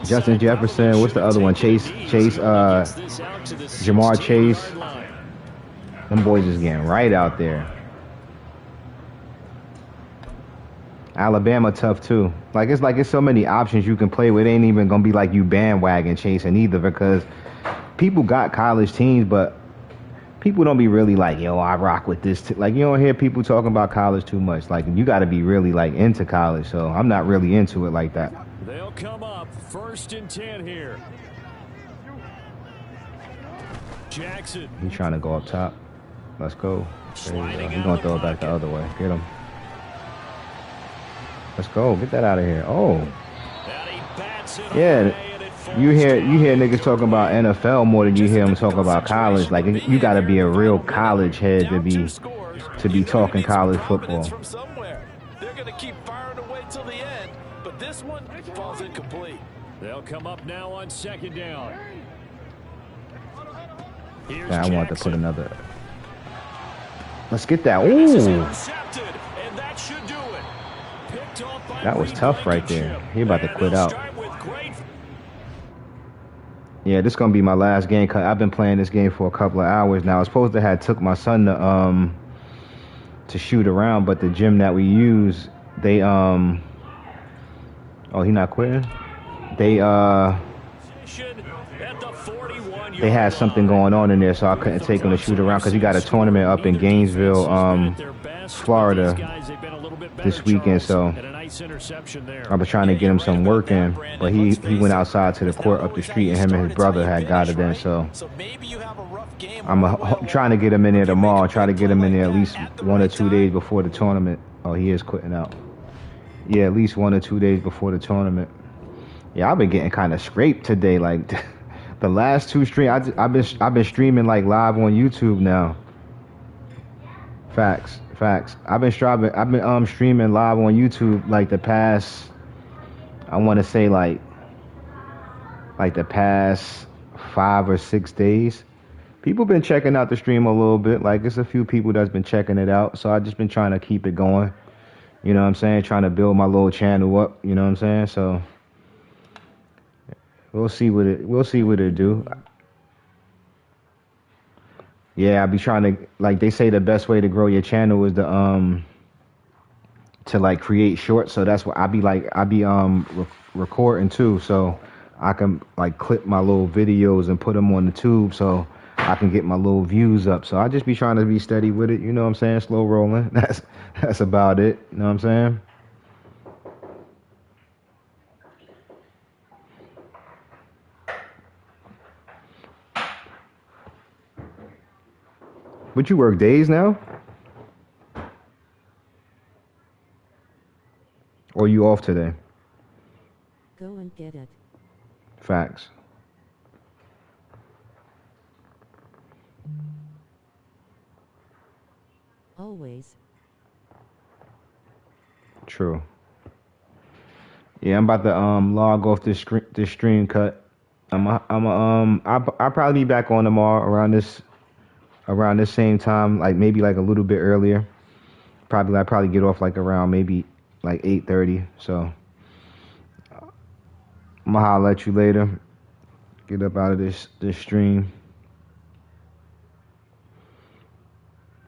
Justin Jefferson. What's the other one? Chase. Jamar Chase. Them boys is getting right out there. Alabama tough too. It's so many options you can play with. It ain't even gonna be like you bandwagon chasing either, because people got college teams, but people don't be really like, yo, I rock with this. You don't hear people talking about college too much. You got to be really into college. So I'm not really into it like that. They'll come up 1st and 10 here. Jackson. He's trying to go up top. Let's go. There you go. He's gonna throw it back the other way. Get him. Let's go. Get that out of here. Oh. Yeah. You hear niggas talking about NFL more than you hear them talk about college. You got to be a real college head to be talking college football. They're going to keep firing away till the end, but this one falls incomplete. They'll come up now on 2nd down. Yeah, I want to put another. Let's get that. Ooh. That was tough right there. He about to quit out. Yeah, this is going to be my last game. I've been playing this game for a couple of hours now. I was supposed to have took my son to shoot around, but the gym that we use, they oh, he not quitting? They had something going on in there, so I couldn't take him to shoot around because he got a tournament up in Gainesville, Florida this weekend. So I was trying to get him some work in, but he went outside to the court up the street, and him and his brother had got it in. So I'm trying to get him in there tomorrow. Try to get him in there at least 1 or 2 days before the tournament. Oh, he is quitting out. Yeah, at least 1 or 2 days before the tournament. Yeah, I've been getting kind of scraped today. The last 2 streams, I've been streaming live on YouTube now. Facts. I've been streaming live on YouTube the past, I want to say the past 5 or 6 days. People been checking out the stream a little bit. It's a few people that's been checking it out. So I just been trying to keep it going. You know what I'm saying? Trying to build my little channel up. You know what I'm saying? So we'll see what it do. Yeah, I be trying to, like they say the best way to grow your channel is to like create shorts. So that's what I be recording too, so I can like clip my little videos and put them on the tube so I can get my little views up. So I just be trying to be steady with it, you know what I'm saying? Slow rolling. That's about it. You know what I'm saying? But you work days now? Or you off today? Go and get it. Facts. Always. True. Yeah, I'm about to log off this stream cut. I'll probably be back on tomorrow around this same time, like maybe like a little bit earlier. I probably get off like around maybe like 8:30. So I'm gonna holler at you later. Get up out of this stream.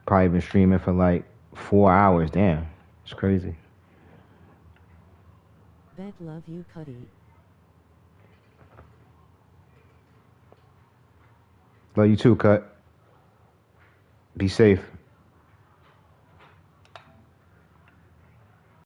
Probably been streaming for like 4 hours. Damn, it's crazy. Bet love you, Cuddy. Love you too, Cut. Be safe.